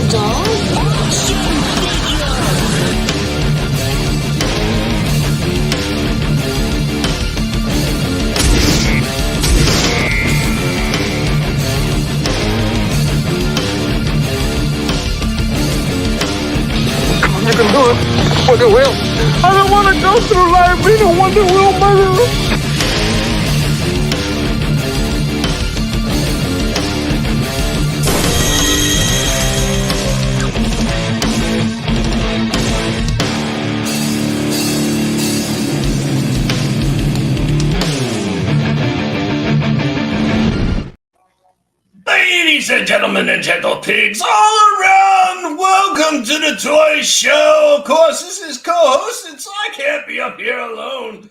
dog action I can do it. Wonder Wheel. I don't want to go through life being a Wonder Wheel murderer. Ladies and gentlemen and gentle pigs all around, welcome to the Toy Show. Of course, this is co-hosted, so I can't be up here alone.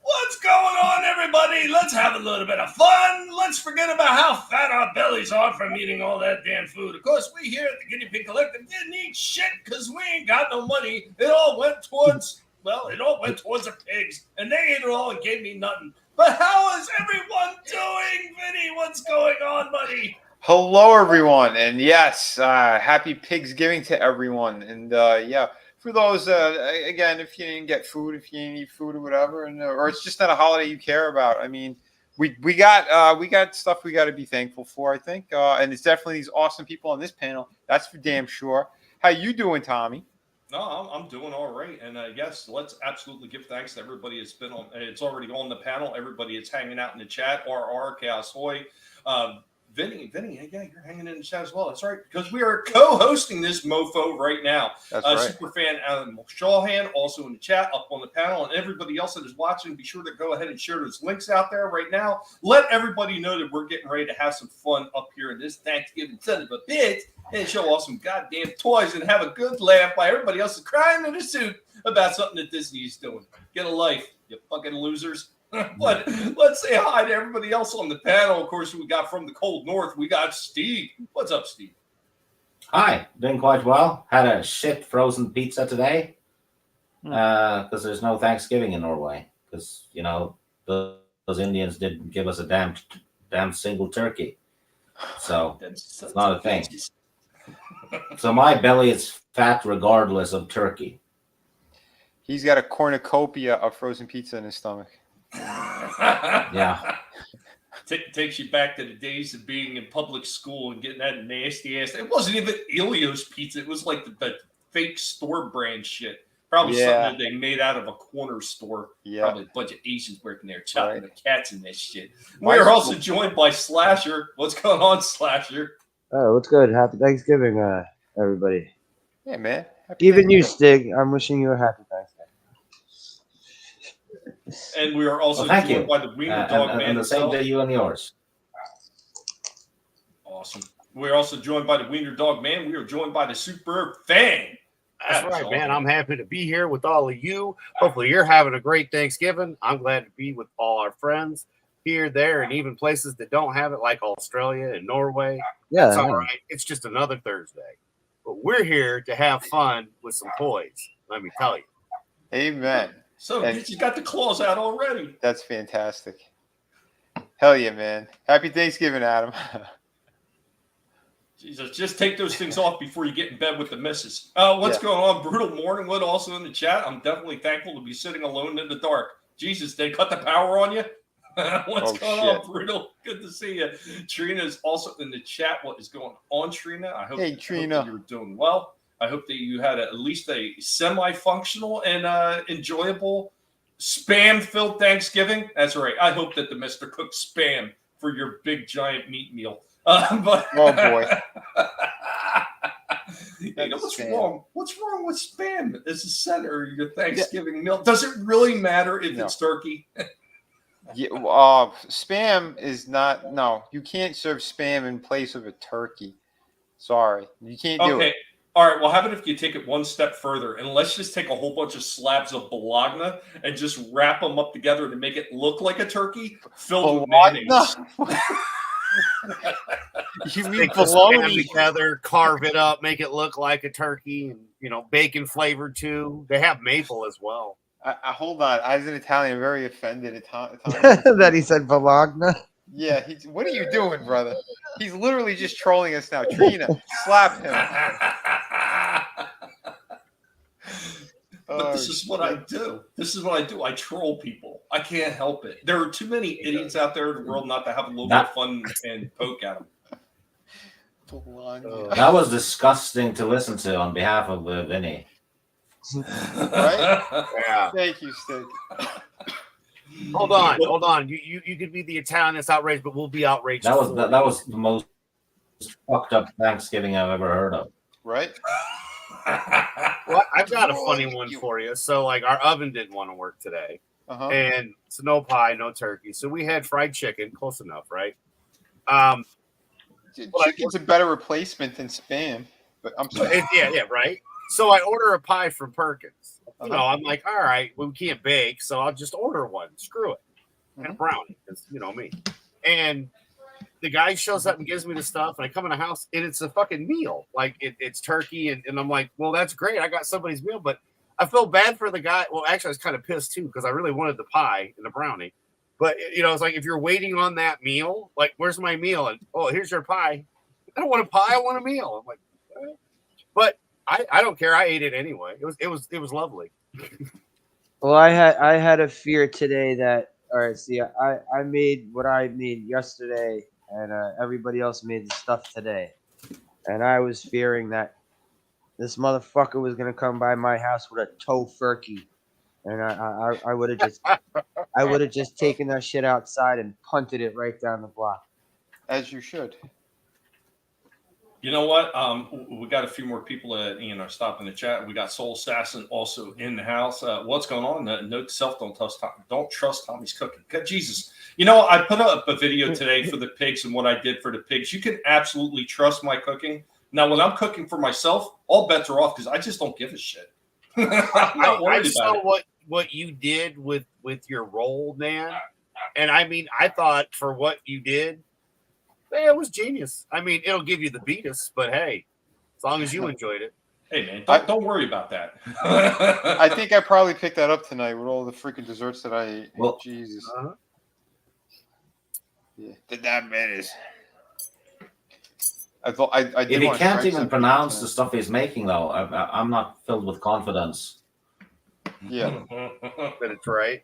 What's going on, everybody? Let's have a little bit of fun. Let's forget about how fat our bellies are from eating all that damn food. Of course, we here at the Guinea Pig Collective didn't eat shit because we ain't got no money. It all went towards the pigs, and they ate it all and gave me nothing. But how is everyone doing, Vinnie? What's going on, buddy? Hello, everyone, and yes, happy Pigsgiving to everyone. And yeah, for those, again, if you didn't get food, if you didn't eat food or whatever, and or it's just not a holiday you care about. I mean, we got stuff we got to be thankful for, I think, and it's definitely these awesome people on this panel. That's for damn sure. How you doing, Tommy? No, I'm doing all right. And yes, let's absolutely give thanks to everybody that's been on. It's already on the panel. Everybody that's hanging out in the chat. RR, Chaos Hoy. Vinnie, yeah, you're hanging in the chat as well. That's right, because we are co-hosting this mofo right now. That's right. Superfan Alan Shawhan also in the chat, up on the panel, and everybody else that is watching, be sure to go ahead and share those links out there right now. Let everybody know that we're getting ready to have some fun up here in this Thanksgiving son of a bitch and show off some goddamn toys and have a good laugh while everybody else is crying in a suit about something that Disney is doing. Get a life, you fucking losers. But let's say hi to everybody else on the panel. Of course, we got from the cold north, we got Steve. What's up, Steve? Hi, doing quite well. Had a shit frozen pizza today because there's no Thanksgiving in Norway because, you know, those Indians didn't give us a damn single turkey. So it's not a thing. So my belly is fat regardless of turkey. He's got a cornucopia of frozen pizza in his stomach. Yeah. Takes you back to the days of being in public school and getting that nasty ass. It wasn't even Elio's pizza. It was like the fake store brand shit. Probably something that they made out of a corner store. Yeah. Probably a bunch of Asians working there chopping the cats and that shit. We're also joined by Slasher. What's going on, Slasher? Oh, what's good? Happy Thanksgiving, everybody. Yeah, man. Even you, Stig. I'm wishing you a happy Thanksgiving. And we are also joined by the Wiener Dog Man. And the same day you and yours. Awesome. We're also joined by the Wiener Dog Man. We are joined by the Super Fang. That's right, man. I'm happy to be here with all of you. Hopefully you're having a great Thanksgiving. I'm glad to be with all our friends here, there, and even places that don't have it, like Australia and Norway. Yeah, that's all right. It's just another Thursday. But we're here to have fun with some toys, let me tell you. Amen. So you got the claws out already. That's fantastic. Hell yeah, man. Happy Thanksgiving, Adam. Jesus, just take those things off before you get in bed with the missus. What's going on? Brutal Morningwood also in the chat. I'm definitely thankful to be sitting alone in the dark. Jesus, they cut the power on you? What's going on, Brutal? Good to see you. Trina is also in the chat. What is going on, Trina? I hope that you're doing well. I hope that you had at least a semi-functional and enjoyable spam-filled Thanksgiving. That's right. I hope that the mister cooked spam for your big, giant meat meal. But oh, boy. What's wrong? What's wrong with spam as the center of your Thanksgiving meal? Does it really matter if it's turkey? Spam is not. No, you can't serve spam in place of a turkey. Sorry. You can't do it. All right, well, how about if you take it one step further, and let's just take a whole bunch of slabs of bologna and just wrap them up together to make it look like a turkey filled with mayonnaise. You mean bologna together, carve it up, make it look like a turkey, and bacon flavored too. They have maple as well. Hold on, as an Italian, I'm very offended at that he said bologna. Yeah, what are you doing, brother? He's literally just trolling us now. Trina, slap him. But this is what I do. This is what I do. I troll people. I can't help it. There are too many idiots out there in the world not to have a little bit of fun and poke at them. That was disgusting to listen to on behalf of Vinnie. Right? Yeah. Thank you, Stick. Hold on. You could be the Italian that's outraged, but we'll be outraged. That was the most fucked up Thanksgiving I've ever heard of. Right? Well, I've got a funny one for you. So, like, our oven didn't want to work today, and so no pie, no turkey. So we had fried chicken, close enough, right? Chicken's a better replacement than Spam, but I'm sorry. Yeah, right. So I order a pie from Perkins. You know, I'm like, all right, well, we can't bake, so I'll just order one. Screw it. And a brownie, because you know me. And the guy shows up and gives me the stuff, and I come in the house, and it's a fucking meal. Like, it's turkey, and I'm like, well, that's great. I got somebody's meal, but I feel bad for the guy. Well, actually, I was kind of pissed, too, because I really wanted the pie and the brownie. But, you know, it's like, if you're waiting on that meal, like, where's my meal? And, oh, here's your pie. I don't want a pie. I want a meal. I'm like, eh. But I don't care. I ate it anyway. It was lovely. Well, I had a fear today that, all right, see, I made what I made yesterday, and everybody else made the stuff today. And I was fearing that this motherfucker was going to come by my house with a tofurkey. And I would have just taken that shit outside and punted it right down the block. As you should. You know what? We got a few more people that stopping the chat. We got Soul Assassin also in the house. What's going on? Note to self: don't trust Tommy's cooking. God, Jesus, you know, I put up a video today for the pigs and what I did for the pigs. You can absolutely trust my cooking. Now, when I'm cooking for myself, all bets are off because I just don't give a shit. I'm not worried about it. What you did with your roll, man, and I mean, I thought for what you did. It was genius. I mean, it'll give you the beatus, but hey, as long as you enjoyed it. Hey, man, don't worry about that. I think I probably picked that up tonight with all the freaking desserts that I ate. Well, Jesus. Yeah. Did that matters? I thought I did. If he can't even pronounce the stuff he's making, though, I'm not filled with confidence. Yeah. But it's right.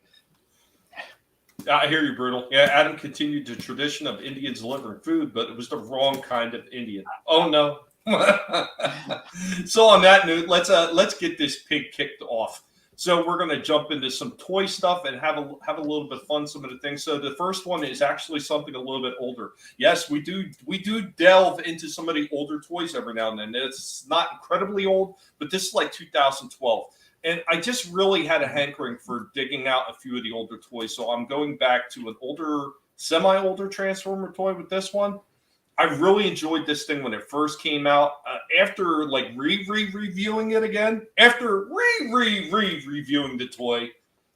I hear you, Brutal. Yeah, Adam continued the tradition of Indians delivering food, but it was the wrong kind of Indian. Oh no. So on that note, let's get this pig kicked off. So we're going to jump into some toy stuff and have a little bit of fun. Some of the things. So the first one is actually something a little bit older. Yes, we do delve into some of the older toys every now and then. It's not incredibly old, but this is like 2012. And I just really had a hankering for digging out a few of the older toys. So I'm going back to an semi-older Transformer toy with this one. I really enjoyed this thing when it first came out. After like reviewing it again, after reviewing the toy,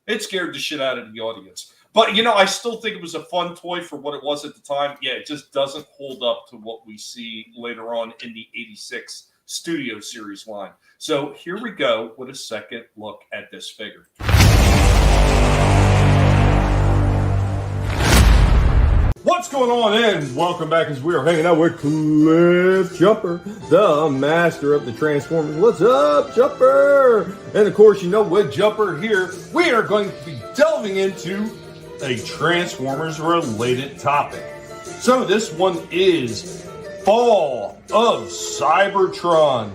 it scared the shit out of the audience. But, you know, I still think it was a fun toy for what it was at the time. Yeah, it just doesn't hold up to what we see later on in the 86 Studio Series line. So here we go with a second look at this figure. What's going on, and welcome back as we are hanging out with Cliff Jumper, the master of the Transformers. What's up, Jumper? And of course, you know, with Jumper here, we are going to be delving into a Transformers related topic. So this one is Fall of Cybertron.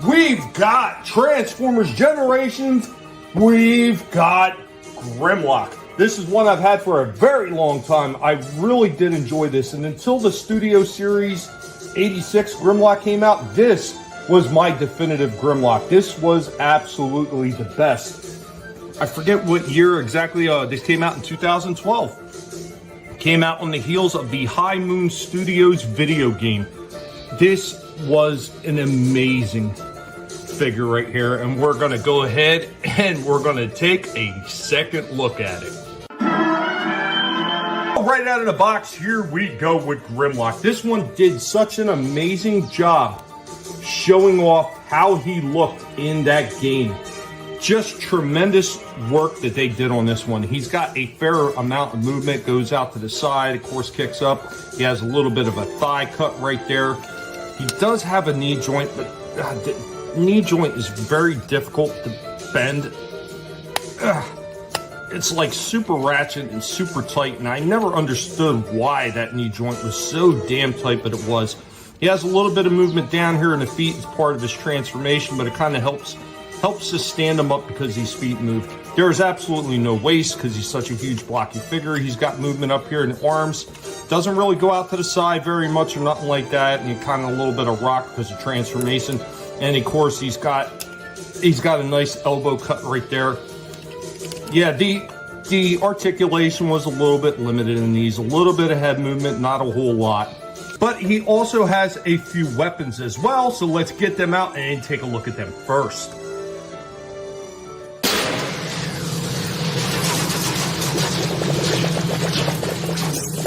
We've got Transformers Generations. We've got Grimlock. This is one I've had for a very long time. I really did enjoy this. And until the Studio Series 86 Grimlock came out, this was my definitive Grimlock. This was absolutely the best. I forget what year exactly this came out in 2012. Came out on the heels of the High Moon Studios video game. This was an amazing figure right here, and we're going to go ahead and we're going to take a second look at it. Right out of the box, here we go with Grimlock. This one did such an amazing job showing off how he looked in that game. Just tremendous work that they did on this one. He's got a fair amount of movement, goes out to the side, of course kicks up. He has a little bit of a thigh cut right there. He does have a knee joint, but the knee joint is very difficult to bend. It's like super ratchet and super tight, and I never understood why that knee joint was so damn tight, but it was. He has a little bit of movement down here in the feet as part of his transformation, but it kind of helps to stand him up because his feet move. There is absolutely no waist because he's such a huge blocky figure. He's got movement up here in the arms. Doesn't really go out to the side very much or nothing like that. And kind of a little bit of rock because of transformation. And of course he's got a nice elbow cut right there. Yeah, the articulation was a little bit limited in these. A little bit of head movement, not a whole lot. But he also has a few weapons as well. So let's get them out and take a look at them first.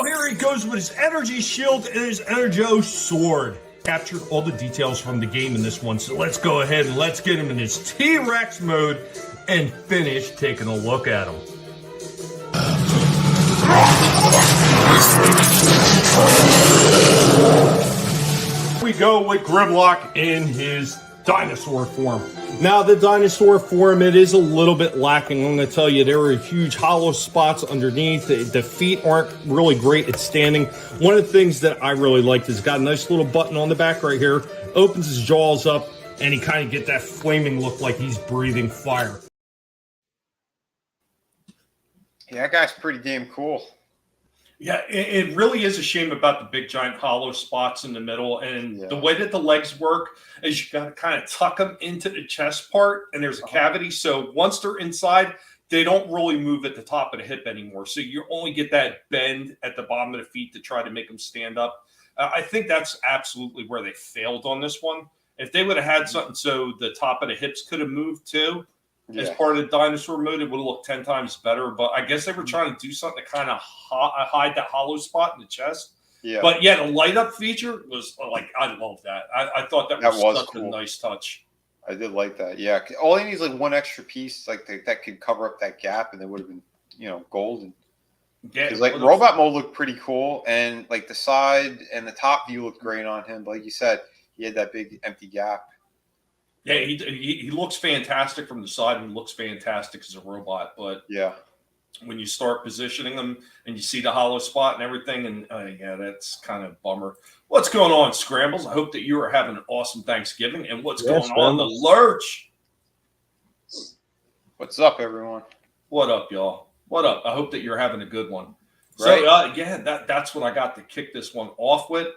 Here he goes with his energy shield and his Energo sword. Captured all the details from the game in this one, so let's go ahead and let's get him in his T-Rex mode and finish taking a look at him. We go with Grimlock in his dinosaur form. Now, the dinosaur form, it is a little bit lacking. I'm going to tell you, there are huge hollow spots underneath. The feet aren't really great at standing. One of the things that I really liked is got a nice little button on the back right here. Opens his jaws up, and he kind of get that flaming look like he's breathing fire. Yeah, that guy's pretty damn cool. Yeah, it really is a shame about the big giant hollow spots in the middle, and the way that the legs work is you got to kind of tuck them into the chest part, and there's a cavity. So once they're inside, they don't really move at the top of the hip anymore. So you only get that bend at the bottom of the feet to try to make them stand up. I think that's absolutely where they failed on this one. If they would have had something so the top of the hips could have moved too, as part of the dinosaur mode, it would have looked 10 times better. But I guess they were trying to do something to kind of hide that hollow spot in the chest. Yeah. But yeah, the light up feature was like, I love that. I thought that was such cool. A nice touch. I did like that. Yeah. All he needs is like one extra piece like that could cover up that gap, and it would have been, golden. Yeah. Because like robot mode looked pretty cool, and like the side and the top view looked great on him. But like you said, he had that big empty gap. Yeah, he looks fantastic from the side and looks fantastic as a robot. But when you start positioning him and you see the hollow spot and everything, and that's kind of a bummer. What's going on, Scrambles? I hope that you are having an awesome Thanksgiving. And what's going on, the Lurch? What's up, everyone? What up, y'all? What up? I hope that you're having a good one. Right. So that's what I got to kick this one off with.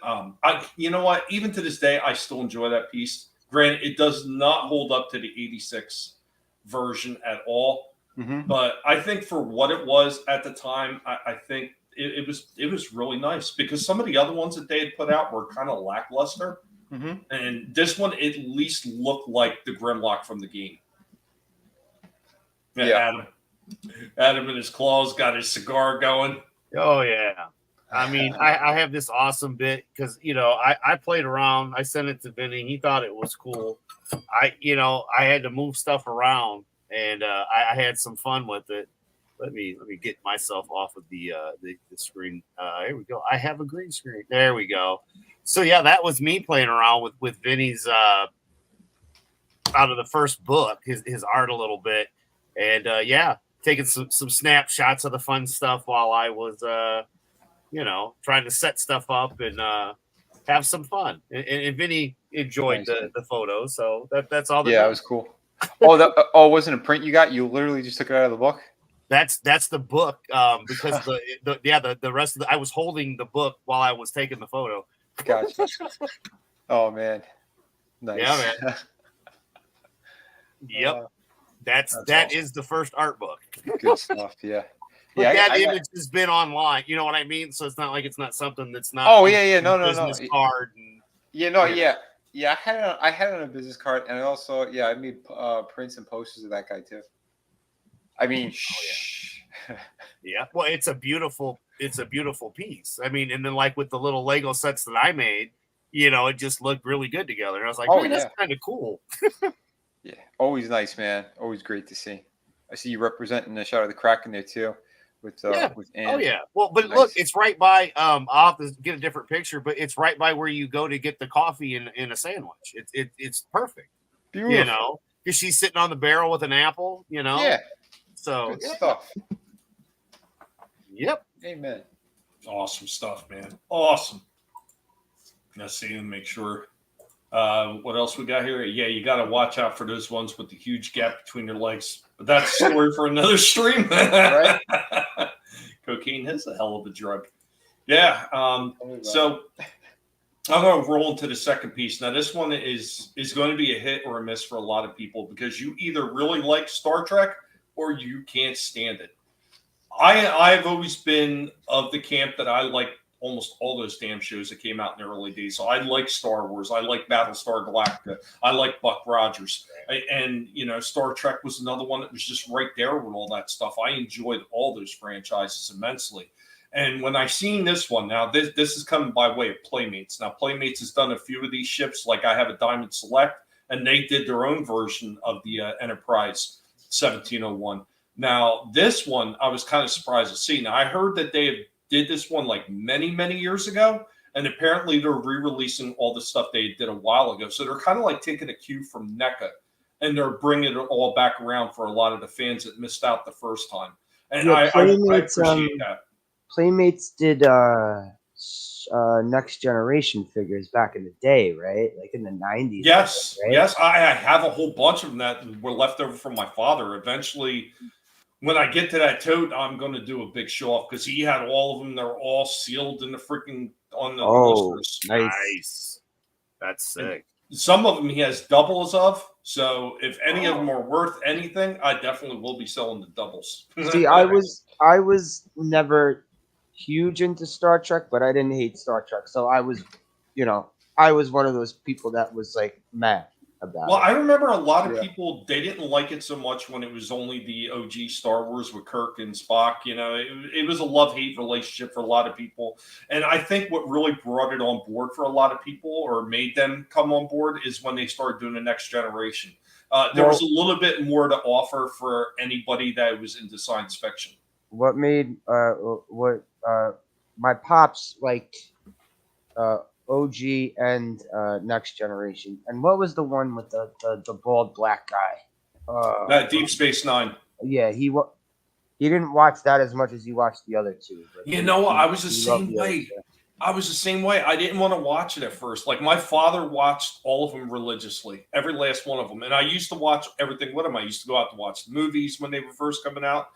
You know what? Even to this day, I still enjoy that piece. Granted, it does not hold up to the 86 version at all, but I think for what it was at the time, I think it was really nice because some of the other ones that they had put out were kind of lackluster, and this one at least looked like the Grimlock from the game. Yeah, Adam in his claws got his cigar going. Oh yeah. I mean, I have this awesome bit because, I played around. I sent it to Vinnie. He thought it was cool. I had to move stuff around, and I had some fun with it. Let me get myself off of the screen. Here we go. I have a green screen. There we go. So, yeah, that was me playing around with Vinnie's out of the first book, his art a little bit. And, taking some snapshots of the fun stuff while I was trying to set stuff up and have some fun. And Vinnie enjoyed the photos, so that's all. It was cool. Oh, wasn't a print you got? You literally just took it out of the book. That's the book because the rest of I was holding the book while I was taking the photo. Gotcha. Oh man, nice. Yeah, man. Yep. That awesome. Is the first art book. Good stuff. Yeah. But that image has been online. You know what I mean? So it's not like it's not something that's not. Oh yeah. No. Business card. And, Yeah. I had it on a business card, and I also I made prints and posters of that guy too. I mean, yeah. Well, it's a beautiful piece. I mean, and then like with the little Lego sets that I made, it just looked really good together. And I was like, that's kind of cool. Yeah, always nice, man. Always great to see. I see you representing the Shadow of the Kraken there too, with with Ann. Oh yeah. Well, but Nice. look, it's right by. I'll have to get a different picture, but it's right by where you go to get the coffee in a sandwich. It's perfect. Beautiful. You know, because she's sitting on the barrel with an apple. You know. Yeah. So Good stuff. Yep. Amen. Awesome stuff, man. Awesome. Let's see and make sure. What else we got here? Yeah, you got to watch out for those ones with the huge gap between your legs. But that's a story for another stream. Right. Cocaine is a hell of a drug. Yeah. So I'm going to roll into the second piece. Now, this one is going to be a hit or a miss for a lot of people because you either really like Star Trek or you can't stand it. I've always been of the camp that I like almost all those damn shows that came out in the early days. So I like Star Wars. I like Battlestar Galactica. I like Buck Rogers. And, you know, Star Trek was another one that was just right there with all that stuff. I enjoyed all those franchises immensely. And when I seen this one, now this is coming by way of Playmates. Now, Playmates has done a few of these ships. Like I have a Diamond Select, and they did their own version of the Enterprise 1701. Now, this one, I was kind of surprised to see. Now, I heard that they did this one like many, many years ago, and apparently they're re-releasing all the stuff they did a while ago. So they're kind of like taking a cue from NECA, and they're bringing it all back around for a lot of the fans that missed out the first time. And Yeah, I appreciate that. Playmates did Next Generation figures back in the day, right? Like in the 90s. Yes, right? yes. I have a whole bunch of them that were left over from my father. Eventually, when I get to that tote, I'm going to do a big show off because he had all of them. They're all sealed in the freaking on the posters. Nice. That's sick. And some of them he has doubles of. So if any of them are worth anything, I definitely will be selling the doubles. See, I was never huge into Star Trek, but I didn't hate Star Trek. So I was, I was one of those people that was like mad about Well, it. I remember a lot of people, they didn't like it so much when it was only the OG Star Wars with Kirk and Spock. You know, it was a love-hate relationship for a lot of people. And I think what really brought it on board for a lot of people or made them come on board is when they started doing the Next Generation. There was a little bit more to offer for anybody that was into science fiction. What made my pops liked OG and Next Generation. And what was the one with the bald black guy? That Deep Space Nine. Yeah, he didn't watch that as much as he watched the other two. But You know what? I was the same way. I was the same way. I didn't want to watch it at first. Like my father watched all of them religiously, every last one of them. And I used to watch everything with him. I used to go out to watch the movies when they were first coming out.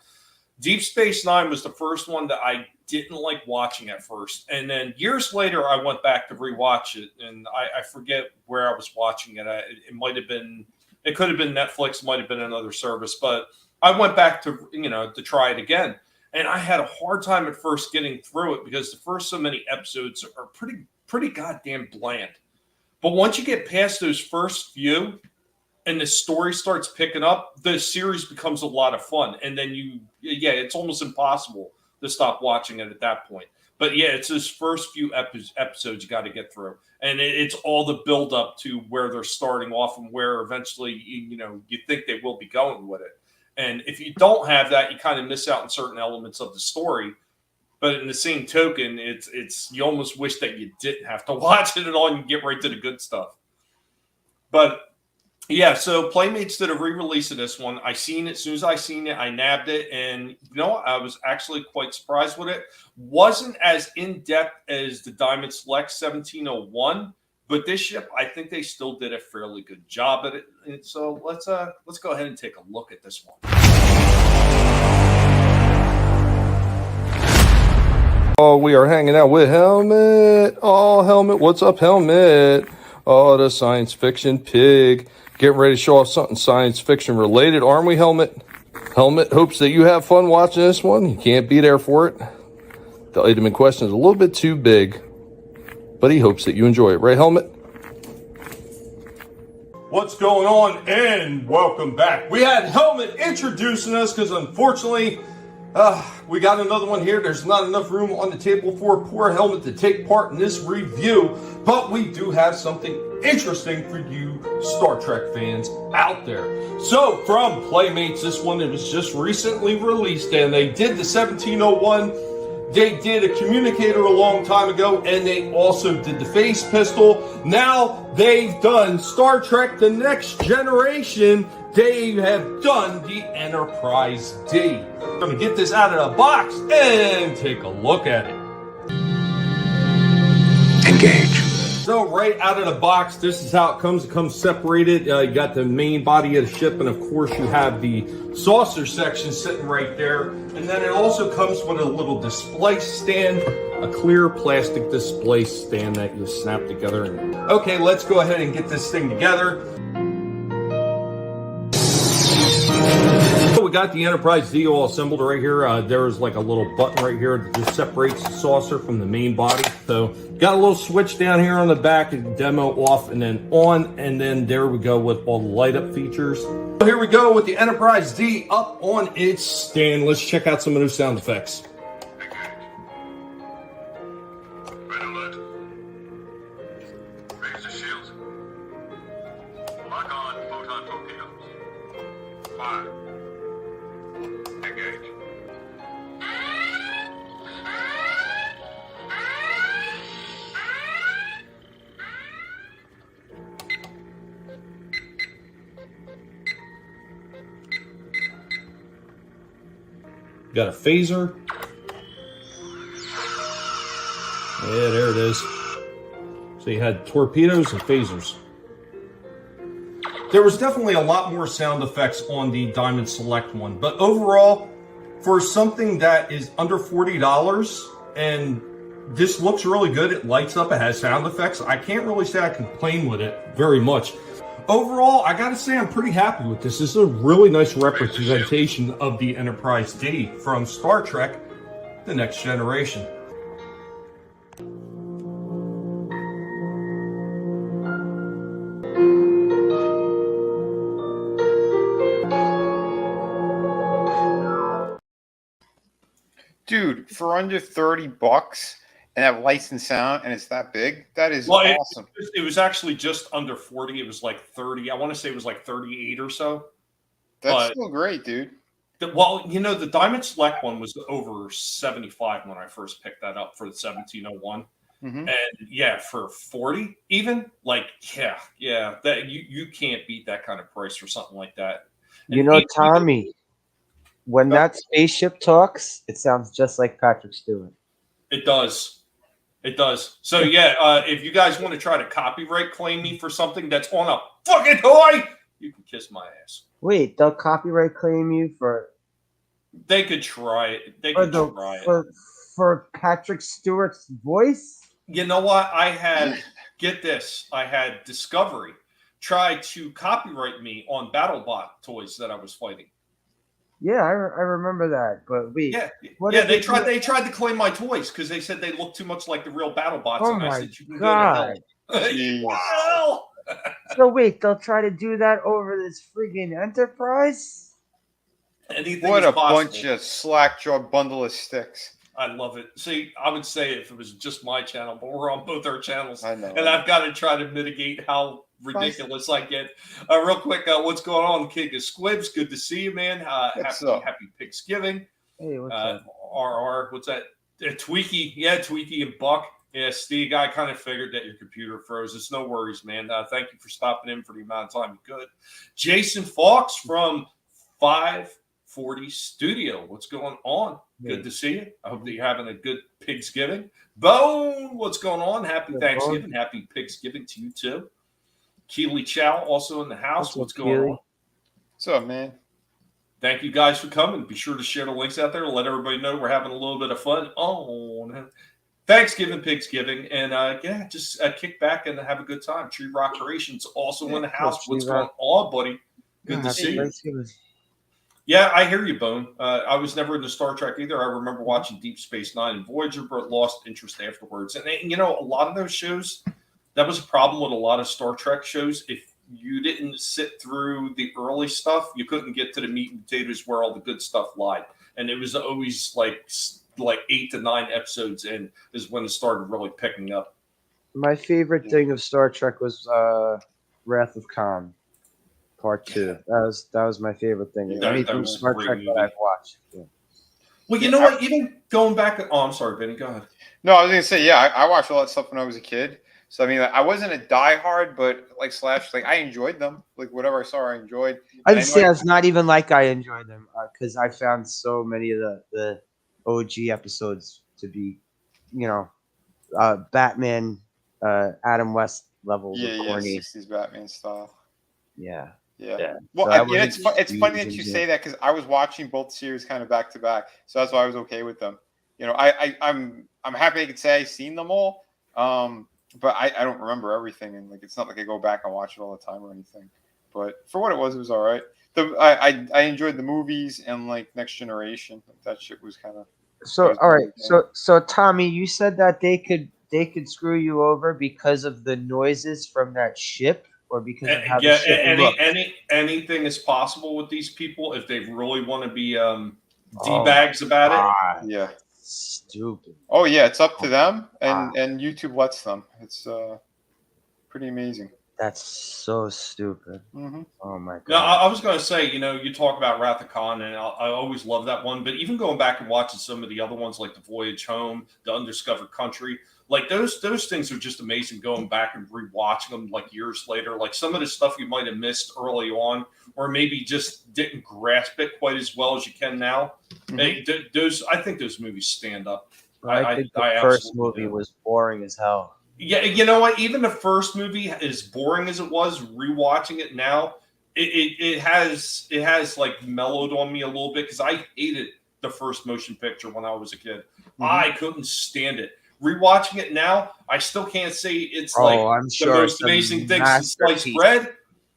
Deep Space Nine was the first one that I didn't like watching at first. And then years later, I went back to rewatch it. And I forget where I was watching it. It might have been, it could have been Netflix, might have been another service. But I went back to, to try it again. And I had a hard time at first getting through it because the first so many episodes are pretty goddamn bland. But once you get past those first few and the story starts picking up, the series becomes a lot of fun. And then it's almost impossible to stop watching it at that point. But yeah, it's those first few episodes you got to get through. And it's all the build up to where they're starting off and where eventually, you think they will be going with it. And if you don't have that, you kind of miss out on certain elements of the story. But in the same token, it's you almost wish that you didn't have to watch it at all and get right to the good stuff. But yeah, so Playmates did a re-release of this one. I seen it. As soon as I seen it, I nabbed it. And I was actually quite surprised with it. Wasn't as in-depth as the Diamond Select 1701. But this ship, I think they still did a fairly good job at it. And so let's go ahead and take a look at this one. Oh, we are hanging out with Helmet. Oh, Helmet, what's up, Helmet? Oh, the science fiction pig. Getting ready to show off something science fiction related, aren't we, Helmet? Helmet hopes that you have fun watching this one. You can't be there for it. The item in question is a little bit too big, but he hopes that you enjoy it. Right, Helmet? What's going on? And welcome back. We had Helmet introducing us because unfortunately We got another one here. There's not enough room on the table for a poor helmet to take part in this review, but we do have something interesting for you Star Trek fans out there. So, from Playmates, this one it was just recently released, and they did the 1701. They did a communicator a long time ago, and they also did the face pistol. Now they've done Star Trek The Next Generation. They have done the Enterprise D. I'm going to get this out of the box and take a look at it. Engage. So right out of the box, this is how it comes. It comes separated. You got the main body of the ship, and of course you have the saucer section sitting right there. And then it also comes with a little display stand, a clear plastic display stand that you snap together. Okay, let's go ahead and get this thing together. So we got the Enterprise D all assembled right here. There's like a little button right here that just separates the saucer from the main body. So got a little switch down here on the back, and demo off and then on, and then there we go with all the light up features. So here we go with the Enterprise D up on its stand. Let's check out some of those sound effects. Red alert. Raise the shields. Lock on photon torpedoes. Fire. Engage. Got a phaser. Yeah, there it is. So you had torpedoes and phasers. There was definitely a lot more sound effects on the Diamond Select one, but overall, for something that is under $40, and this looks really good, it lights up, it has sound effects, I can't really say I complain with it very much. Overall, I gotta say I'm pretty happy with this. This is a really nice representation of the Enterprise D from Star Trek The Next Generation. Dude, for under $30 and have lights and sound, and it's that big, that is awesome. It was actually just under 40. It was like 30. I want to say it was like 38 or so. That's still great, dude. Well, you know, the Diamond Select one was over 75 when I first picked that up for the 1701. Mm-hmm. And yeah, for 40 even, like, yeah, that you can't beat that kind of price for something like that. You know, Tommy, when that spaceship talks, it sounds just like Patrick Stewart. It does. It does. So yeah, if you guys want to try to copyright claim me for something that's on a fucking toy, you can kiss my ass. Wait, they'll copyright claim you for? They could try it. They could try it. For Patrick Stewart's voice? You know what? I had Discovery try to copyright me on BattleBot toys that I was fighting. Yeah, I remember that. But wait, they tried to claim my toys because they said they look too much like the real BattleBots. Oh and I my said, you can God. go to hell. So wait, they'll try to do that over this friggin' Enterprise? Anything What is a possible. bunch of slack-jawed bundle of sticks. I love it. See, I would say if it was just my channel, but we're on both our channels. I know. And I've got to try to mitigate how ridiculous I get. Real quick, what's going on, King of Squibs? Good to see you, man. Happy Thanksgiving. Hey, what's up? What's that? Tweaky. Yeah, Tweaky and Buck. Yeah, Steve, I kind of figured that your computer froze. It's no worries, man. Thank you for stopping in for the amount of time you could. Jason Fox from 540 Studio. What's going on? Good to see you. I hope that you're having a good Pigsgiving. Bone, what's going on? Happy Thanksgiving. Happy Pigsgiving to you, too. Keely Chow also in the house. What's going on? What's up, man? Thank you guys for coming. Be sure to share the links out there to let everybody know we're having a little bit of fun on Thanksgiving, Pigsgiving, and just kick back and have a good time. Tree Rock Creations also in the house. What's going on, buddy? Good to see you. Yeah, I hear you, Bone. I was never into Star Trek either. I remember watching Deep Space Nine and Voyager, but lost interest afterwards. And you know, a lot of those shows, that was a problem with a lot of Star Trek shows. If you didn't sit through the early stuff, you couldn't get to the meat and potatoes where all the good stuff lied. And it was always like 8 to 9 episodes in is when it started really picking up. My favorite thing of Star Trek was Wrath of Khan, Part 2. That was my favorite thing. That Anything was a Star great Trek movie. that I've watched. Yeah. Well, you know what? Even going back, I'm sorry, Vinnie, go ahead. No, I was gonna say, yeah, I watched all that stuff when I was a kid. So I mean, like, I wasn't a diehard, but like slash, like I enjoyed them. Like whatever I saw, I enjoyed. I'd And I say know it's not even like I enjoyed them because I found so many of the OG episodes to be, Batman, Adam West levels of yeah, corny. 60s Batman style. Yeah. Yeah. Yeah. Well, So I it's wasn't it's funny that huge you into say it. that because I was watching both series kind of back to back, so that's why I was okay with them. You know, I'm happy I could say I've seen them all, but I don't remember everything, and like it's not like I go back and watch it all the time or anything. But for what it was all right. I enjoyed the movies and like Next Generation. That shit was kind of. So all right, so Tommy, you said that they could screw you over because of the noises from that ship, or because of how the ship looked. Anything is possible with these people if they really want to be D-bags about it. Yeah. Stupid. Oh yeah, it's up to them, and YouTube lets them. It's pretty amazing. That's so stupid. Mm-hmm. Oh my god. No, I was going to say, you talk about Wrath of Khan, and I always love that one. But even going back and watching some of the other ones, like The Voyage Home, The Undiscovered Country, like those things are just amazing. Going back and rewatching them like years later, like some of the stuff you might have missed early on, or maybe just didn't grasp it quite as well as you can now. Mm-hmm. I think those movies stand up. I think the first movie was boring as hell. Yeah, you know what? Even the first movie, as boring as it was, rewatching it now, it has like mellowed on me a little bit because I hated the first motion picture when I was a kid. Mm-hmm. I couldn't stand it. Rewatching it now, I still can't say it's the most amazing thing since sliced bread.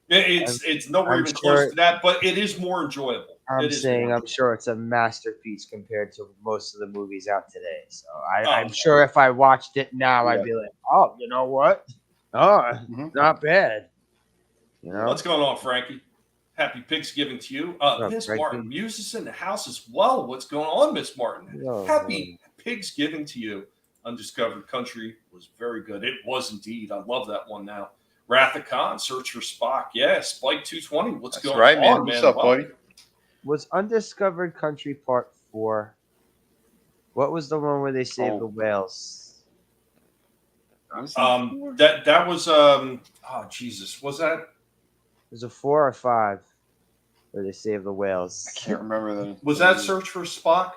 It's nowhere even close to that, but it is more enjoyable. I'm sure it's a masterpiece compared to most of the movies out today. So I'm sure if I watched it now, I'd be like, oh, you know what? Oh, not bad. You know? What's going on, Frankie? Happy Pigsgiving to you. Miss Martin, Muse is in the house as well. What's going on, Miss Martin? Happy Pigsgiving to you. Undiscovered Country was very good. It was indeed. I love that one now. Wrath of Khan, Search for Spock. Yeah, Spike 220. What's going on, man? What's up, buddy? Was Undiscovered Country Part 4? What was the one where they saved the whales? That was Jesus. Was that? Was it 4 or 5 where they saved the whales? I can't remember that. Was that Search for Spock?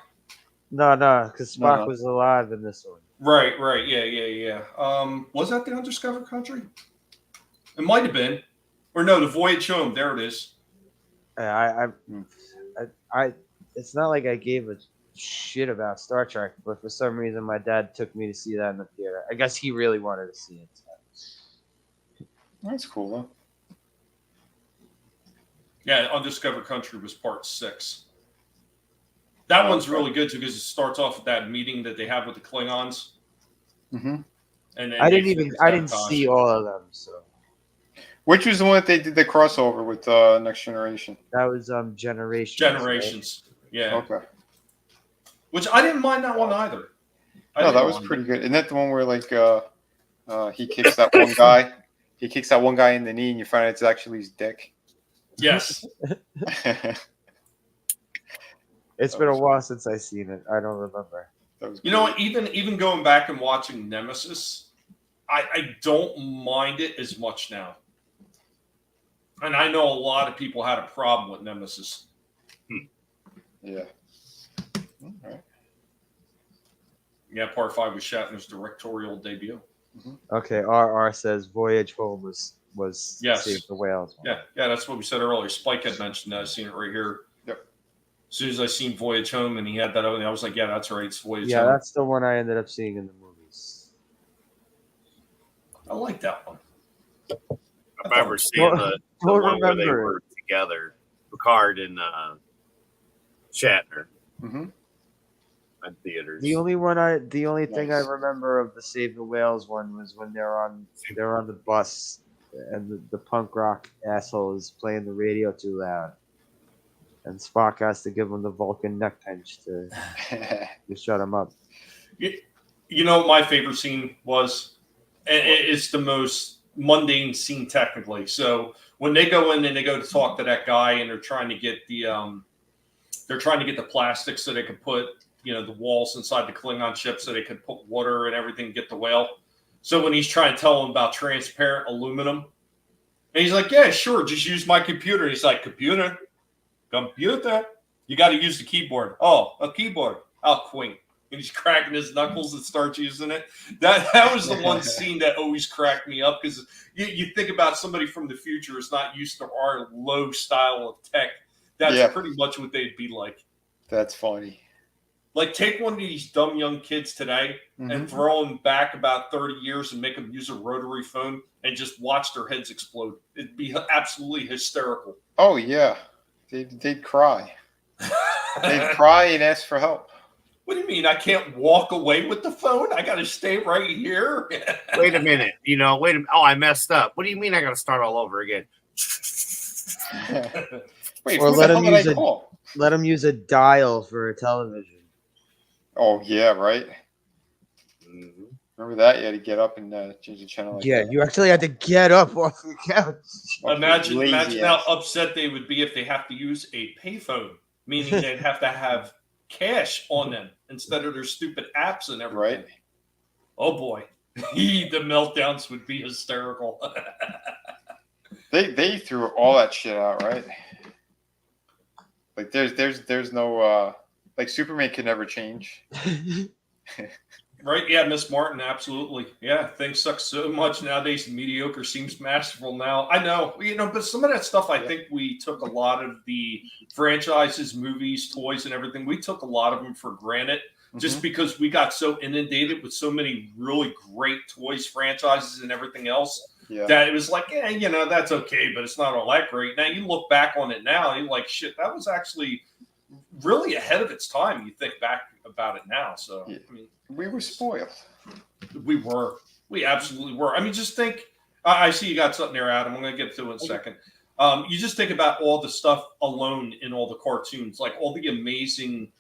No, because Spock was alive in this one. Right. Yeah. Was that the Undiscovered Country? It might have been. Or no, The Voyage Home. There it is. It's not like I gave a shit about Star Trek, but for some reason my dad took me to see that in the theater. I guess he really wanted to see it. So. That's cool, though. Yeah, Undiscovered Country was Part 6. That one's really good too because it starts off with that meeting that they have with the Klingons. Mm-hmm. And I didn't see all of them. So. Which was the one that they did the crossover with Next Generation? That was Generations. Generations, right? Yeah. Okay. Which I didn't mind that one either. No, that was pretty good. Isn't that the one where like he kicks that one guy? He kicks that one guy in the knee, and you find out it's actually his dick. Yes. It's been a while since I've seen it. I don't remember. You know what? Even going back and watching Nemesis, I don't mind it as much now. And I know a lot of people had a problem with Nemesis. Yeah. All right. Yeah, Part 5 was Shatner's directorial debut. Mm-hmm. Okay, RR says Voyage Home was Save the Whales. Yeah, that's what we said earlier. Spike had mentioned that. I've seen it right here. Yep. As soon as I seen Voyage Home and he had that open, I was like, yeah, that's right. It's Voyage Home. Yeah, that's the one I ended up seeing in the movies. I like that one. I remember seeing the one where they were together, Picard and Shatner. Mm-hmm. At theaters. The only thing I remember of the Save the Whales one was when they're on the bus and the punk rock asshole is playing the radio too loud, and Spock has to give him the Vulcan neck pinch to shut him up. You know what my favorite scene was? And it's the most mundane scene technically. So when they go in and they go to talk to that guy and they're trying to get the plastic so they can put, the walls inside the Klingon ship so they could put water and everything and get the whale. So when he's trying to tell him about transparent aluminum, and he's like, yeah, sure, just use my computer. And he's like, computer, you got to use the keyboard. Oh, a keyboard. Oh, quaint. And he's cracking his knuckles and starts using it. That was the one scene that always cracked me up because you think about somebody from the future is not used to our low style of tech. That's pretty much what they'd be like. That's funny. Like, take one of these dumb young kids today and throw them back about 30 years and make them use a rotary phone and just watch their heads explode. It'd be absolutely hysterical. Oh, yeah. They'd cry. They'd cry and ask for help. What do you mean? I can't walk away with the phone? I got to stay right here? Wait a minute. Oh, I messed up. What do you mean I got to start all over again? Wait, Or who the hell did I call? Let him use a dial for a television. Oh, yeah, right? Remember that? You had to get up and change the channel. Like that. You actually had to get up off the couch. Imagine how upset they would be if they have to use a payphone, meaning they'd have to have cash on them instead of their stupid apps and everything. Right. Oh boy, the meltdowns would be hysterical. They threw all that shit out, right? Like there's no like Superman can never change. Right? Yeah, Miss Martin, absolutely. Yeah, things suck so much nowadays. Mediocre seems masterful now. I know, but some of that stuff, I think we took a lot of the franchises, movies, toys, and everything. We took a lot of them for granted just because we got so inundated with so many really great toys, franchises, and everything else that it was like, that's okay, but it's not all that great. Now you look back on it now, and you're like, shit, that was actually really ahead of its time. You think back about it now. So, I mean, we were spoiled. We absolutely were. I mean, just think, I see you got something there, Adam. I'm going to get to it in a second. You just think about all the stuff alone in all the cartoons, like all the amazing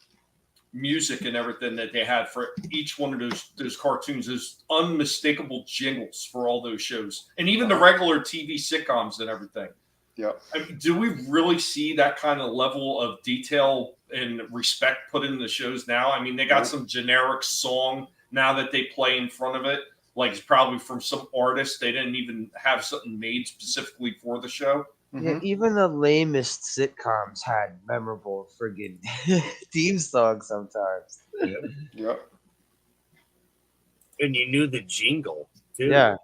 music and everything that they had for each one of those cartoons, those unmistakable jingles for all those shows, and even the regular TV sitcoms and everything. Yeah. I mean, do we really see that kind of level of detail and respect put in the shows now? I mean, they got some generic song now that they play in front of it. Like it's probably from some artist. They didn't even have something made specifically for the show. Yeah, even the lamest sitcoms had memorable friggin' theme songs sometimes. Yeah. And you knew the jingle, too. Yeah.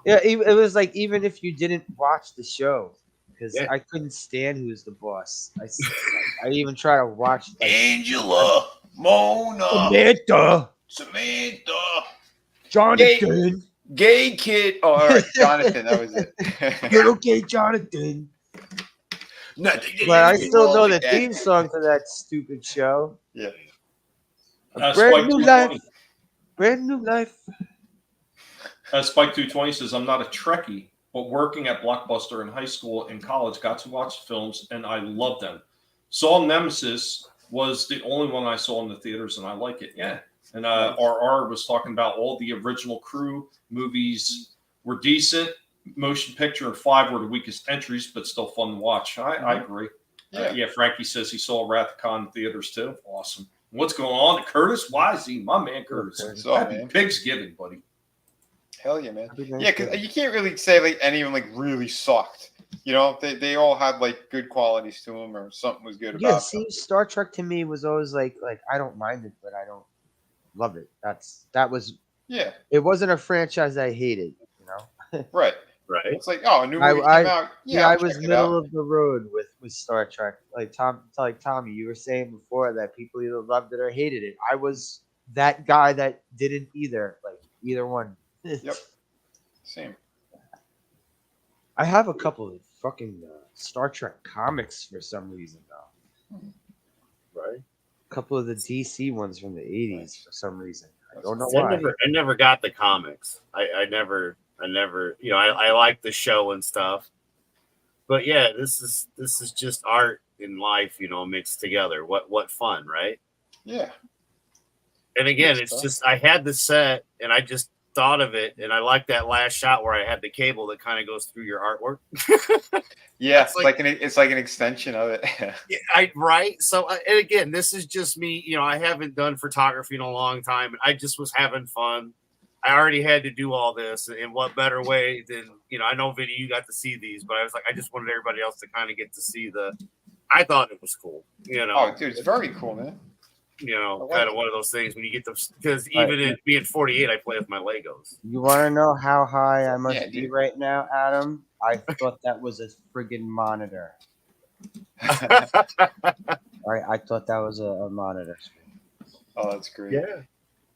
Yeah, it was like even if you didn't watch the show, because I couldn't stand Who's the Boss. I even try to watch Angela, Mona, Samantha, Jonathan, gay kid. Oh, all right, Jonathan, that was it. you're okay, Jonathan. But I still know the theme song to that stupid show. Yeah. Brand new life. Brand new life. Spike 220 says, I'm not a Trekkie, but working at Blockbuster in high school and college, got to watch films, and I loved them. Saw Nemesis was the only one I saw in the theaters, and I like it. Yeah. And RR was talking about all the original crew movies were decent. Motion picture and 5 were the weakest entries, but still fun to watch. I agree. Yeah. Frankie says he saw Wrath of Khan in theaters, too. Awesome. What's going on? Curtis Wisey, my man Curtis. Happy Pigsgiving, buddy. Hell yeah, man. Yeah, because you can't really say like any of them like really sucked. They all had like good qualities to them or something was good about them. Star Trek to me was always like I don't mind it, but I don't love it. That was it wasn't a franchise I hated, Right. It's like, oh, a new movie came out. Yeah, I was middle of the road with Star Trek. Like Tommy, you were saying before that people either loved it or hated it. I was that guy that didn't either one. Yep. Same. I have a couple of fucking Star Trek comics for some reason though. Right. A couple of the DC ones from the 80s for some reason. I don't know why. I never got the comics. I never I never, I like the show and stuff, but yeah, this is just art and life, mixed together. What fun, right? Yeah. And again, Good it's stuff. just I had the set and I just thought of it, and I like that last shot where I had the cable that kind of goes through your artwork. Yeah, It's it's like an extension of it. Yeah, right. So, and again, this is just me. I haven't done photography in a long time, and I just was having fun. I already had to do all this, and what better way than I know, Vinnie, you got to see these, but I was like, I just wanted everybody else to kind of get to see the. I thought it was cool. Oh, dude, it's very cool, man. Kind of one of those things when you get those, because even at being 48, I play with my Legos. You want to know how high I must Yeah, be dude. right now, Adam? I thought that was a friggin' monitor. I thought that was a monitor screen. Oh, that's great. Yeah.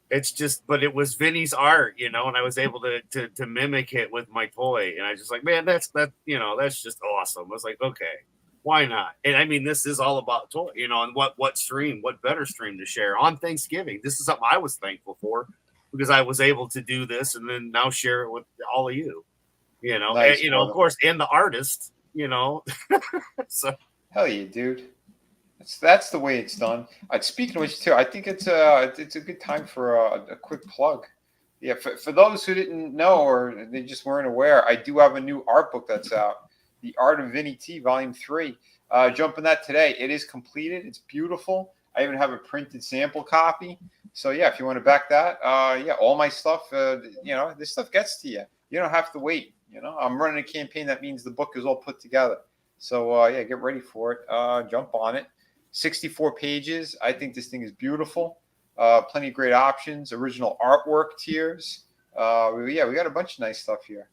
It's just, but it was Vinnie's art, and I was able to mimic it with my toy, and I was just like, man, that's just awesome. I was like, okay, why not? And I mean, this is all about toy, and what better stream to share on Thanksgiving? This is something I was thankful for because I was able to do this and then now share it with all of you, Nice, and, of course, and the artist, so. Hell yeah, dude. That's the way it's done. Speaking of which, too, I think it's a good time for a quick plug. Yeah, for those who didn't know or they just weren't aware, I do have a new art book that's out, The Art of Vinnie T, Volume 3. Jump on that today. It is completed. It's beautiful. I even have a printed sample copy. So yeah, if you want to back that, all my stuff, this stuff gets to you. You don't have to wait. I'm running a campaign that means the book is all put together. So get ready for it. Jump on it. 64 pages. I think this thing is beautiful. Plenty of great options. Original artwork tiers. We got a bunch of nice stuff here.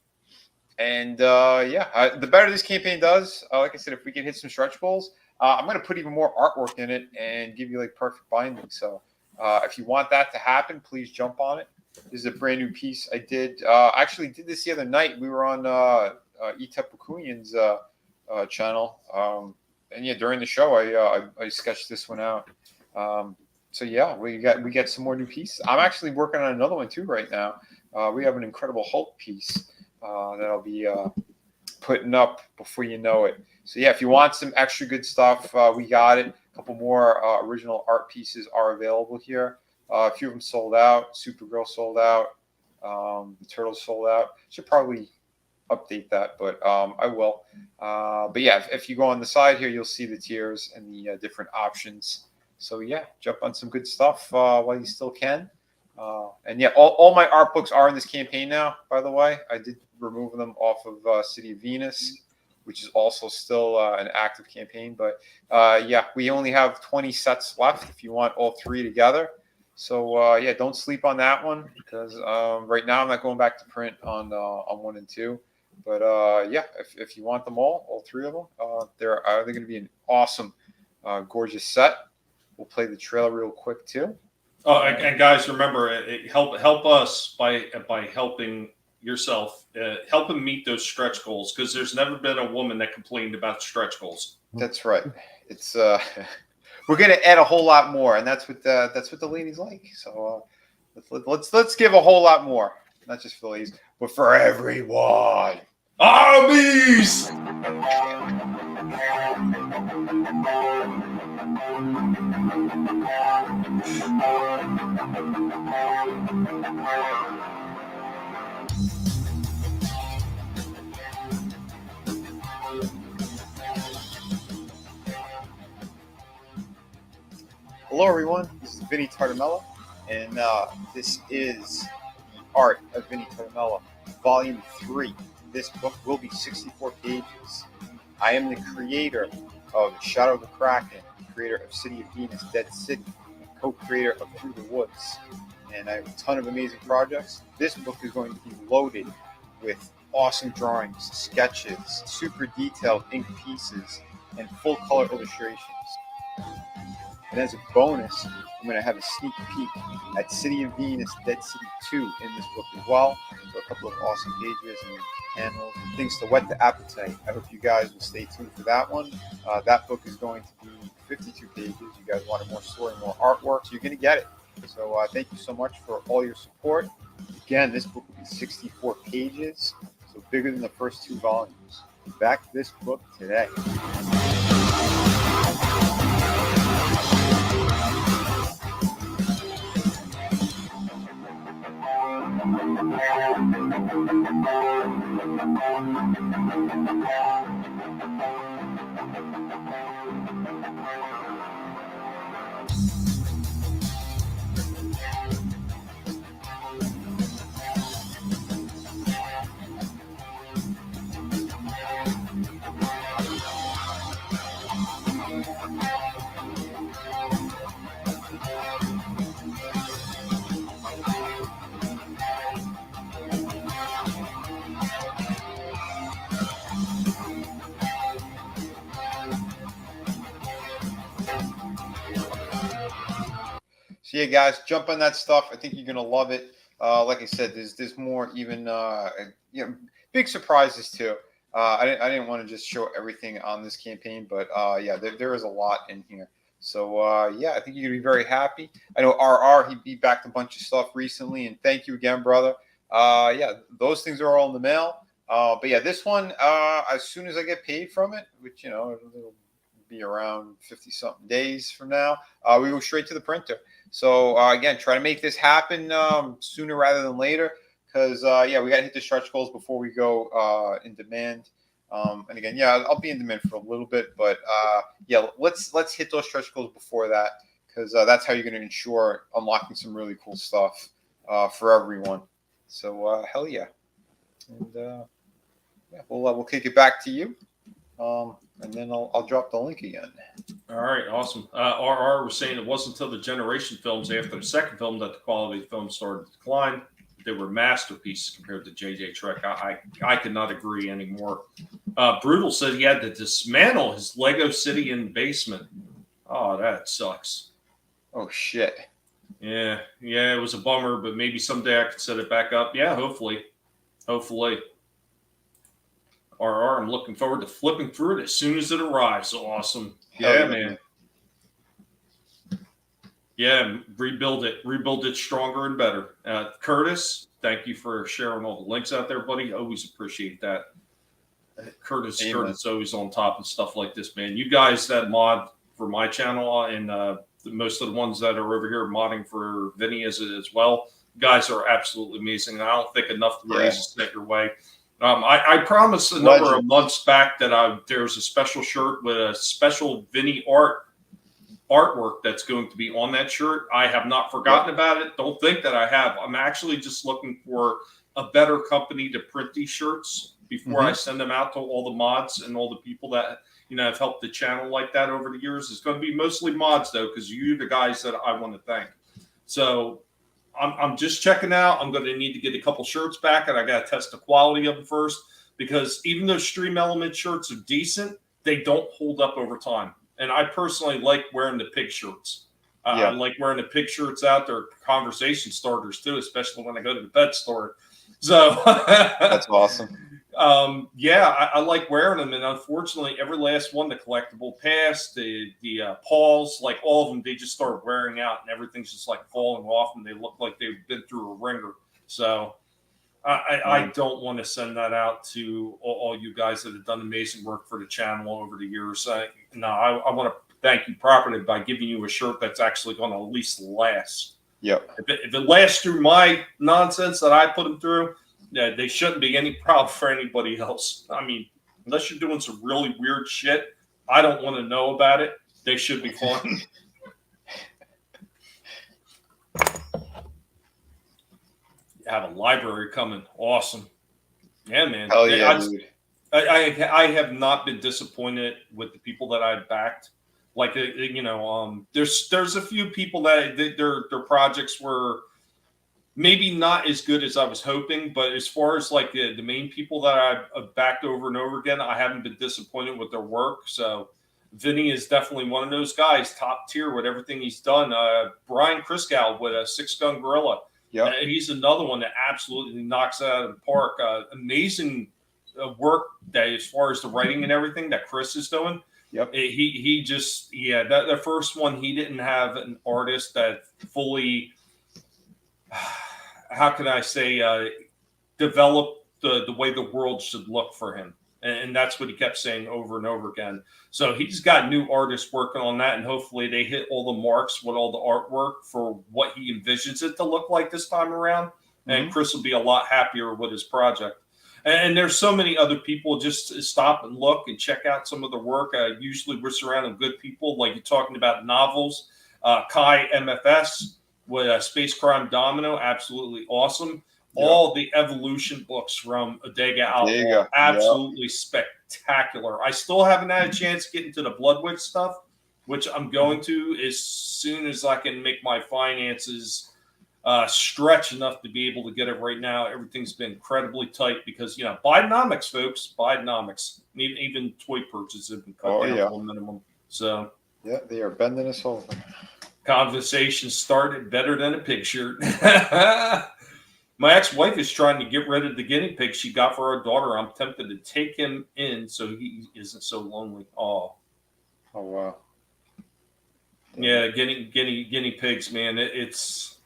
And the better this campaign does, like I said, if we can hit some stretch goals, I'm going to put even more artwork in it and give you like perfect binding. So if you want that to happen, please jump on it. This is a brand new piece I did. Actually did this the other night. We were on Etep Bakunian's channel. And during the show, I sketched this one out. We get some more new pieces. I'm actually working on another one too right now. We have an Incredible Hulk piece that I'll be putting up before you know it. So if you want some extra good stuff, we got it. A couple more original art pieces are available here. A few of them sold out. Supergirl sold out. The Turtles sold out. Should probably update that, but I will. If you go on the side here, you'll see the tiers and the different options. So jump on some good stuff while you still can. All my art books are in this campaign now, by the way. I did remove them off of City of Venus, which is also still an active campaign. But we only have 20 sets left if you want all three together. So don't sleep on that one because right now I'm not going back to print on 1 and 2. But if you want them all three of them, they're going to be an awesome, gorgeous set. We'll play the trailer real quick too. Oh, and guys, remember, help us by helping yourself, helping meet those stretch goals, because there's never been a woman that complained about stretch goals. That's right. It's we're going to add a whole lot more, and that's what the ladies like. So let's give a whole lot more, not just for the ladies, but for everyone. Armies! Hello, everyone. This is Vinnie Tartamella, and this is The Art of Vinnie Tartamella, Volume 3. This book will be 64 pages. I am the creator of Shadow of the Kraken, creator of City of Venus, Dead City, co-creator of Through the Woods, and I have a ton of amazing projects. This book is going to be loaded with awesome drawings, sketches, super detailed ink pieces, and full color illustrations. And as a bonus, I'm going to have a sneak peek at City of Venus, Dead City 2 in this book as well. So a couple of awesome pages and panels and things to whet the appetite. I hope you guys will stay tuned for that one. That book is going to be 52 pages. You guys wanted more story, more artwork, so you're going to get it. So thank you so much for all your support. Again, this book will be 64 pages, so bigger than the first 2 volumes. Back this book today. So yeah, guys, jump on that stuff. I think you're gonna love it. Like I said, there's more even big surprises too. I didn't want to just show everything on this campaign, but yeah, there is a lot in here. So yeah, I think you're gonna be very happy. I know RR he beat back a bunch of stuff recently, and thank you again, brother. Yeah, those things are all in the mail. But yeah, this one, as soon as I get paid from it, which it'll be around 50-something days from now, we go straight to the printer. So again, try to make this happen sooner rather than later, because yeah, we got to hit the stretch goals before we go in demand. And again, yeah, I'll be in demand for a little bit, but yeah, let's hit those stretch goals before that, because that's how you're going to ensure unlocking some really cool stuff for everyone. So hell yeah, and yeah, we'll kick it back to you. And then I'll drop the link again. All right, awesome. RR was saying it wasn't until the Generation films after the second film that the quality of the film started to decline. They were masterpieces compared to JJ Trek. I could not agree anymore. Brutal said he had to dismantle his Lego City in the basement. Oh, that sucks. Oh shit. Yeah, it was a bummer, but maybe someday I could set it back up. Yeah, hopefully. RR, I'm looking forward to flipping through it as soon as it arrives. Awesome. Yeah, man. Yeah, rebuild it stronger and better. Curtis, thank you for sharing all the links out there, buddy. Always appreciate that. Curtis always on top of stuff like this, man. You guys that mod for my channel and most of the ones that are over here modding for Vinnie as well, guys are absolutely amazing. I don't think enough raises set your way. I promised a number of months back that there's a special shirt with a special Vinnie artwork that's going to be on that shirt. I have not forgotten about it. Don't think that I have. I'm actually just looking for a better company to print these shirts before I send them out to all the mods and all the people that have helped the channel like that over the years. It's going to be mostly mods though, because you're the guys that I want to thank. So I'm just checking out. I'm going to need to get a couple shirts back, and I got to test the quality of them first, because even though Stream Element shirts are decent, they don't hold up over time. And I personally like wearing the pig shirts. I like wearing the pig shirts out. They're conversation starters too, especially when I go to the pet store. So that's awesome. I like wearing them, and unfortunately, every last one, the Collectable Past, the Pauls, like all of them, they just start wearing out, and everything's just like falling off, and they look like they've been through a ringer. So I don't want to send that out to all you guys that have done amazing work for the channel over the years. I want to thank you properly by giving you a shirt that's actually going to at least last. Yep. If it lasts through my nonsense that I put them through, they shouldn't be any problem for anybody else. I mean, unless you're doing some really weird shit, I don't want to know about it. They should be fine. You have a library coming. Awesome. Yeah, man. Hell yeah, dude. I have not been disappointed with the people that I've backed. Like, there's a few people that their projects were maybe not as good as I was hoping, but as far as like the main people that I've backed over and over again, I haven't been disappointed with their work. So Vinnie is definitely one of those guys, top tier with everything he's done. Brian Kriskow with a 6-gun gorilla. Yeah, he's another one that absolutely knocks it out of the park. Amazing work that as far as the writing and everything that Chris is doing. Yep. He just that the first one he didn't have an artist that fully, how can I say, developed the way the world should look for him. And that's what he kept saying over and over again. So he's got new artists working on that, and hopefully they hit all the marks with all the artwork for what he envisions it to look like this time around. And Chris will be a lot happier with his project. And there's so many other people. Just stop and look and check out some of the work. Usually we're surrounded good people, like you're talking about novels. Kai MFS with Space Crime Domino, absolutely awesome. Yep. All the evolution books from Adega Outlaw, absolutely spectacular. I still haven't had a chance to get into the Blood Witch stuff, which I'm going to as soon as I can make my finances stretch enough to be able to get it. Right now, everything's been incredibly tight because, Bidenomics, folks, Bidenomics. Even toy purchases have been cut down to a minimum. So, yeah, they are bending us over. Conversation started better than a picture. My ex-wife is trying to get rid of the guinea pig she got for our daughter. I'm tempted to take him in so he isn't so lonely. Oh wow. Yeah, guinea pigs, man. It's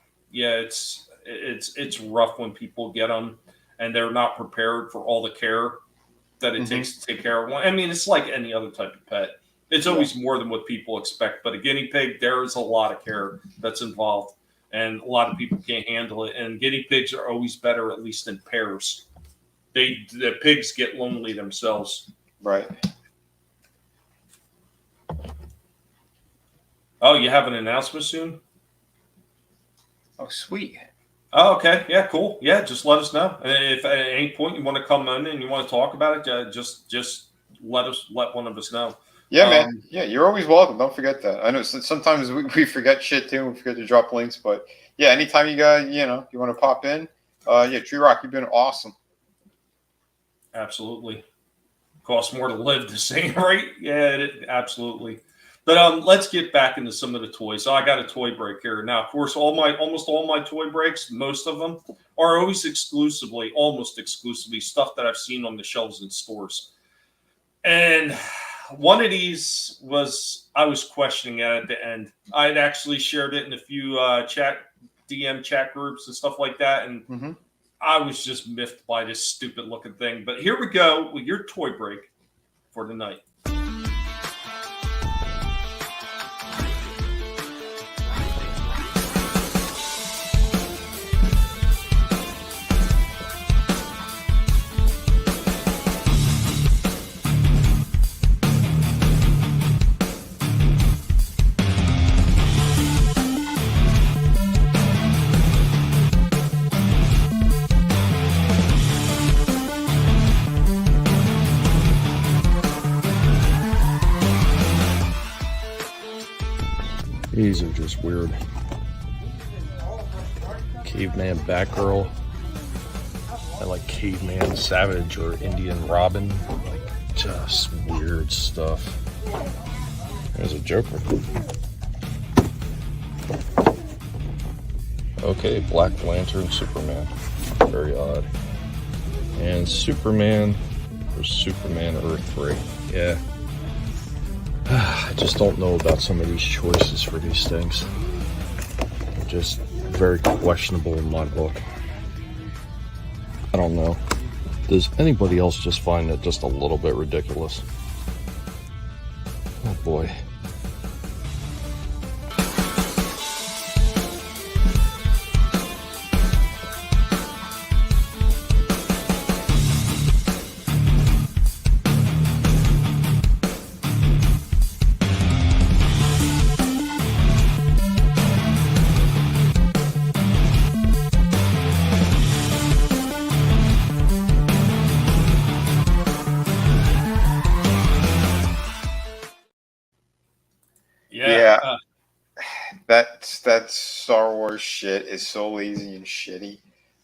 rough when people get them and they're not prepared for all the care that it takes to take care of one. I mean, it's like any other type of pet. It's always more than what people expect, but a guinea pig, there is a lot of care that's involved. And a lot of people can't handle it. And guinea pigs are always better, at least in pairs. The pigs get lonely themselves. Right. Oh, you have an announcement soon? Oh, sweet. Oh, okay. Yeah, cool. Yeah, just let us know. And if at any point you want to come in and you want to talk about it, just let one of us know. Yeah, man. Yeah, you're always welcome. Don't forget that. I know sometimes we forget shit too. We forget to drop links, but yeah, anytime you got, you want to pop in, Tree Rock, you've been awesome. Absolutely. Costs more to live the same, right? Yeah, absolutely. But let's get back into some of the toys. So I got a toy break here. Now, of course, almost all my toy breaks, most of them are always almost exclusively stuff that I've seen on the shelves in stores. And one of these I was questioning at the end. I'd actually shared it in a few DM chat groups and stuff like that. And I was just miffed by this stupid looking thing. But here we go with your toy break for tonight. These are just weird. Caveman Batgirl. I like Caveman Savage or Indian Robin. Like, just weird stuff. There's a Joker. Okay, Black Lantern Superman. Very odd. And Superman or Superman Earthquake. Yeah. I just don't know about some of these choices for these things. They're just very questionable in my book. I don't know. Does anybody else just find it just a little bit ridiculous? Oh boy. That Star Wars shit is so lazy and shitty.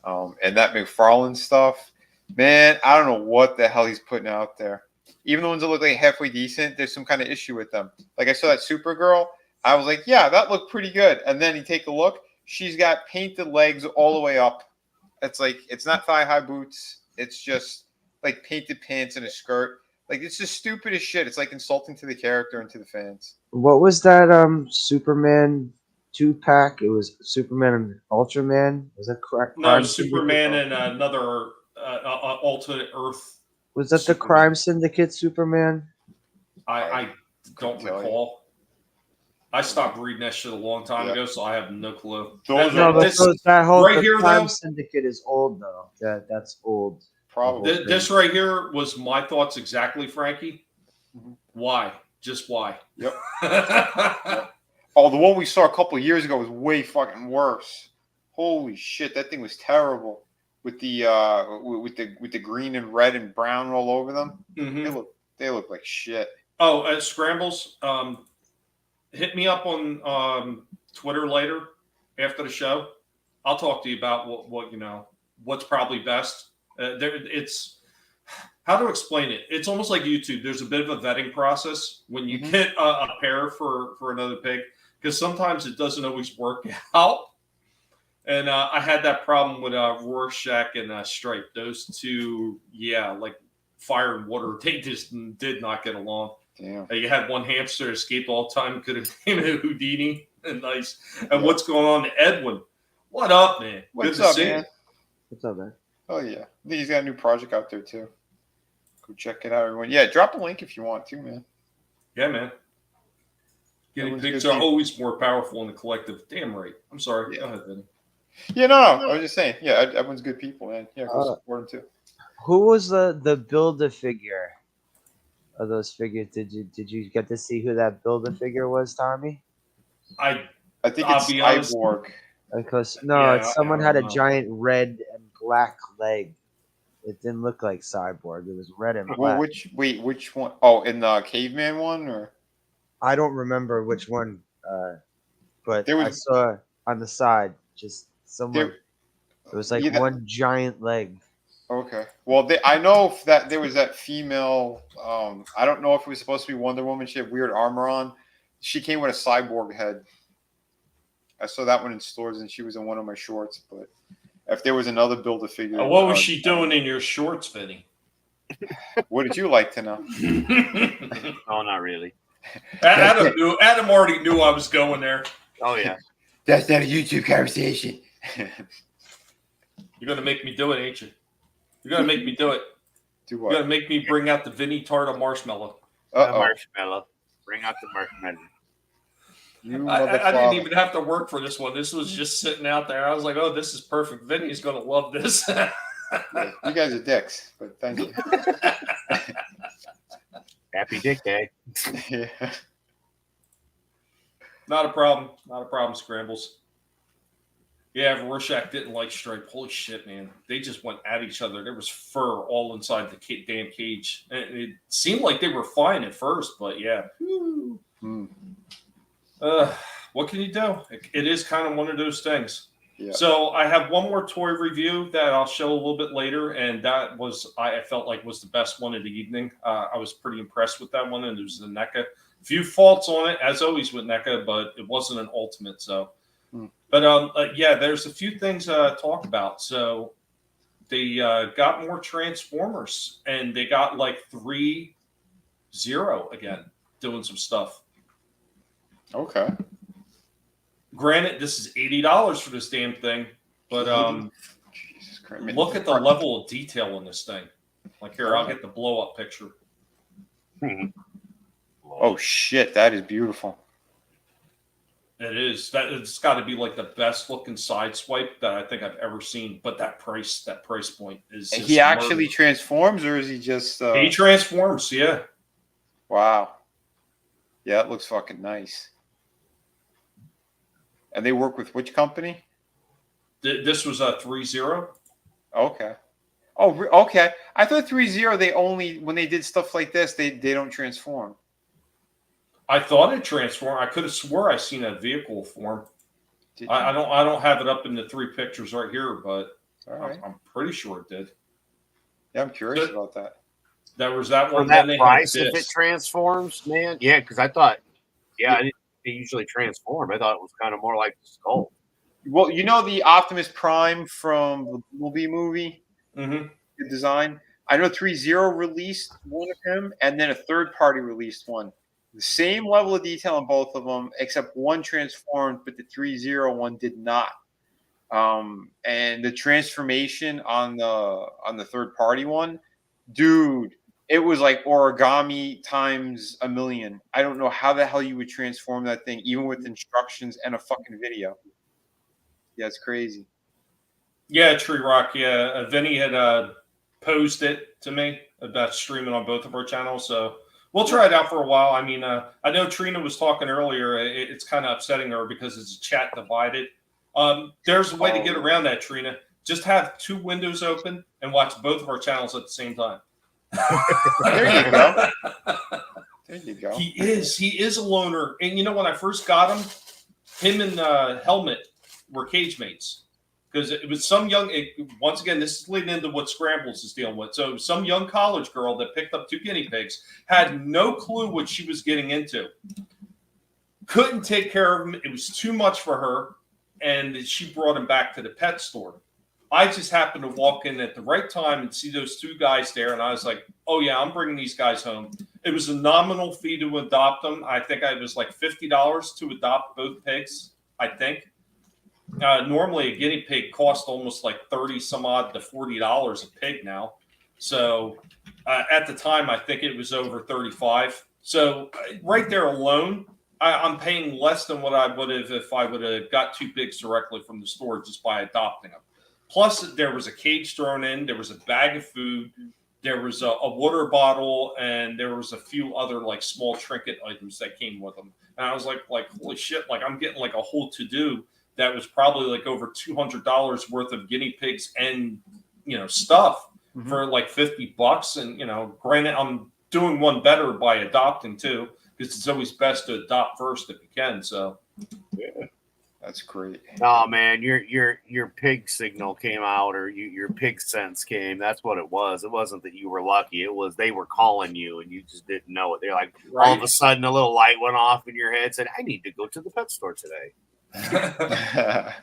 And that McFarlane stuff, man, I don't know what the hell he's putting out there. Even the ones that look like halfway decent, there's some kind of issue with them. Like I saw that Supergirl, I was like, yeah, that looked pretty good. And then you take a look, she's got painted legs all the way up. It's like, it's not thigh-high boots. It's just like painted pants and a skirt. Like it's just stupid as shit. It's like insulting to the character and to the fans. What was that Superman 2-pack? It was Superman and Ultraman. Was that correct? No, Superman and another alternate Earth. Was that the Superman. Crime Syndicate Superman? I don't recall. I stopped reading that shit a long time ago, so I have no clue. That whole right here, Crime though, Syndicate is old though. That's old. Probably. This right here was my thoughts exactly, Frankie. Mhm. Why? Just why? Yep. Oh, the one we saw a couple of years ago was way fucking worse. Holy shit, that thing was terrible. With the with the green and red and brown all over them. Mm-hmm. They look like shit. Oh, Scrambles. Hit me up on Twitter later after the show. I'll talk to you about what you know. What's probably best. It's how to explain it. It's almost like YouTube. There's a bit of a vetting process when you get a pair for another pig, because sometimes it doesn't always work out. And I had that problem with Rorschach and Stripe. Those two, like fire and water. They just did not get along. Damn. You had one hamster escape all the time. Could have named it Houdini. Nice. And what's going on, Edwin? What up, man? What's Good to up, see man? you. What's up, man? Oh yeah, I think he's got a new project out there too. Go check it out, everyone. Yeah, drop a link if you want to, man. Yeah, man. Guinea Everyone's pigs good are people. always more powerful in the collective. Damn right. I'm sorry. Yeah. Go ahead, Vinny. Yeah, no, I was just saying. Yeah, everyone's good people, man. Yeah, go support them too. Who was the Build-A-Figure of those figures? Did you get to see who that Build-A-Figure was, Tommy? I think I'll it's be honest. Cyborg. Because Yeah, someone I had a don't know. giant red and black leg. It didn't look like Cyborg. It was red and Well, black. which one? Oh, in the caveman one, or I don't remember which one, but There was- I saw on the side just someone. It was like Yeah. one giant leg. okay. Well, I know that there was that female. I don't know if it was supposed to be Wonder Woman. She had weird armor on. She came with a cyborg head. I saw that one in stores, and she was in one of my shorts. But if there was another Build-A-Figure, What was she doing in your shorts, Vinny? What did you like to know? Oh, not really. Adam already knew I was going there. Oh yeah. That's not a YouTube conversation. You're gonna make me do it, ain't you? You're gonna make me do it. Do You're gonna what? make me bring out the Vinny Tarta marshmallow. Uh-oh. Marshmallow. Bring out the marshmallow. You I didn't motherfucker. even have to work for this one. This was just sitting out there. I was like, oh, this is perfect. Vinny's gonna love this. You guys are dicks, but thank you. Happy Dick Day. Yeah. Not a problem. Not a problem, Scrambles. Yeah, Rorschach didn't like Stripe. Holy shit, man. They just went at each other. There was fur all inside the damn cage. And it seemed like they were fine at first, but yeah. Hmm. What can you do? It is kind of one of those things. Yeah. So I have one more toy review that I'll show a little bit later, and that was I felt like was the best one of the evening. I was pretty impressed with that one, and it was the NECA. Few faults on it, as always with NECA, but it wasn't an ultimate. So, but yeah, there's a few things to talk about. So they got more Transformers, and they got like 3-0 again, doing some stuff. Okay. Granted, this is $80 for this damn thing, but Jesus Christ. look at the level of detail in this thing. Like here, I'll get the blow up picture. Oh shit, that is beautiful. It is that it's got to be like the best looking side swipe that I think I've ever seen. But that price point is. And just he actually murder. transforms, or is he just? He transforms, yeah. Wow. Yeah, it looks fucking nice. And they work with which company? This was a 3-0. Okay. Oh, okay. I thought 3-0. They only when they did stuff like this, they don't transform. I thought it transformed. I could have swore I seen a vehicle form. Did I don't have it up in the 3 pictures right here, but All right. I'm pretty sure it did. Yeah, I'm curious about that. There was that For one. that Then they price, had if it this. transforms, man. Yeah, because I thought, I didn't they usually transform. I thought it was kind of more like the skull. Well, you know the Optimus Prime from the Bumblebee movie, Mm-hmm. the design. I know 3.0 released one of him, and then a third party released one. The same level of detail on both of them, except one transformed, but the 3.0 one did not. And the transformation on the third party one, dude, it was like origami times a million. I don't know how the hell you would transform that thing, even with instructions and a fucking video. Yeah, it's crazy. Yeah, Tree Rock. Yeah, Vinnie had posed it to me about streaming on both of our channels, so we'll try it out for a while. I mean, I know Trina was talking earlier. It's kind of upsetting her because it's a chat divided. There's a way to get around that, Trina. Just have two windows open and watch both of our channels at the same time. There you go. There you go. He is a loner, and you know when I first got him and Helmet were cage mates. Because it was some young, once again, this is leading into what Scrambles is dealing with. So some young college girl that picked up two guinea pigs had no clue what she was getting into. Couldn't take care of him. It was too much for her. And she brought him back to the pet store. I just happened to walk in at the right time and see those two guys there. And I was like, oh, yeah, I'm bringing these guys home. It was a nominal fee to adopt them. I think it was like $50 to adopt both pigs, I think. Normally a guinea pig costs almost like 30 some odd to $40 a pig now. So at the time, I think it was over 35. So right there alone, I'm paying less than what I would have if I would have got two pigs directly from the store just by adopting them. Plus, there was a cage thrown in, there was a bag of food, there was a water bottle, and there was a few other like small trinket items that came with them. And I was like holy shit! Like I'm getting like a whole to-do. That was probably like over $200 worth of guinea pigs and, stuff for like $50. And, granted, I'm doing one better by adopting too, because it's always best to adopt first if you can. So, yeah, that's great. Oh man, your pig signal came out, or your pig sense came. That's what it was. It wasn't that you were lucky. It was they were calling you and you just didn't know it. They're like, all of a sudden a little light went off in your head, said, I need to go to the pet store today.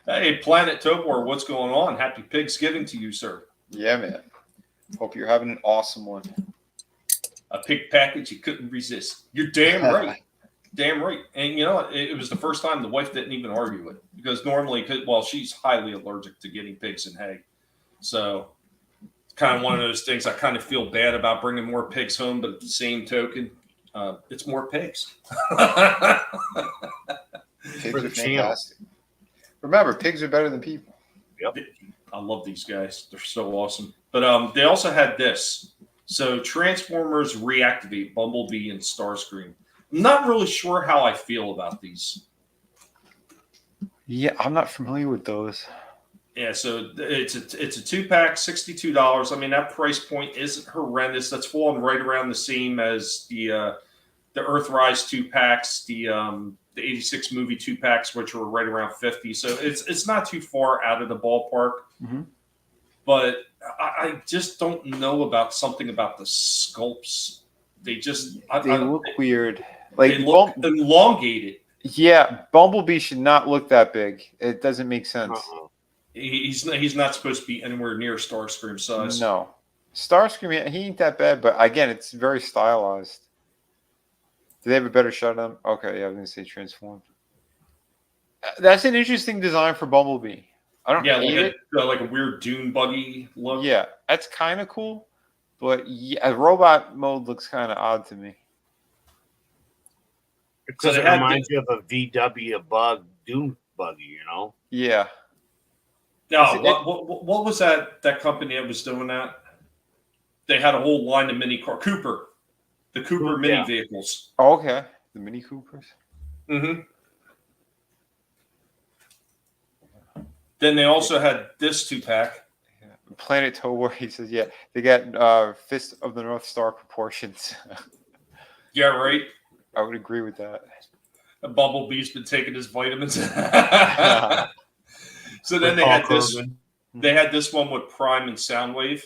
Hey, Planet Topor, what's going on? Happy Pigsgiving to you, sir. Yeah, man. Hope you're having an awesome one. A pig package you couldn't resist. You're damn right. Damn right. And it was the first time the wife didn't even argue it, because normally, she's highly allergic to guinea pigs and hay. So it's kind of one of those things. I kind of feel bad about bringing more pigs home, but at the same token, it's more pigs. Pigs are fantastic. Remember, pigs are better than people. Yep. I love these guys. They're so awesome. But they also had this. So Transformers Reactivate, Bumblebee, and Starscream. I'm not really sure how I feel about these. Yeah, I'm not familiar with those. Yeah, so it's a 2-pack, $62. I mean, that price point isn't horrendous. That's falling right around the same as the Earthrise 2-packs, the 86 movie 2-packs, which were right around 50. So it's not too far out of the ballpark. Mm-hmm. But I just don't know about something about the sculpts. They just they look weird. Like they look elongated. Yeah, Bumblebee should not look that big. It doesn't make sense. He's not supposed to be anywhere near Starscream size. No. Starscream, he ain't that bad, but again, it's very stylized. Do they have a better shot on him? Okay, yeah, I was going to say transformed. That's an interesting design for Bumblebee. I don't hate it. Like a weird dune buggy look. Yeah, that's kind of cool, but robot mode looks kind of odd to me. Because it reminds you of a VW bug dune buggy, Yeah. No, what was that company that was doing that? They had a whole line of mini car the Cooper mini vehicles. Oh, okay, the Mini Coopers. Mm-hmm. Then they also had this 2-pack. Yeah. Planet Topor, he says, yeah, they got Fist of the North Star proportions. Yeah, right. I would agree with that. Bumblebee's been taking his vitamins. So then they had this. They had this one with Prime and Soundwave.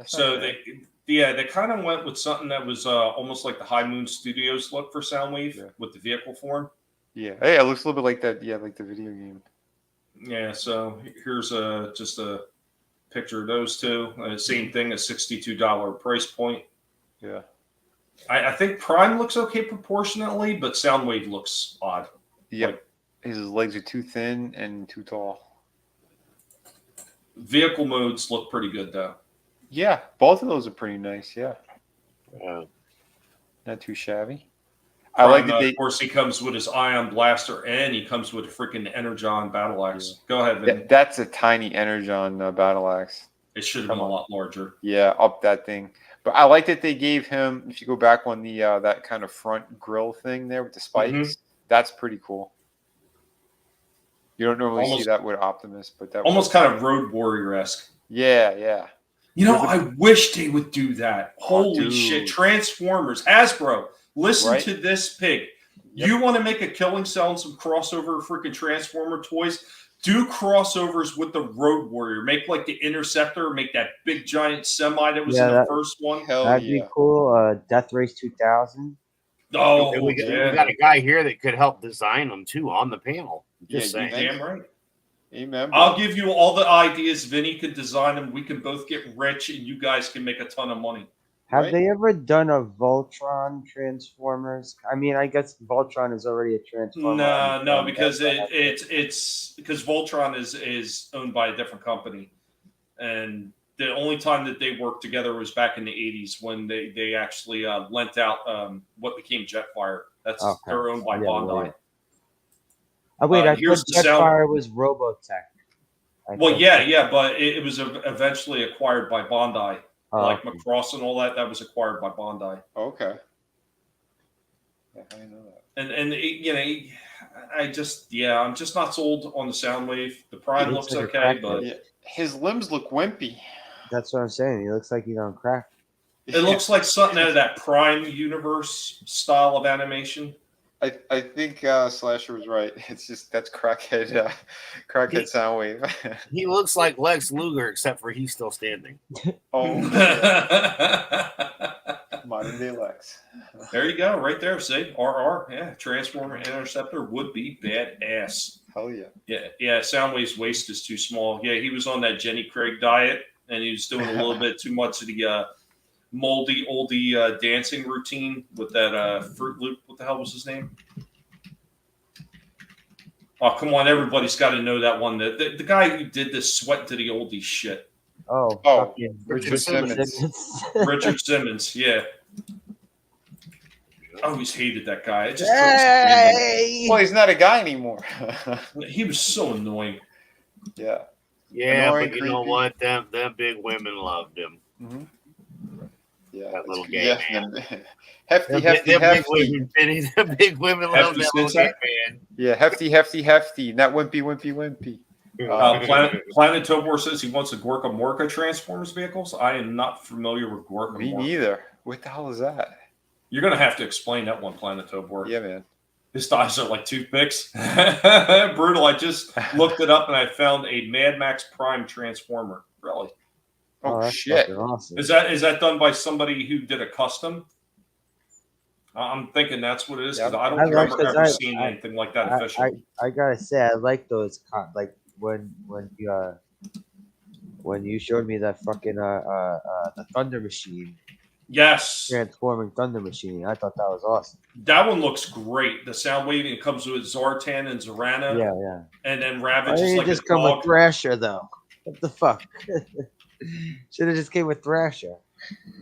So they kind of went with something that was almost like the High Moon Studios look for Soundwave with the vehicle form. Yeah, hey, it looks a little bit like that. Yeah, like the video game. Yeah. So here's just a picture of those two. Same thing, a $62 price point. Yeah. I think Prime looks okay proportionately, but Soundwave looks odd. Yep. His legs are too thin and too tall. Vehicle modes look pretty good, though. Yeah, both of those are pretty nice. Yeah. Yeah. Not too shabby. Prime, I like that of course, he comes with his Ion Blaster, and he comes with a freaking Energon Battle Axe. Go ahead, Vinnie. that's a tiny Energon battle axe. It should have been a lot larger. Yeah, up that thing. But I like that they gave him, if you go back on the that kind of front grill thing there with the spikes, that's pretty cool. You don't normally see that with Optimus, but that almost kind of Road Warrior-esque. Yeah, yeah. You know, I wish they would do that. Holy shit. Transformers. Hasbro, listen to this pig. Yep. You want to make a killing selling some crossover freaking Transformer toys? Do crossovers with the Road Warrior. Make like the Interceptor. Make that big giant semi that was in the first one. That'd be cool. Death Race 2000. Oh, we got a guy here that could help design them too on the panel. Just saying. Damn right. Amen. I'll give you all the ideas. Vinny can design them. We can both get rich, and you guys can make a ton of money. Have they ever done a Voltron Transformers? I mean, I guess Voltron is already a Transformer. No, because it's because Voltron is owned by a different company, and the only time that they worked together was back in the 80s when they actually lent out what became Jetfire. They're owned by Bandai. Yeah. Oh wait, I thought Jetfire was Robotech. But it was eventually acquired by Bandai. Like Macross and all that was acquired by Bandai. Okay. Yeah, I didn't know that. And I'm just not sold on the Soundwave. The Prime looks okay, but his limbs look wimpy. That's what I'm saying. He looks like he's on crack. It looks like something out of that Prime universe style of animation. I think Slasher was right. It's just that's crackhead Soundwave. He looks like Lex Luger, except for he's still standing. Oh, modern day Lex. There you go, right there. See, RR, yeah, Transformer Interceptor would be badass. Hell yeah. Yeah. Soundwave's waist is too small. Yeah, he was on that Jenny Craig diet, and he was doing a little bit too much of the moldy oldie dancing routine with that Fruit Loop. What the hell was his name? Oh, come on. Everybody's got to know that one. The guy who did this sweat to the oldies shit. Oh, Richard Simmons. Richard Simmons, yeah. I always hated that guy. It just well, he's not a guy anymore. He was so annoying. Yeah. Yeah, annoying, but you know what? Them big women loved him. Mm-hmm. Yeah, that little gay man. Hefty. Big women, Vinnie. The big women love that little gay man. Yeah, hefty. Not wimpy. Planet Tobor says he wants a Gorka Morka Transformers vehicles. I am not familiar with Gorka Morka. Me neither. What the hell is that? You're going to have to explain that one, Planet Tobor. Yeah, man. His thighs are like toothpicks. Brutal. I just looked it up and I found a Mad Max Prime Transformer. Really? Oh shit! Awesome. Is that done by somebody who did a custom? I'm thinking that's what it is because I don't remember ever seeing anything like that officially. I gotta say, I like those like when you showed me that fucking the Thunder Machine. Yes. Transforming Thunder Machine. I thought that was awesome. That one looks great. The Soundwave, it comes with Zartan and Zorana. Yeah. And then Ravage Why is like just a come dog. with Thrasher though? What the fuck? Should have just came with Thrasher.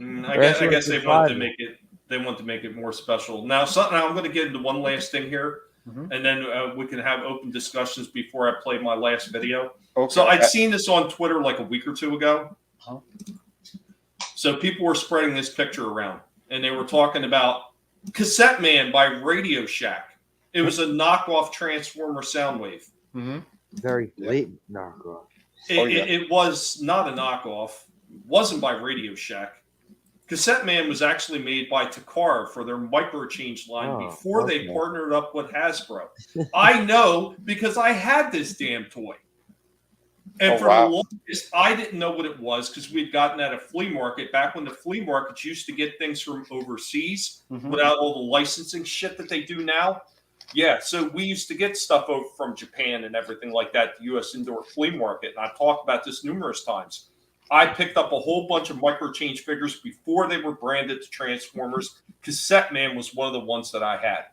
I guess they wanted to make it. They want to make it more special. Now, I'm going to get into one last thing here, and then we can have open discussions before I play my last video. Okay. So I'd seen this on Twitter like a week or two ago. So people were spreading this picture around, and they were talking about Cassette Man by Radio Shack. It was a knockoff Transformer Soundwave. Mm-hmm. Very blatant knockoff. It was not a knockoff. It wasn't by Radio Shack. Cassette Man was actually made by Takara for their microchange line before they partnered up with Hasbro. I know because I had this damn toy. And for the longest, I didn't know what it was because we'd gotten at a flea market back when the flea markets used to get things from overseas without all the licensing shit that they do now. Yeah, so we used to get stuff over from Japan and everything like that, the U.S. Indoor Flea Market. And I've talked about this numerous times. I picked up a whole bunch of micro change figures before they were branded to Transformers. Cassette Man was one of the ones that I had.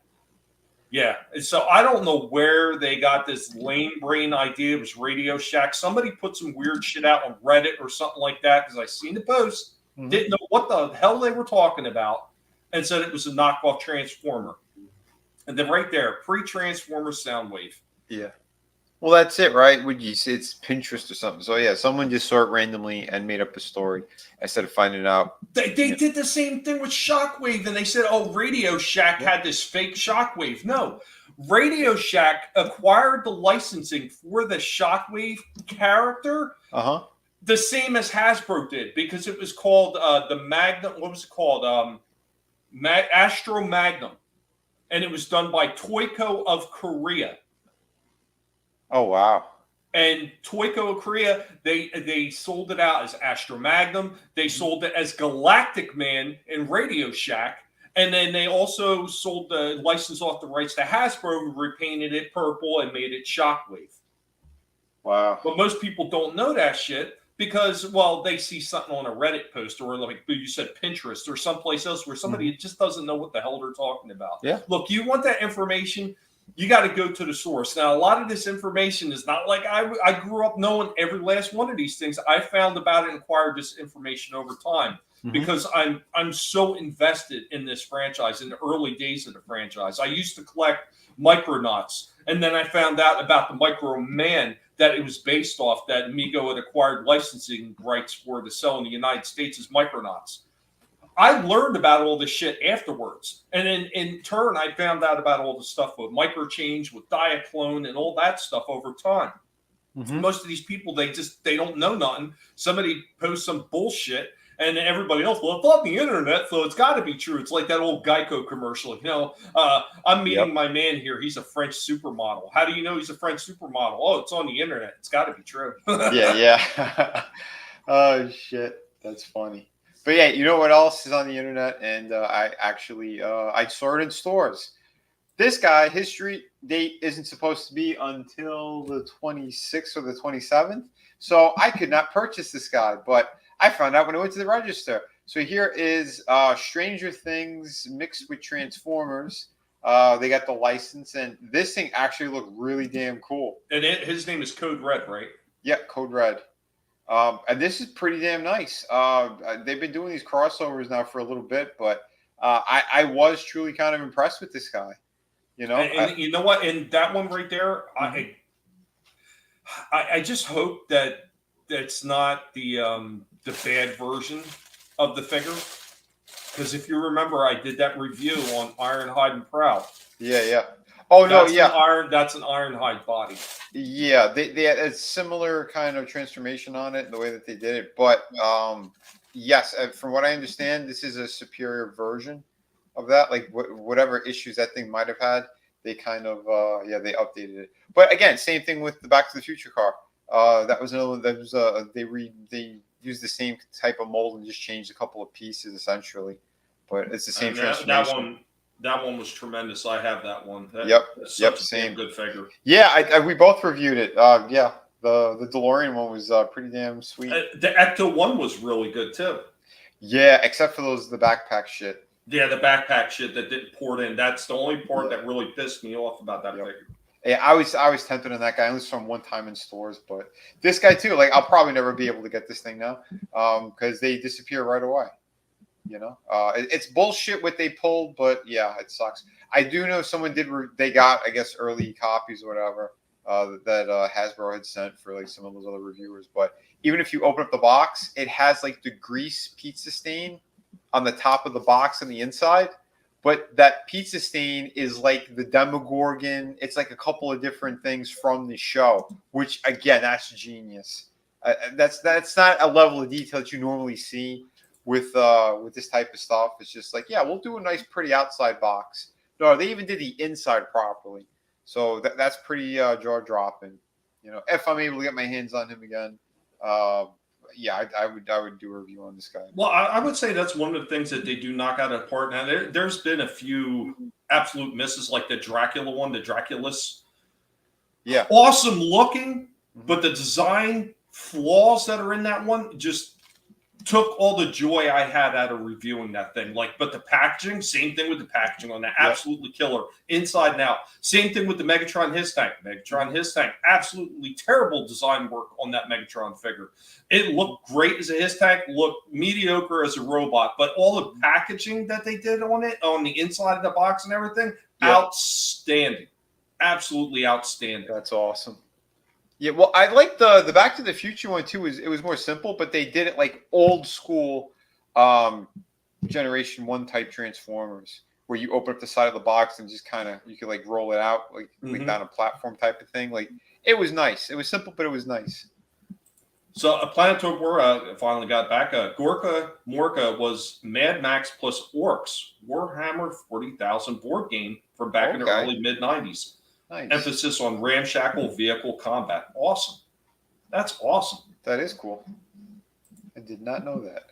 Yeah, and so I don't know where they got this lame brain idea. It was Radio Shack. Somebody put some weird shit out on Reddit or something like that because I seen the post, didn't know what the hell they were talking about, and said it was a knockoff Transformer. And then right there, pre-Transformer Soundwave. Yeah. Well, that's it, right? Would you say it's Pinterest or something? So yeah, someone just saw it randomly and made up a story instead of finding out. They did the same thing with Shockwave, and they said, "Oh, Radio Shack had this fake Shockwave." No, Radio Shack acquired the licensing for the Shockwave character, the same as Hasbro did, because it was called the Magnum. What was it called? Astro Magnum, and it was done by Toyco of Korea. Oh wow! And Toyco of Korea, they sold it out as Astro Magnum. They sold it as Galactic Man in Radio Shack, and then they also sold the license off the rights to Hasbro, who repainted it purple and made it Shockwave. Wow! But most people don't know that shit because, well, they see something on a Reddit post or like you said, Pinterest or someplace else where somebody just doesn't know what the hell they're talking about. Yeah. Look, you want that information, you got to go to the source. Now, a lot of this information is not like I grew up knowing every last one of these things. I found about it and acquired this information over time because I'm so invested in this franchise in the early days of the franchise. I used to collect Micronauts, and then I found out about the Micro Man that it was based off, that Mego had acquired licensing rights for to sell in the United States as Micronauts. I learned about all this shit afterwards. And then in turn, I found out about all the stuff with microchange, with Diaclone, and all that stuff over time. Most of these people, they don't know nothing. Somebody posts some bullshit, and everybody else, well, it's on the internet, so it's got to be true. It's like that old Geico commercial. You know, I'm meeting my man here. He's a French supermodel. How do you know he's a French supermodel? Oh, it's on the internet. It's got to be true. Yeah. Oh, shit. That's funny. But yeah, you know what else is on the internet? And I actually, I saw it in stores. This guy, his street date isn't supposed to be until the 26th or the 27th. So I could not purchase this guy, but I found out when I went to the register. So here is Stranger Things mixed with Transformers. They got the license, and this thing actually looked really damn cool. And his name is Code Red, right? Yeah, Code Red. And this is pretty damn nice. They've been doing these crossovers now for a little bit, but I was truly kind of impressed with this guy. You know, and you know what? In that one right there, I just hope that that's not the bad version of the figure, because if you remember, I did that review on Ironhide and Proud. Yeah. Oh no, that's an Ironhide body. Yeah, they had a similar kind of transformation on it, the way that they did it. But yes, from what I understand, this is a superior version of that. Like whatever issues that thing might have had, they kind of they updated it. But again, same thing with the Back to the Future car. That was another. That was they used the same type of mold and just changed a couple of pieces essentially. But it's the same transformation. That one was tremendous. I have that one. Yep, same. Good figure. Yeah, we both reviewed it. The DeLorean one was pretty damn sweet. The Ecto one was really good too. Yeah, except for the backpack shit. Yeah, the backpack shit that didn't pour it in. That's the only part that really pissed me off about that figure. Yeah, I was tempted on that guy. I only saw him one time in stores, but this guy too. Like, I'll probably never be able to get this thing now, because they disappear right away. You know, it's bullshit what they pulled, but yeah, it sucks. I do know someone they got, I guess, early copies or whatever that Hasbro had sent for like some of those other reviewers. But even if you open up the box, it has like the grease pizza stain on the top of the box on the inside. But that pizza stain is like the Demogorgon. It's like a couple of different things from the show, which again, that's genius. That's not a level of detail that you normally see with this type of stuff. It's just like, yeah, we'll do a nice, pretty outside box. No, they even did the inside properly. So that's pretty jaw-dropping. You know, if I'm able to get my hands on him again, yeah, I would do a review on this guy. Well, I would say that's one of the things that they do knock out of the park. Now, there's been a few absolute misses, like the Dracula one, the Draculus. Yeah. Awesome looking, but the design flaws that are in that one just took all the joy I had out of reviewing that thing. Like, but the packaging, same thing with the packaging on that, absolutely killer, inside and out. Same thing with the Megatron his tank. Absolutely terrible design work on that Megatron figure. It looked great as a his tank, looked mediocre as a robot, but all the packaging that they did on it, on the inside of the box and everything, outstanding. Absolutely outstanding. That's awesome. Yeah, well, I like the Back to the Future one too. It was more simple, but they did it like old school, Generation 1 type Transformers, where you open up the side of the box and just kind of you could like roll it out like down a platform type of thing. Like it was nice. It was simple, but it was nice. So a Planetoid finally got back. Gorka Morka was Mad Max plus Orcs Warhammer 40,000 board game from back in the early mid 90s. Nice. Emphasis on ramshackle vehicle combat. Awesome. That's awesome. That is cool. I did not know that.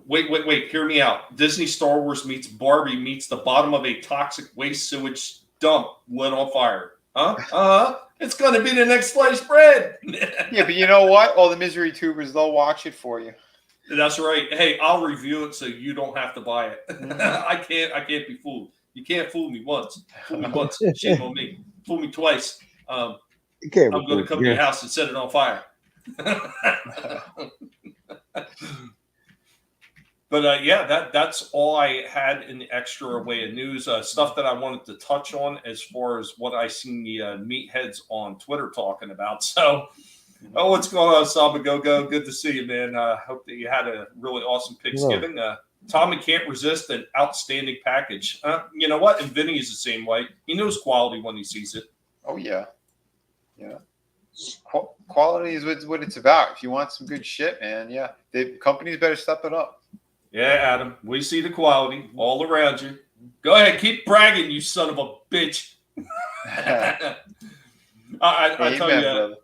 Wait. Hear me out. Disney Star Wars meets Barbie meets the bottom of a toxic waste sewage dump lit on fire. Huh? It's going to be the next sliced bread. Yeah, but you know what? All the misery tubers, they'll watch it for you. That's right. Hey, I'll review it so you don't have to buy it. I can't be fooled. You can't fool me once. Fool me once. Shame on me. Fool me twice. I'm going to come to your house and set it on fire. But that's all I had in the extra way of news. Stuff that I wanted to touch on as far as what I seen the meatheads on Twitter talking about. So, what's going on, Samba Go? Good to see you, man. Hope that you had a really awesome Pigsgiving. Tommy can't resist an outstanding package. You know what? And Vinnie is the same way. He knows quality when he sees it. Oh, yeah. Yeah. Quality is what it's about. If you want some good shit, man, the companies better step it up. Yeah, Adam, we see the quality all around you. Go ahead, keep bragging, you son of a bitch. I tell you,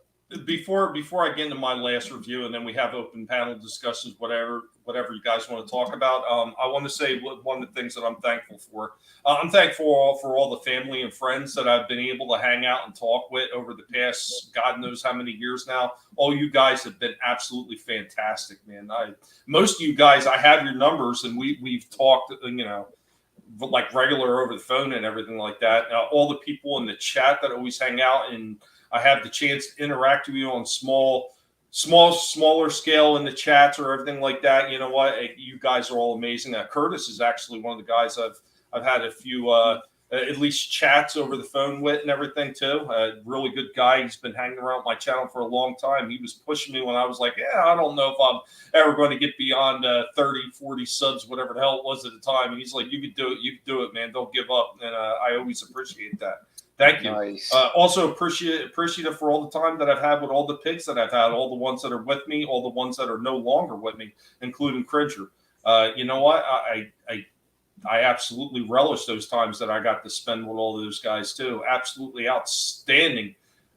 before I get into my last review, and then we have open panel discussions, whatever you guys want to talk about. I want to say one of the things that I'm thankful for. I'm thankful for all the family and friends that I've been able to hang out and talk with over the past God knows how many years now. All you guys have been absolutely fantastic, man. Most of you guys, I have your numbers, and we've talked, like regular over the phone and everything like that. All the people in the chat that always hang out, and I have the chance to interact with you on smaller scale in the chats or everything like that. You know what? You guys are all amazing. Curtis is actually one of the guys I've had a few at least chats over the phone with and everything too. A really good guy. He's been hanging around my channel for a long time. He was pushing me when I was like, I don't know if I'm ever going to get beyond 30, 40 subs, whatever the hell it was at the time. And he's like, you could do it, man. Don't give up. And I always appreciate that. Thank you. Nice. Also appreciative for all the time that I've had with all the pigs that I've had, all the ones that are with me, all the ones that are no longer with me, including Cringer. You know what? I absolutely relish those times that I got to spend with all those guys too. Absolutely outstanding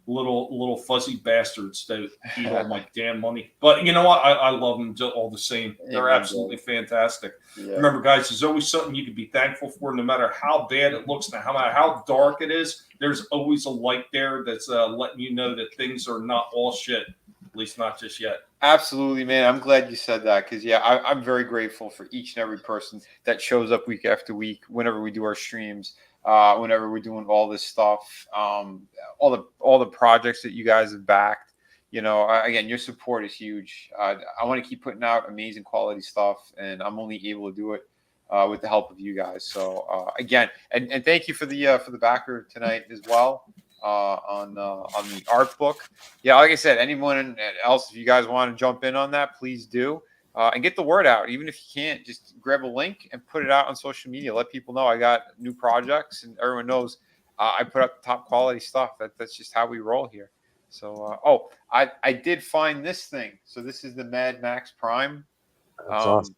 little fuzzy bastards that eat all my damn money. But you know what? I love them all the same. They're absolutely fantastic. Yeah. Remember, guys, there's always something you can be thankful for, no matter how bad it looks, no matter how dark it is. There's always a light there that's letting you know that things are not all shit. At least not just yet. Absolutely, man. I'm glad you said that because, I'm very grateful for each and every person that shows up week after week whenever we do our streams, whenever we're doing all this stuff, all the projects that you guys have backed. Again, your support is huge. I want to keep putting out amazing quality stuff, and I'm only able to do it with the help of you guys. So, again, and thank you for the backer tonight as well. On the art book. Like I said, anyone else, if you guys want to jump in on that, please do. And get the word out. Even if you can't, just grab a link and put it out on social media. Let people know I got new projects, and everyone knows I put up top quality stuff. That's just how we roll here. So, I did find this thing. So this is the Mad Max Prime. That's awesome.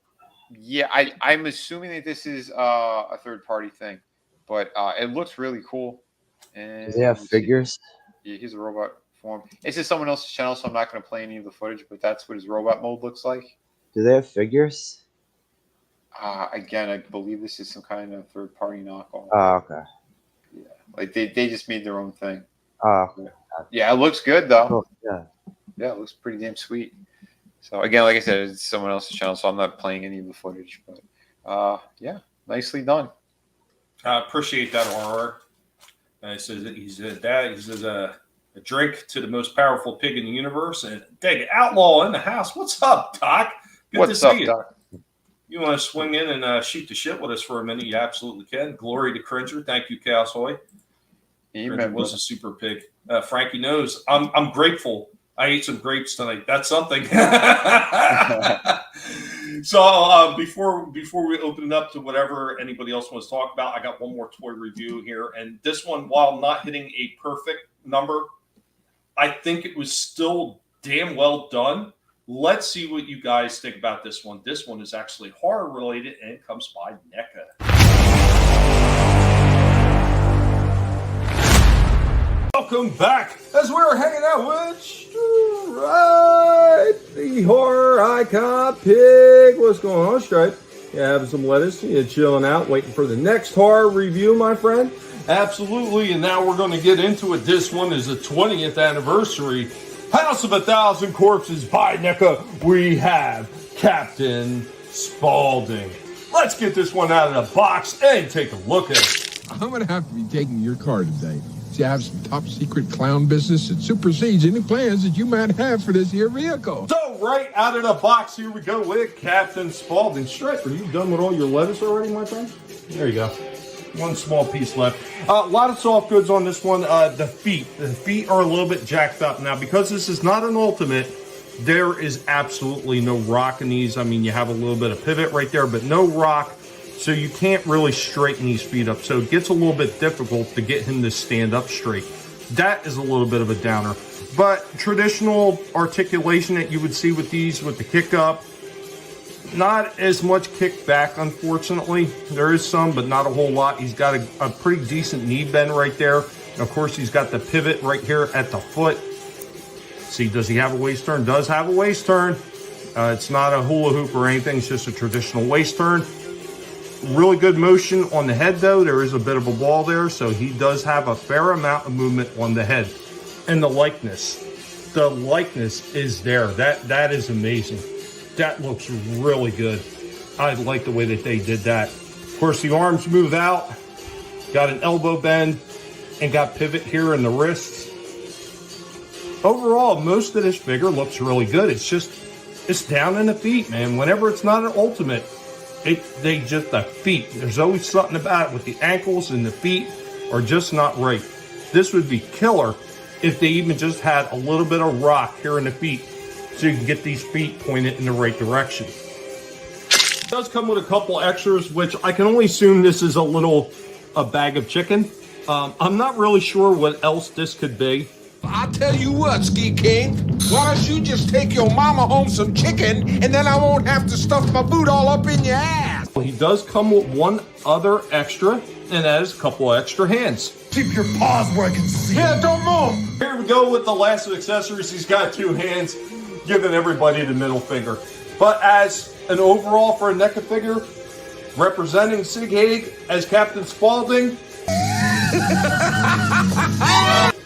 I'm assuming that this is a third-party thing, but it looks really cool. And do they have figures? Yeah, he's a robot form. This is someone else's channel, so I'm not going to play any of the footage, but that's what his robot mode looks like. Do they have figures? Again, I believe this is some kind of third-party knockoff. Oh, okay. Yeah, like they just made their own thing. Oh, okay. Yeah, it looks good though. Cool. Yeah. yeah, it looks pretty damn sweet. So again, like I said, it's someone else's channel, so I'm not playing any of the footage. But yeah, nicely done. I appreciate that, RR. He says he's a dad. He says a drink to the most powerful pig in the universe, and dang, outlaw in the house. What's up, Doc? Good What's to up, see you. Doc? You want to swing in and shoot the shit with us for a minute? You absolutely can. Glory to Cringer. Thank you, Chaos Hoy. Cringer was a super pig. Frankie knows. I'm grateful. I ate some grapes tonight. That's something. So before we open it up to whatever anybody else wants to talk about, I got one more toy review here, and this one, while not hitting a perfect number, I think it was still damn well done. Let's see what you guys think about this one. This one is actually horror related, and it comes by NECA. Welcome back as we're hanging out with Stripe, the horror icon pig. What's going on, Stripe? You having some lettuce? You chilling out, waiting for the next horror review, my friend? Absolutely, and now we're going to get into it. This one is the 20th anniversary. House of a Thousand Corpses by NECA. We have Captain Spaulding. Let's get this one out of the box and take a look at it. I'm going to have to be taking your car today. You have some top secret clown business that supersedes any plans that you might have for this here vehicle. So right out of the box, here we go with Captain Spaulding. Stripe, are you done with all your lettuce already, my friend? There you go. One small piece left. A lot of soft goods on this one. The feet are a little bit jacked up. Now, because this is not an ultimate, there is absolutely no rock in these. I mean, you have a little bit of pivot right there, but no rock. So you can't really straighten these feet up. So it gets a little bit difficult to get him to stand up straight. That is a little bit of a downer. But traditional articulation that you would see with these, with the kick up, not as much kick back, unfortunately. There is some, but not a whole lot. He's got a pretty decent knee bend right there. And of course, he's got the pivot right here at the foot. See, does he have a waist turn? Does have a waist turn. It's not a hula hoop or anything. It's just a traditional waist turn. Really good motion on the head, though. There is a bit of a ball there, so he does have a fair amount of movement on the head. And the likeness is there. That is amazing. That looks really good. I like the way that they did that. Of course, the arms move out, got an elbow bend, and got pivot here in the wrists. Overall, most of this figure looks really good. It's down in the feet, man. Whenever it's not an ultimate, the feet. There's always something about it with the ankles and the feet are just not right. This would be killer if they even just had a little bit of rock here in the feet so you can get these feet pointed in the right direction. It does come with a couple extras, which I can only assume this is a bag of chicken. I'm not really sure what else this could be. I'll tell you what, Ski King. Why don't you just take your mama home some chicken, and then I won't have to stuff my boot all up in your ass. He does come with one other extra, and that is a couple of extra hands. Keep your paws where I can see. Yeah, don't move. Here we go with the last of accessories. He's got two hands, giving everybody the middle finger. But as an overall for a NECA figure, representing Sig Haig as Captain Spaulding,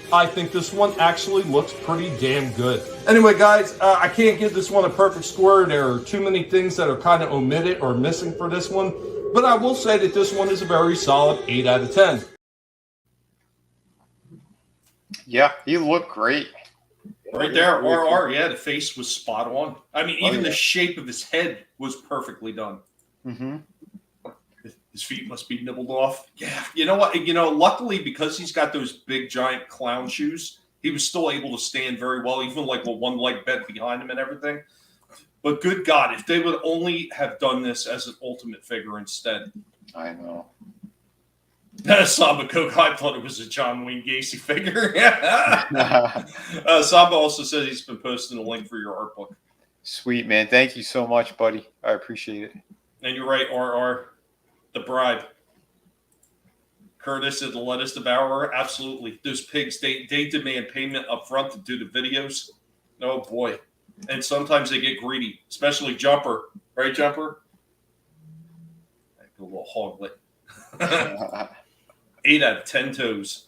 I think this one actually looks pretty damn good. Anyway, guys, I can't give this one a perfect score. There are too many things that are kind of omitted or missing for this one. But I will say that this one is a very solid 8 out of 10. Yeah, he looked great. Right there, RR, yeah, the face was spot on. I mean, even the shape of his head was perfectly done. Mm-hmm. His feet must be nibbled off. Yeah, you know what? Luckily, because he's got those big, giant clown shoes, he was still able to stand very well, even like with one leg bent behind him and everything. But good God, if they would only have done this as an ultimate figure instead. I know. Samba Coke, I thought it was a John Wayne Gacy figure. Samba also says he's been posting a link for your art book. Sweet, man. Thank you so much, buddy. I appreciate it. And you're right, RR. The bribe. Curtis and the lettuce devourer. Absolutely. Those pigs, they demand payment up front to do the videos. Oh, boy. And sometimes they get greedy, especially Jumper. Right, Jumper? A little hoglet. 8 out of 10 toes.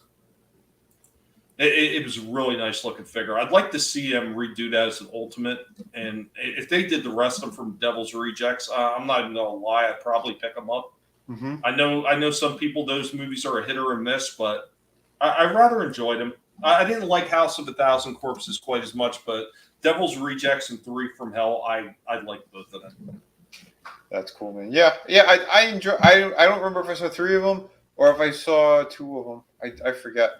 It was a really nice looking figure. I'd like to see them redo that as an Ultimate. And if they did the rest of them from Devil's Rejects, I'm not even gonna lie, I'd probably pick them up. Mm-hmm. I know some people, those movies are a hit or a miss, but I rather enjoyed them. I didn't like House of a Thousand Corpses quite as much, but Devil's Rejects and 3 from Hell, I liked both of them. That's cool, man. Yeah. I enjoy. I don't remember if I saw 3 of them or if I saw 2 of them. I forget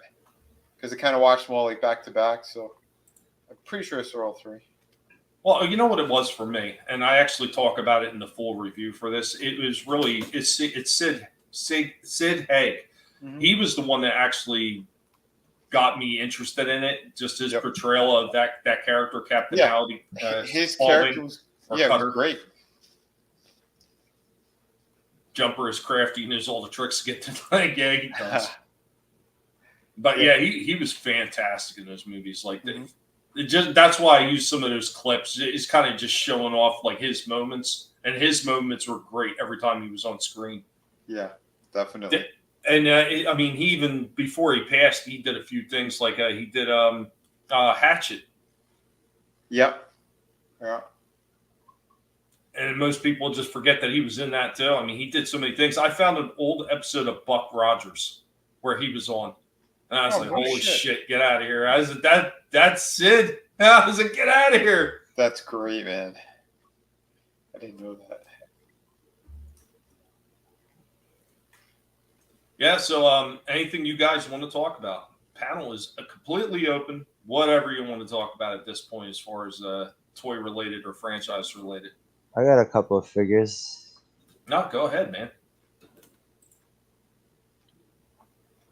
because I kind of watched them all like back to back. So I'm pretty sure I saw all 3. Well, you know what it was for me, and I actually talk about it in the full review for this. It was really it's Sid Haig. Mm-hmm. He was the one that actually got me interested in it. Just his portrayal of that character, Captain Howdy. His character was great. Jumper is crafty, he knows all the tricks to get to the thing. Yeah, he does. But yeah, he was fantastic in those movies. Like that's why I use some of those clips. It's kind of just showing off like his moments, and his moments were great every time he was on screen. Yeah, definitely. And I mean, he even before he passed, he did a few things like he did Hatchet. Yep. Yeah. And most people just forget that he was in that too. I mean, he did so many things. I found an old episode of Buck Rogers where he was on. And I was like, holy shit, get out of here. I was like, that's Sid. I was like, get out of here. That's great, man. I didn't know that. Yeah, so anything you guys want to talk about? Panel is completely open. Whatever you want to talk about at this point as far as toy related or franchise related. I got a couple of figures. No, go ahead, man.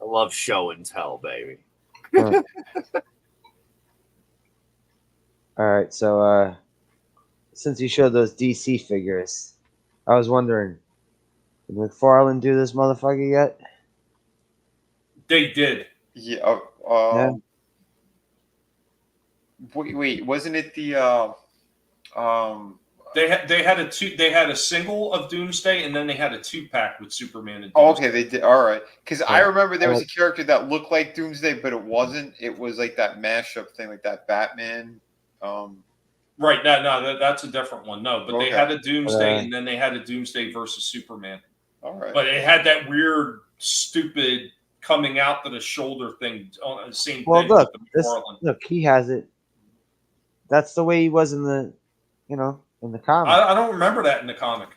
I love show and tell, baby. All right, so since you showed those DC figures, I was wondering, did McFarlane do this motherfucker yet? They did. Yeah. Yeah. Wait, wasn't it the They had a single of Doomsday, and then they had a 2-pack with Superman and Doomsday. Oh, okay, they did. All right, because I remember there was a character that looked like Doomsday, but it wasn't. It was like that mashup thing, like that Batman. Right. No, that's a different one. No, but they had a Doomsday, and then they had a Doomsday versus Superman. All right. But it had that weird, stupid coming out to the shoulder thing. On the same Well, thing. look, he has it. That's the way he was in the, in the comic. I don't remember that in the comic.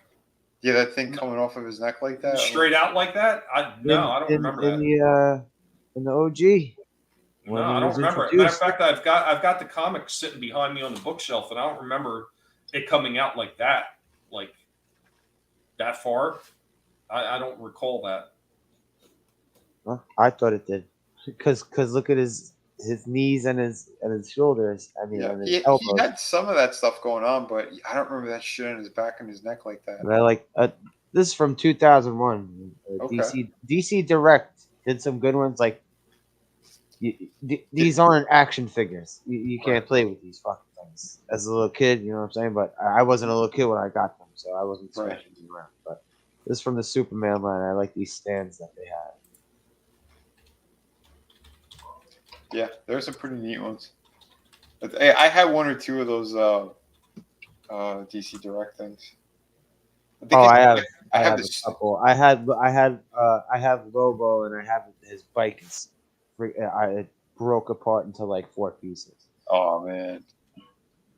Yeah, that thing coming off of his neck like that. Straight out like that? I don't remember that. In the OG. No, I don't remember it. Matter of fact, I've got the comic sitting behind me on the bookshelf, and I don't remember it coming out like that far. I don't recall that. Well, I thought it did, because look at his knees and his shoulders. I mean, and his elbows. He had some of that stuff going on, but I don't remember that shit on his back and his neck like that. But this is from 2001. Okay. DC Direct did some good ones. Like these aren't action figures. You can't play with these fucking things. As a little kid, you know what I'm saying. But I wasn't a little kid when I got them, so I wasn't smashing them around. But this is from the Superman line. I like these stands that they have. Yeah, there's some pretty neat ones. I had one or two of those DC Direct things. I have a couple. I have Lobo, and I have his bike. It broke apart into like 4 pieces. Oh man,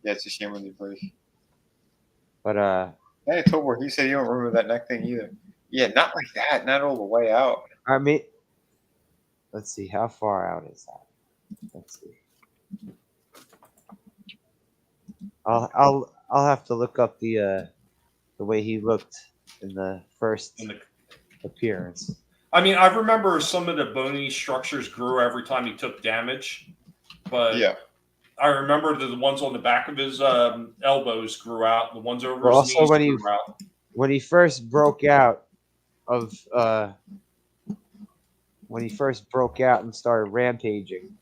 yeah, it's a shame when they break. But hey, Tobor, he said you don't remember that neck thing either. Yeah, not like that, not all the way out. I mean, let's see, how far out is that? Let's see. I'll have to look up the way he looked in the first appearance. I mean, I remember some of the bony structures grew every time he took damage, but yeah, I remember the ones on the back of his elbows grew out, and the ones over his knees grew out. When he first broke out and started rampaging,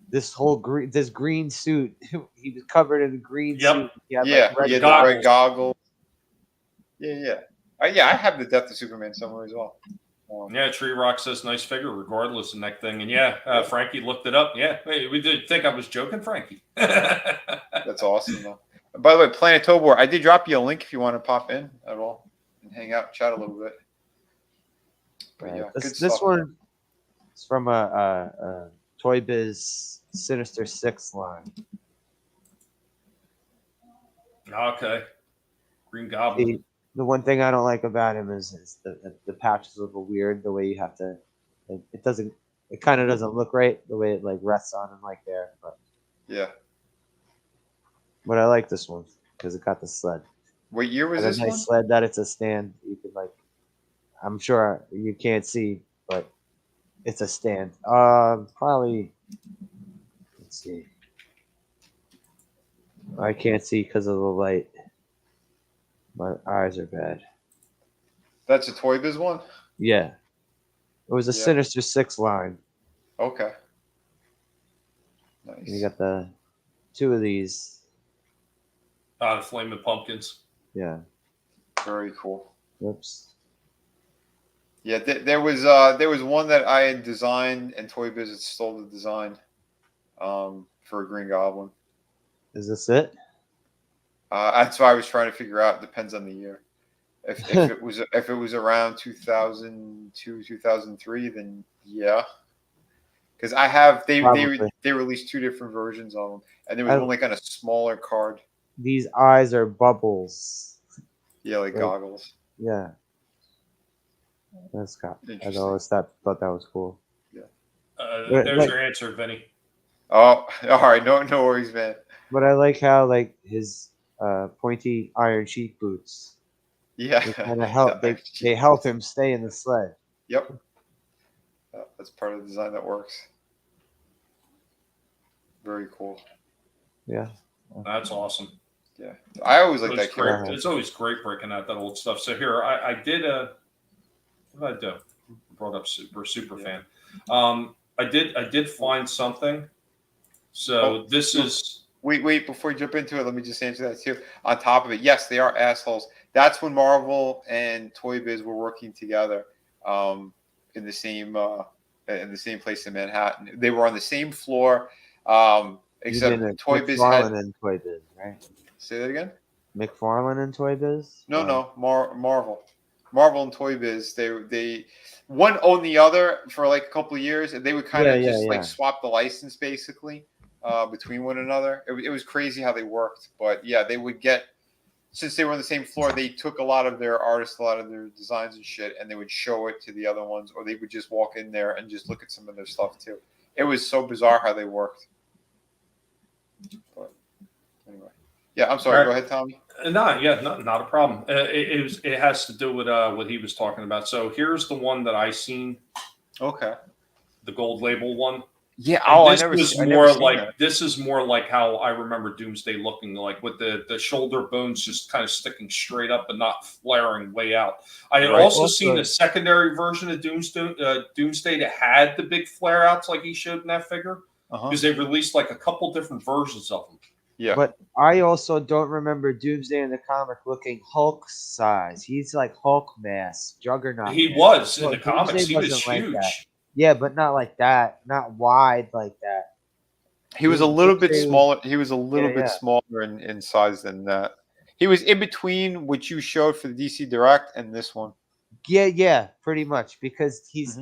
this green suit, he was covered in a green suit. He had red goggles. Yeah. I have the Death of Superman somewhere as well. Yeah, Tree Rock says nice figure, regardless of neck thing. And yeah, Frankie looked it up. Yeah, hey, we did think I was joking, Frankie. That's awesome, though. By the way, Planet Tobor, I did drop you a link if you want to pop in at all and hang out, chat a little bit. But yeah, good this stuff. one is from a Toy Biz Sinister 6 line. Okay. Green Goblin. See, the one thing I don't like about him is the patch is a little weird. The way you have to, it kind of doesn't look right. The way it like rests on him like there. But I like this one because it got the sled. What year was It's this a nice one? sled that it's a stand. You could like, I'm sure you can't see, but it's a stand. Probably. Let's see. I can't see because of the light. My eyes are bad. That's a Toy Biz one? Yeah. It was a Sinister 6 line. Okay. And Nice. you got the 2 of these. The Flaming Pumpkins. Yeah. Very cool. Whoops. Yeah, there was one that I had designed, and Toy Biz had stole the design for a Green Goblin. Is this it? That's why I was trying to figure out. Depends on the year. If it was around 2002, 2003, then yeah. Because I have they released 2 different versions of them, and there was one like on a smaller card. These eyes are bubbles. Yeah, like goggles. Yeah. That's got. I always thought that was cool. Yeah. There's your answer, Vinny. Oh, all right. No worries, man. But I like how like his pointy iron cheek boots. Yeah. They kind of help. They help him stay in the sled. Yep. That's part of the design that works. Very cool. Yeah. That's awesome. Yeah. I always like that character. It's always great breaking out that old stuff. So here, I did what did I do? Brought up super fan. I did find something. So this is. Wait, before you jump into it, let me just answer that too. On top of it, yes, they are assholes. That's when Marvel and Toy Biz were working together in the same place in Manhattan. They were on the same floor, except Toy Biz had and Toy Biz, right? Say that again. McFarlane and Toy Biz? No, Marvel and Toy Biz. They one owned the other for like a couple of years, and they would kind of like swap the license basically between one another. It was crazy how they worked, but yeah, they would get, since they were on the same floor, they took a lot of their artists, a lot of their designs and shit, and they would show it to the other ones, or they would just walk in there and just look at some of their stuff too. It was so bizarre how they worked. But anyway, yeah, I'm sorry. Right. Go ahead, Tommy. Not a problem. It has to do with what he was talking about. So here's the one that I seen. Okay. The gold label one. Yeah. This is more like how I remember Doomsday looking like, with the shoulder bones just kind of sticking straight up and not flaring way out. I had also seen a secondary version of Doomsday that had the big flare outs like he showed in that figure, because they released like a couple different versions of them. Yeah. But I also don't remember Doomsday in the comic looking Hulk size. He's like Hulk mass, Juggernaut. He mass. was in the comics. He was like huge. that. Yeah, but not like that. Not wide like that. He was a little bit smaller. He was a little bit smaller in size than that. He was in between what you showed for the DC Direct and this one. Yeah, pretty much, because he's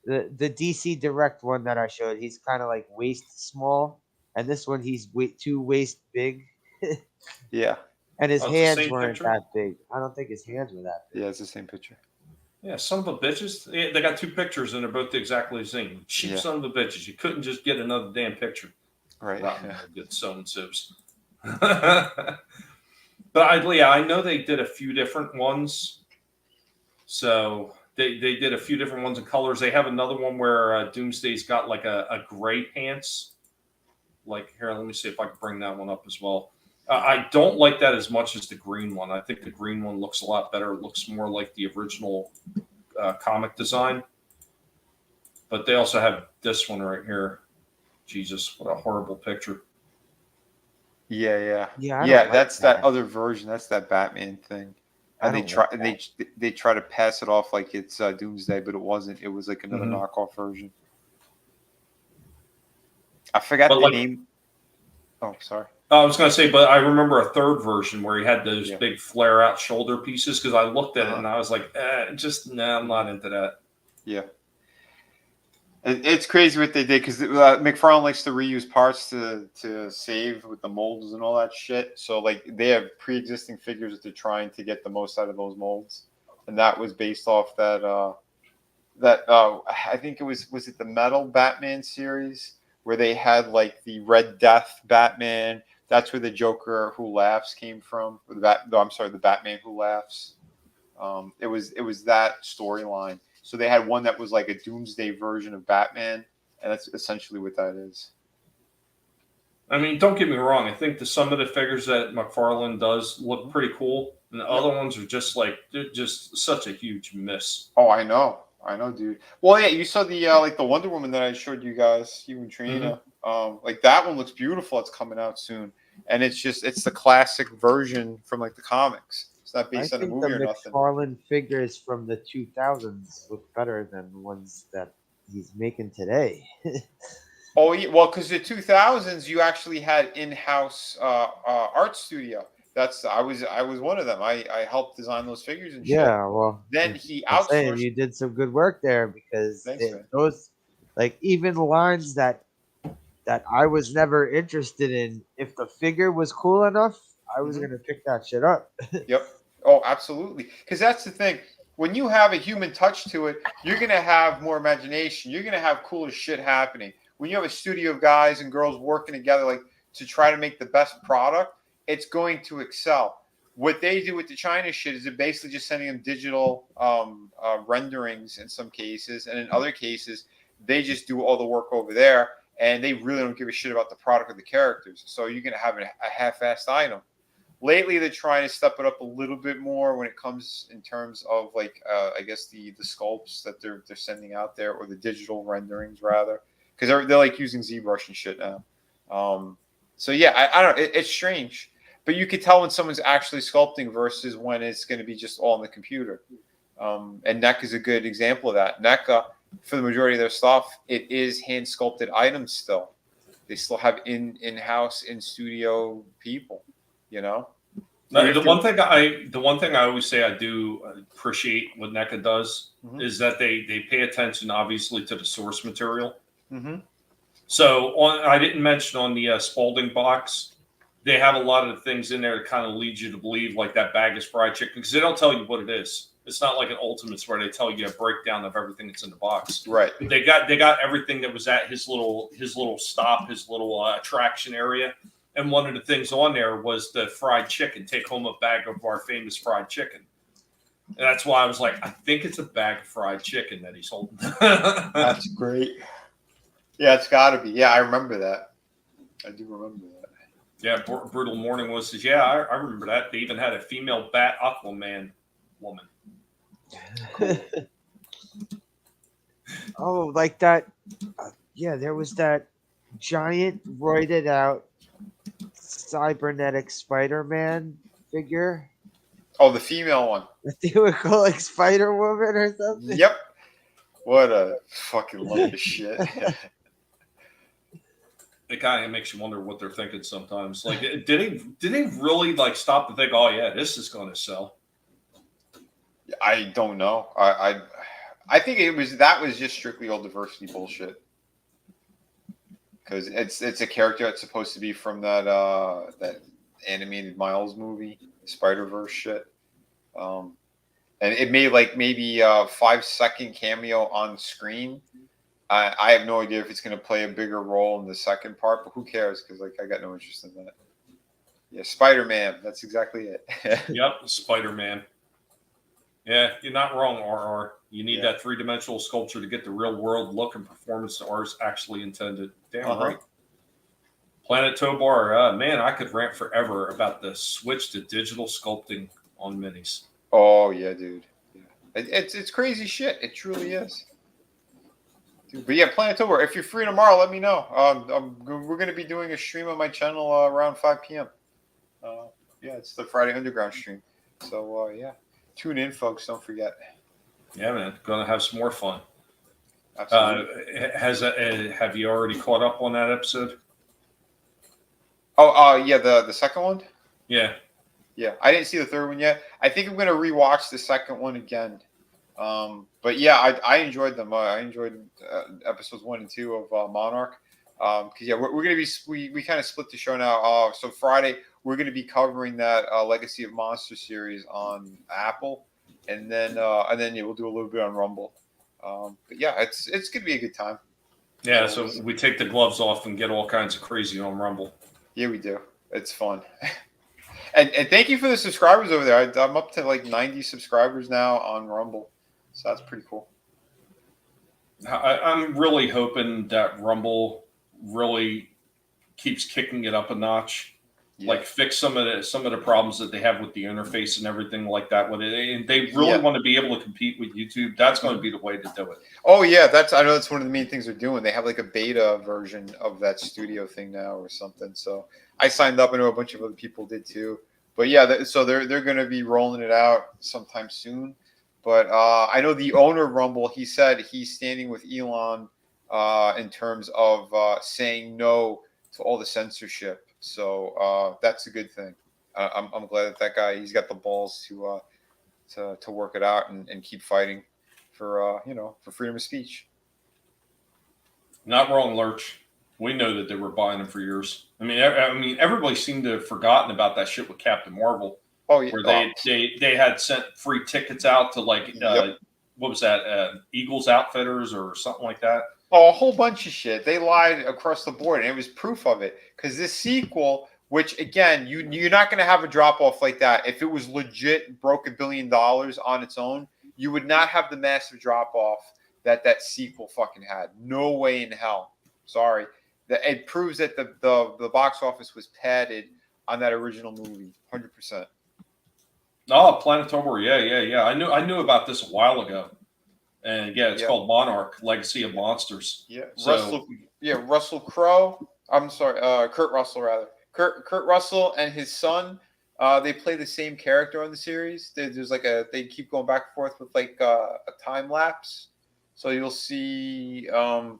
the DC Direct one that I showed. He's kind of like waist small, and this one he's too waist big. Yeah. And his hands weren't that big. I don't think his hands were that big. Yeah, it's the same picture. Yeah, son of a bitches. They got 2 pictures and they're both exactly the same. Cheap son of a bitches. You couldn't just get another damn picture. Right. Get so-and-so's. But I know they did a few different ones. So they did a few different ones in colors. They have another one where Doomsday's got like a gray pants. Like, here, let me see if I can bring that one up as well. I don't like that as much as the green one. I think the green one looks a lot better. It looks more like the original comic design. But they also have this one right here. Jesus, what a horrible picture. Yeah. That's that other version. That's that Batman thing. I And they don't try like they try to pass it off like it's Doomsday, but it wasn't. It was like another Mhm. knockoff version. I forgot But the like, name. Oh, sorry. I was gonna say, but I remember a third version where he had those Yeah. big flare out shoulder pieces because I looked at it Uh-huh. and I was like, I'm not into that. Yeah. It's crazy what they did because McFarlane likes to reuse parts to save with the molds and all that shit. So like they have pre-existing figures that they're trying to get the most out of those molds, and that was based off that I think was it the Metal Batman series where they had like the Red Death Batman. That's where the Joker Who Laughs came from. Or the Batman Who Laughs. It was that storyline. So they had one that was like a Doomsday version of Batman, and that's essentially what that is. I mean, don't get me wrong. I think some of the figures that McFarlane does look pretty cool, and the other ones are just like they're just such a huge miss. Oh, I know, dude. Well, yeah, you saw the like the Wonder Woman that I showed you guys, you and Trina. Like that one looks beautiful. It's coming out soon, and it's the classic version from like the comics. It's not I based on a think the movie or nothing. McFarlane figures from the 2000s look better than the ones that he's making today. Oh, yeah, well, because the 2000s, you actually had in-house art studio. I was one of them. I helped design those figures and shit. Yeah, well, Then he I'm saying outsourced. you did some good work there because Thanks, man. those, like, even lines that I was never interested in, if the figure was cool enough, I was gonna pick that shit up. Yep. Oh, absolutely. Because that's the thing. When you have a human touch to it, you're gonna have more imagination. You're gonna have cooler shit happening. When you have a studio of guys and girls working together, like to try to make the best product, it's going to excel. What they do with the China shit is they're basically just sending them digital renderings in some cases, and in other cases, they just do all the work over there, and they really don't give a shit about the product or the characters. So you're gonna have a half-assed item. Lately, they're trying to step it up a little bit more when it comes in terms of like I guess the sculpts that they're sending out there, or the digital renderings rather, because they're like using ZBrush and shit now. So yeah, I don't know. It's strange, but you could tell when someone's actually sculpting versus when it's going to be just all on the computer. And NECA is a good example of that. NECA, for the majority of their stuff, it is hand sculpted items still. They still have in-house, in-studio people. You know. The one thing I always say I do appreciate what NECA does is that they pay attention, obviously, to the source material. So I didn't mention on the Spalding box, they have a lot of the things in there that kind of lead you to believe like that bag is fried chicken, because they don't tell you what it is. It's not like an Ultimates where they tell you a breakdown of everything that's in the box. Right. But they got everything that was at his little stop, his little attraction area. And one of the things on there was the fried chicken. Take home a bag of our famous fried chicken. And that's why I was like, I think it's a bag of fried chicken that he's holding. That's great. Yeah, it's got to be. Yeah, I remember that. I do remember that. Yeah, Brutal Morning was. Yeah, I remember that. They even had a female bat Aquaman woman. Cool. Oh, like that. Yeah, there was that giant roided out cybernetic Spider-Man figure. Oh, the female one. They were calling Spider Woman or something. Yep. What a fucking love this shit. It kind of makes you wonder what they're thinking sometimes. Like, did they really like stop to think, oh yeah, this is going to sell? I don't know. I think that was just strictly all diversity bullshit. Because it's a character that's supposed to be from that animated Miles movie, Spider-Verse shit. And it made like maybe a 5-second cameo on screen. I have no idea if it's going to play a bigger role in the second part, but who cares? Because like I got no interest in that. Yeah, Spider-Man. That's exactly it. Yep, Spider-Man. Yeah, you're not wrong, RR. You need that three-dimensional sculpture to get the real-world look and performance that ours actually intended. Damn right. Planet Tobar, man, I could rant forever about the switch to digital sculpting on minis. Oh, yeah, dude. Yeah. It's crazy shit. It truly is. Dude, but yeah, Planet Tobar, if you're free tomorrow, let me know. We're going to be doing a stream on my channel around 5 p.m. Yeah, it's the Friday Underground stream. So, yeah. Tune in, folks. Don't forget. Yeah, man. Gonna have some more fun. Absolutely. Have you already caught up on that episode? Yeah, the second one. Yeah. Yeah, I didn't see the third one yet. I think I'm gonna rewatch the second one again. But yeah, I enjoyed them. I enjoyed episodes 1 and 2 of Monarch. Because yeah, we're gonna be we kind of split the show now. So Friday we're gonna be covering that Legacy of Monster series on Apple, and then yeah, we'll do a little bit on Rumble. But yeah, it's gonna be a good time. Yeah. So we take the gloves off and get all kinds of crazy on Rumble. Yeah, we do. It's fun. And thank you for the subscribers over there. I'm up to like 90 subscribers now on Rumble. So that's pretty cool. I'm really hoping that Rumble really keeps kicking it up a notch. Yeah. Like fix some of the problems that they have with the interface and everything like that. And they really want to be able to compete with YouTube. That's going to be the way to do it. Oh yeah, I know that's one of the main things they're doing. They have like a beta version of that studio thing now or something. So I signed up. I know a bunch of other people did too. But yeah, so they're going to be rolling it out sometime soon. But I know the owner of Rumble. He said he's standing with Elon in terms of saying no to all the censorship. So that's a good thing. I'm glad that guy, he's got the balls to work it out and keep fighting for for freedom of speech. Not wrong, Lurch. We know that they were buying them for years. I mean, everybody seemed to have forgotten about that shit with Captain Marvel. Oh yeah, where they had sent free tickets out to like what was that, Eagles Outfitters or something like that. Oh, a whole bunch of shit. They lied across the board, and it was proof of it. Because this sequel, which again, you're not going to have a drop off like that. If it was legit, broke $1 billion on its own, you would not have the massive drop off that sequel fucking had. No way in hell. Sorry. It proves that the box office was padded on that original movie, 100%. Oh, Planetober, yeah. I knew about this a while ago. And yeah, it's called Monarch: Legacy of Monsters. Yeah, So, Russell Crowe. I'm sorry, Kurt Russell rather. Kurt Russell and his son. They play the same character on the series. There's like they keep going back and forth with like a time lapse. So you'll see. Well,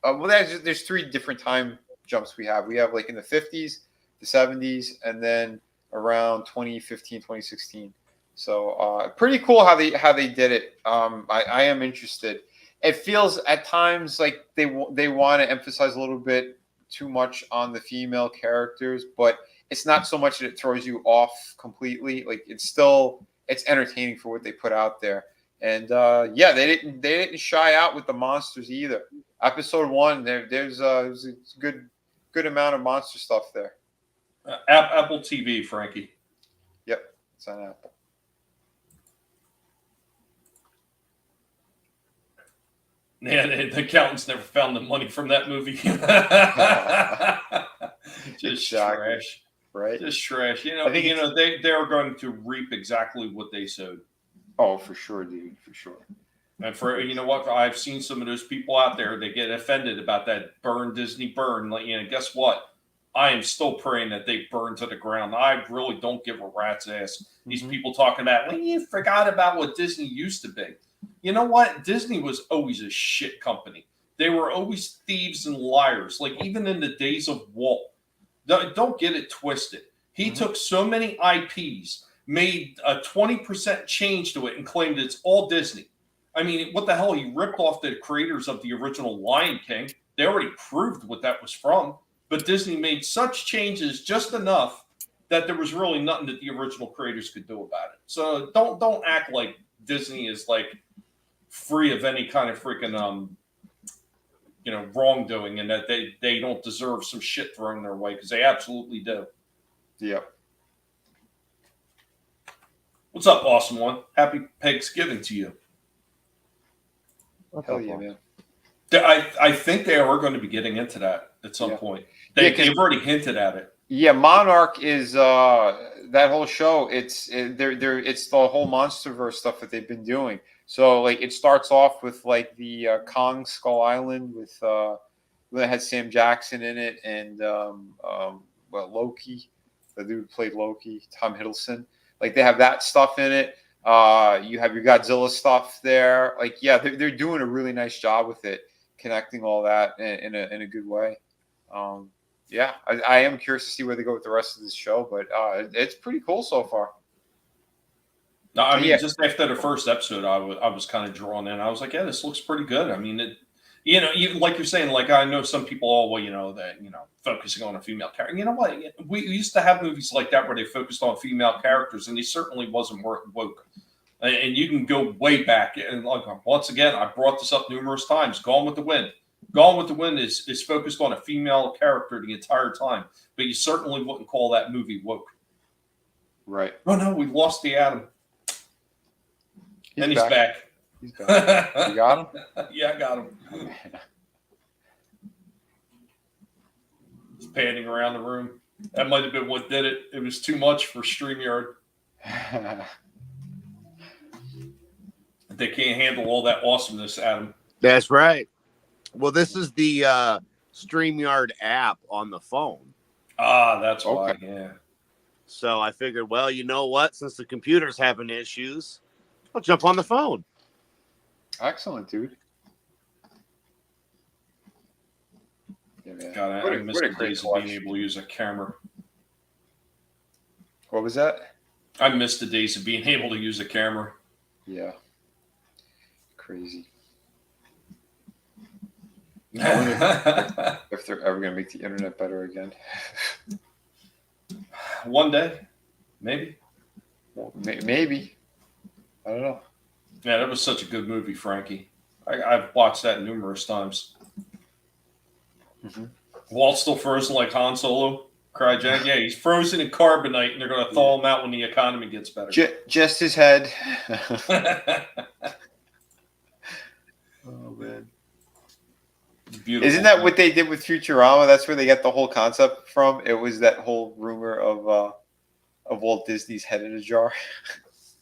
there's 3 different time jumps we have. We have like in the 50s, the 70s, and then around 2015, 2016. So pretty cool how they did it. I am interested. It feels at times like they want to emphasize a little bit too much on the female characters, but it's not so much that it throws you off completely. Like it's entertaining for what they put out there. And they didn't shy out with the monsters either. Episode 1, there's a good amount of monster stuff there. Apple TV, Frankie. Yep, it's on Apple. Yeah, the accountants never found the money from that movie. Just trash, right? Just trash. They are going to reap exactly what they sowed. Oh, for sure, dude, for sure. And for what, I've seen some of those people out there. They get offended about that Disney burn. Like, guess what? I am still praying that they burn to the ground. I really don't give a rat's ass. These people talking about, well, you forgot about what Disney used to be. You know what? Disney was always a shit company. They were always thieves and liars. Like even in the days of Walt. Don't get it twisted. He took so many IPs, made a 20% change to it, and claimed it's all Disney. I mean, what the hell? He ripped off the creators of the original Lion King. They already proved what that was from. But Disney made such changes just enough that there was really nothing that the original creators could do about it. So don't act like Disney is like free of any kind of freaking wrongdoing, and that they don't deserve some shit thrown their way, because they absolutely do. Yep. What's up, awesome one? Happy Thanksgiving to you. Hell yeah, man. I think they are going to be getting into that at some point. They've already hinted at it. Yeah, Monarch is that whole show. It's the whole MonsterVerse stuff that they've been doing. So like it starts off with like the Kong Skull Island with that had Sam Jackson in it, and Loki, the dude who played Loki, Tom Hiddleston. Like they have that stuff in it. You have your Godzilla stuff there. Like, yeah, they're doing a really nice job with it, connecting all that in a good way. Yeah, I am curious to see where they go with the rest of this show, but it's pretty cool so far. No, I mean, Yeah. just after the first episode, I was kind of drawn in. I was like, yeah, this looks pretty good. I mean, like you're saying, like I know some people, focusing on a female character. You know what? We used to have movies like that where they focused on female characters, and they certainly wasn't woke. And you can go way back. And like once again, I brought this up numerous times. Gone with the Wind. Gone with the Wind is focused on a female character the entire time, but you certainly wouldn't call that movie woke. Right. Oh no, we lost the Atom. He's back. He's back. You got him? Yeah, I got him. He's panning around the room. That might have been what did it. It was too much for StreamYard. They can't handle all that awesomeness, Adam. That's right. Well, this is the StreamYard app on the phone. Ah, that's why. Yeah. So I figured, well, you know what? Since the computer's having issues, I'll jump on the phone. Excellent, dude. Yeah, man. God, I miss the days of being able to use a camera. What was that? I miss the days of being able to use a camera. Yeah. Crazy. If they're ever going to make the internet better again. One day. Maybe. Well, maybe. I don't know. Yeah, that was such a good movie, Frankie. I've watched that numerous times. Mm-hmm. Walt's still frozen like Han Solo. Cryogenic. Yeah, he's frozen in carbonite, and they're going to thaw him out when the economy gets better. Just his head. Oh, man. Beautiful. Isn't that what they did with Futurama? That's where they got the whole concept from. It was that whole rumor of Walt Disney's head in a jar.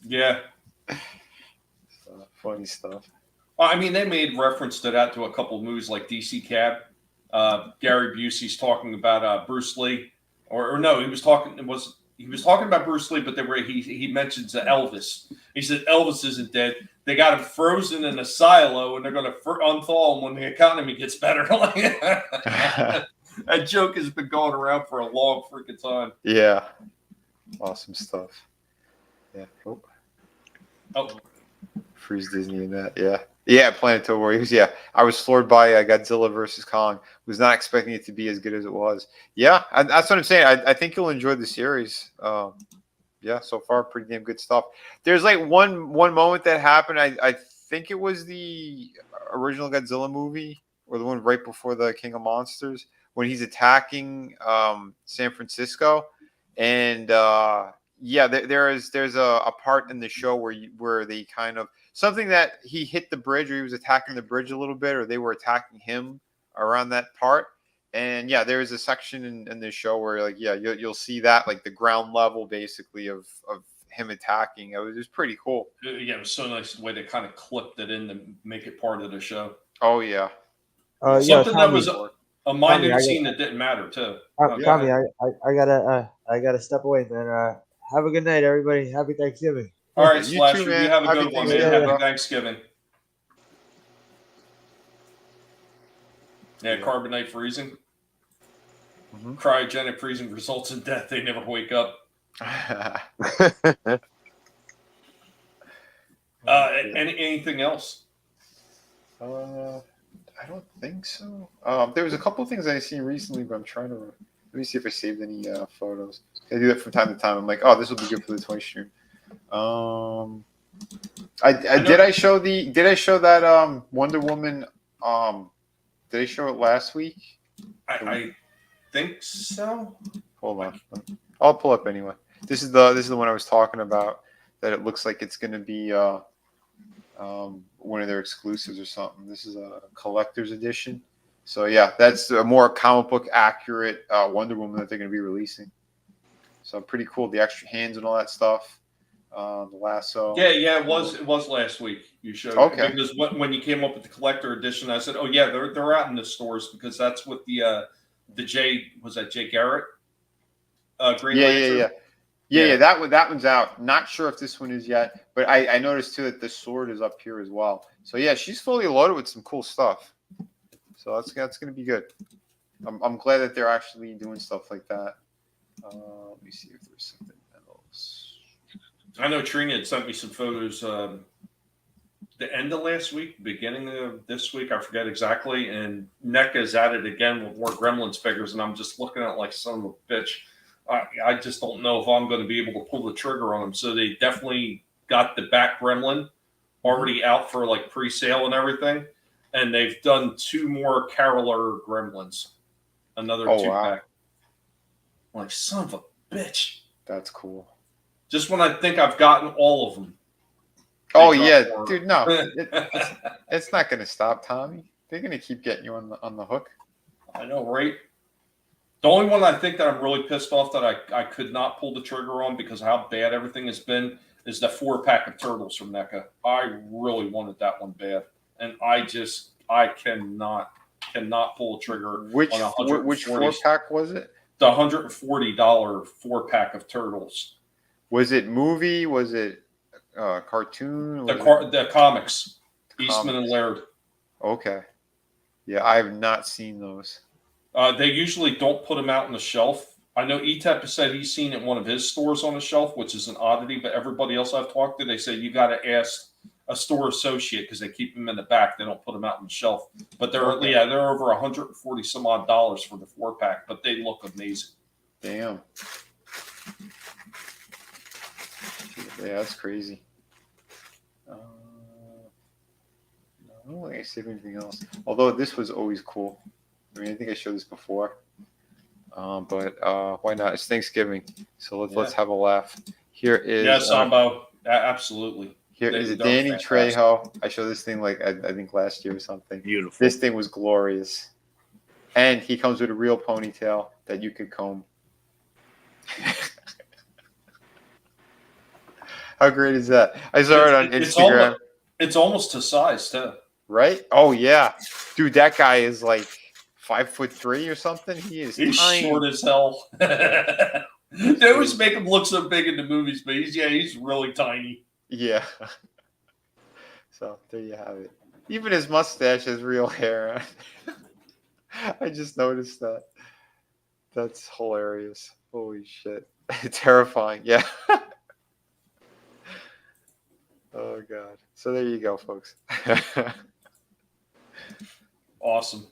Yeah. Funny stuff. Well, I mean, they made reference to that to a couple of movies like DC Cab. Gary Busey's talking about Bruce Lee, or no, he was talking about Bruce Lee, but he mentions Elvis. He said Elvis isn't dead. They got him frozen in a silo, and they're going to unthaw him when the economy gets better. That joke has been going around for a long freaking time. Yeah. Awesome stuff. Yeah. Oh. Freeze Disney in that. Yeah. Yeah, Planetary Warriors. Yeah. I was floored by Godzilla versus Kong. Was not expecting it to be as good as it was. Yeah. That's what I'm saying. I think you'll enjoy the series. Yeah, so far, pretty damn good stuff. There's like one moment that happened. I think it was the original Godzilla movie, or the one right before the King of Monsters, when he's attacking San Francisco. And there's a part in the show where they kind of something that he hit the bridge, or he was attacking the bridge a little bit, or they were attacking him around that part. And yeah, there is a section in this show where you'll see that, like the ground level basically of him attacking. It was just pretty cool. Yeah, it was so nice the way they kind of clipped it in to make it part of the show. Oh yeah. Something that was a minor scene that didn't matter too. Tommy, I gotta step away, man. Have a good night, everybody. Happy Thanksgiving. All right, You Slasher, too, man. you have a Happy good one, man. Thanksgiving. Happy Thanksgiving. Yeah, carbonite freezing. Mm-hmm. Cryogenic freezing results in death. They never wake up. Anything else? I don't think so. There was a couple of things I seen recently, but I'm trying to let me see if I saved any photos. I do that from time to time. I'm like, oh, this will be good for the toy stream. Did I show that Wonder Woman? Did I show it last week? I think so. Hold on, I'll pull up anyway. This is the one I was talking about. That it looks like it's going to be one of their exclusives or something. This is a collector's edition. So yeah, that's a more comic book accurate Wonder Woman that they're going to be releasing. So pretty cool. The extra hands and all that stuff. The lasso. Yeah, it was last week. You showed okay. Because when you came up with the collector edition, I said, oh yeah, they're out in the stores because that's what the Jay Garrett Green Lantern. Yeah, that one's out. Not sure if this one is yet, but I noticed too that the sword is up here as well. So yeah, she's fully loaded with some cool stuff. So that's gonna be good. I'm glad that they're actually doing stuff like that. Let me see if there's something else. I know Trina had sent me some photos the end of last week, beginning of this week, I forget exactly. And NECA's at it again with more Gremlins figures, and I'm just looking at it like son of a bitch. I just don't know if I'm going to be able to pull the trigger on them. So they definitely got the back Gremlin already out for like pre-sale and everything. And they've done 2 more Caroler Gremlins. Another 2-pack. Wow. Like, son of a bitch. That's cool. Just when I think I've gotten all of them. Oh yeah, dude. No, it's not going to stop, Tommy. They're going to keep getting you on the hook. I know, right? The only one I think that I'm really pissed off that I could not pull the trigger on because of how bad everything has been is the 4-pack of turtles from NECA. I really wanted that one bad, and I cannot pull a trigger. Which on 4-pack was it? The $140 4-pack of turtles. Was it movie? Was it cartoon? The comics, Eastman and Laird. Okay. Yeah, I have not seen those. They usually don't put them out on the shelf. I know ETEP said he's seen it in one of his stores on the shelf, which is an oddity, but everybody else I've talked to, they say you got to ask a store associate because they keep them in the back. They don't put them out on the shelf. But they're over $140 some odd dollars for the 4-pack, but they look amazing. Damn. Yeah, that's crazy. I don't think I saved anything else. Although this was always cool. I mean, I think I showed this before. But why not? It's Thanksgiving, so let's have a laugh. Here is Sambo. Absolutely. Here is Danny Trejo. I showed this thing like I think last year or something. Beautiful. This thing was glorious, and he comes with a real ponytail that you could comb. How great is that? I saw it on Instagram. It's almost to size too. Right? Oh yeah, dude, that guy is like 5'3" or something. He's tiny. Short as hell. They always make him look so big in the movies, but he's really tiny. Yeah. So there you have it. Even his mustache has real hair. I just noticed that. That's hilarious. Holy shit. Terrifying. Yeah. Oh god. So there you go, folks. Awesome.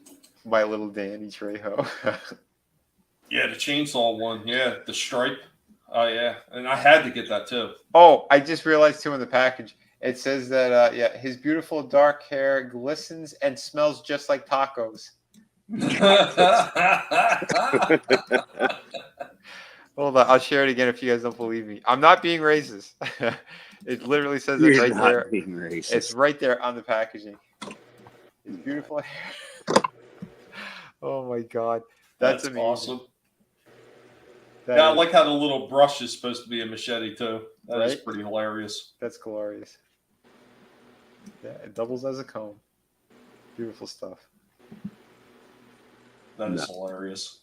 My little Danny Trejo. Yeah, the chainsaw one. Yeah, the stripe. Oh, yeah. And I had to get that, too. Oh, I just realized, too, in the package, it says that, his beautiful dark hair glistens and smells just like tacos. Hold on. I'll share it again if you guys don't believe me. I'm not being racist. It literally says it right there. Being racist. It's right there on the packaging. His beautiful hair. Oh, my God. That's amazing. Awesome. That I like how the little brush is supposed to be a machete, too. That is Right? pretty hilarious. That's glorious. Yeah, it doubles as a comb. Beautiful stuff. That is hilarious.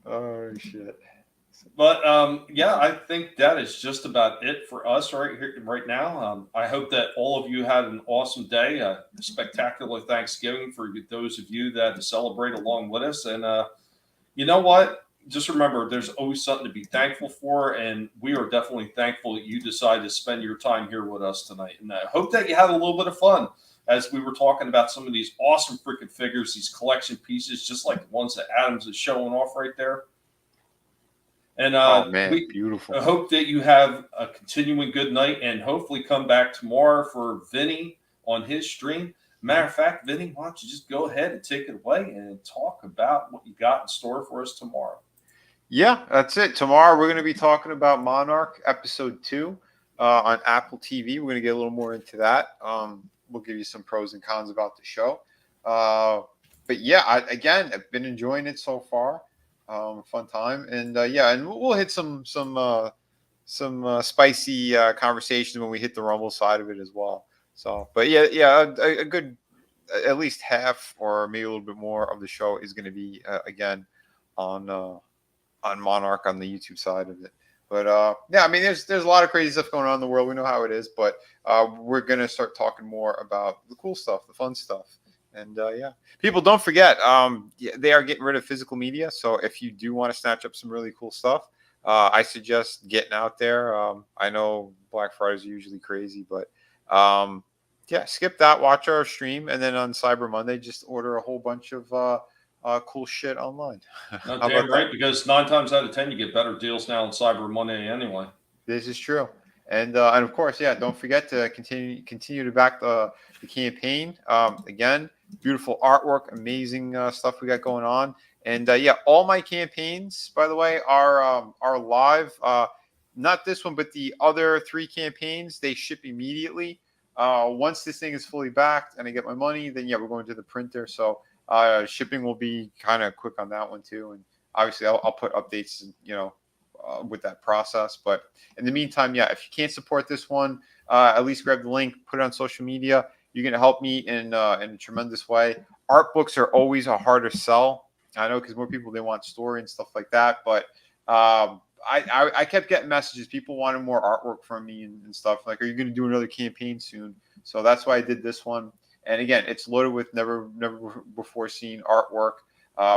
Oh, shit. But, I think that is just about it for us right now. I hope that all of you had an awesome day, a spectacular Thanksgiving for those of you that celebrate along with us. And you know what? Just remember, there's always something to be thankful for, and we are definitely thankful that you decided to spend your time here with us tonight. And I hope that you had a little bit of fun as we were talking about some of these awesome freaking figures, these collection pieces, just like the ones that Adams is showing off right there. And beautiful. I hope that you have a continuing good night and hopefully come back tomorrow for Vinnie on his stream. Matter of fact, Vinnie, why don't you just go ahead and take it away and talk about what you got in store for us tomorrow? Yeah, that's it. Tomorrow we're going to be talking about Monarch Episode 2 on Apple TV. We're going to get a little more into that. We'll give you some pros and cons about the show. But yeah, I've been enjoying it so far. Fun time, and and we'll hit some spicy conversations when we hit the Rumble side of it as well. So, but a good at least half or maybe a little bit more of the show is going to be again on Monarch on the YouTube side of it. But yeah, I mean, there's a lot of crazy stuff going on in the world. We know how it is, but we're gonna start talking more about the cool stuff, the fun stuff, and yeah, people don't forget. Yeah, they are getting rid of physical media, so if you do want to snatch up some really cool stuff, I suggest getting out there. I know Black Fridays are usually crazy, but yeah, skip that. Watch our stream, and then on Cyber Monday, just order a whole bunch of cool shit online. No, How damn about right, that? because 9 times out of 10 you get better deals now on Cyber Monday anyway. This is true, and of course, yeah. Don't forget to continue to back the campaign. Again, beautiful artwork, amazing stuff we got going on, and yeah, all my campaigns, by the way, are live. Not this one, but the other 3 campaigns. They ship immediately. Once this thing is fully backed and I get my money, then yeah, we're going to the printer. So shipping will be kind of quick on that one too, and obviously I'll put updates, with that process. But in the meantime, yeah, if you can't support this one, at least grab the link, put it on social media. You're gonna help me in a tremendous way. Art books are always a harder sell. I know because more people they want story and stuff like that, but I kept getting messages. People wanted more artwork from me and stuff. Like, are you going to do another campaign soon? So that's why I did this one. And again, it's loaded with never before seen artwork.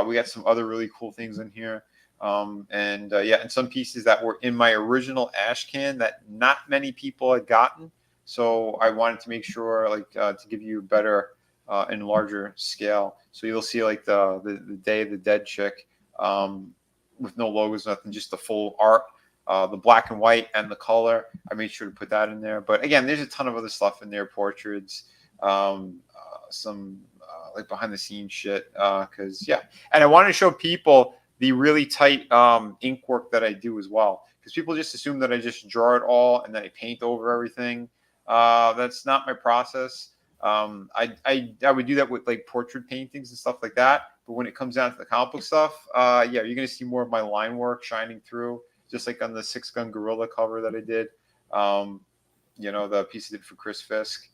We got some other really cool things in here. And some pieces that were in my original ash can that not many people had gotten. So I wanted to make sure, to give you a better and larger scale. So you'll see like the Day of the Dead chick. With no logos, nothing, just the full art, the black and white and the color. I made sure to put that in there. But again, there's a ton of other stuff in there, portraits, some like behind the scenes shit. Because yeah, and I wanted to show people the really tight ink work that I do as well. Because people just assume that I just draw it all and then I paint over everything. That's not my process. I would do that with like portrait paintings and stuff like that. But when it comes down to the comic book stuff, yeah, you're going to see more of my line work shining through, just like on the 6-gun Gorilla cover that I did. The piece I did for Chris Fisk.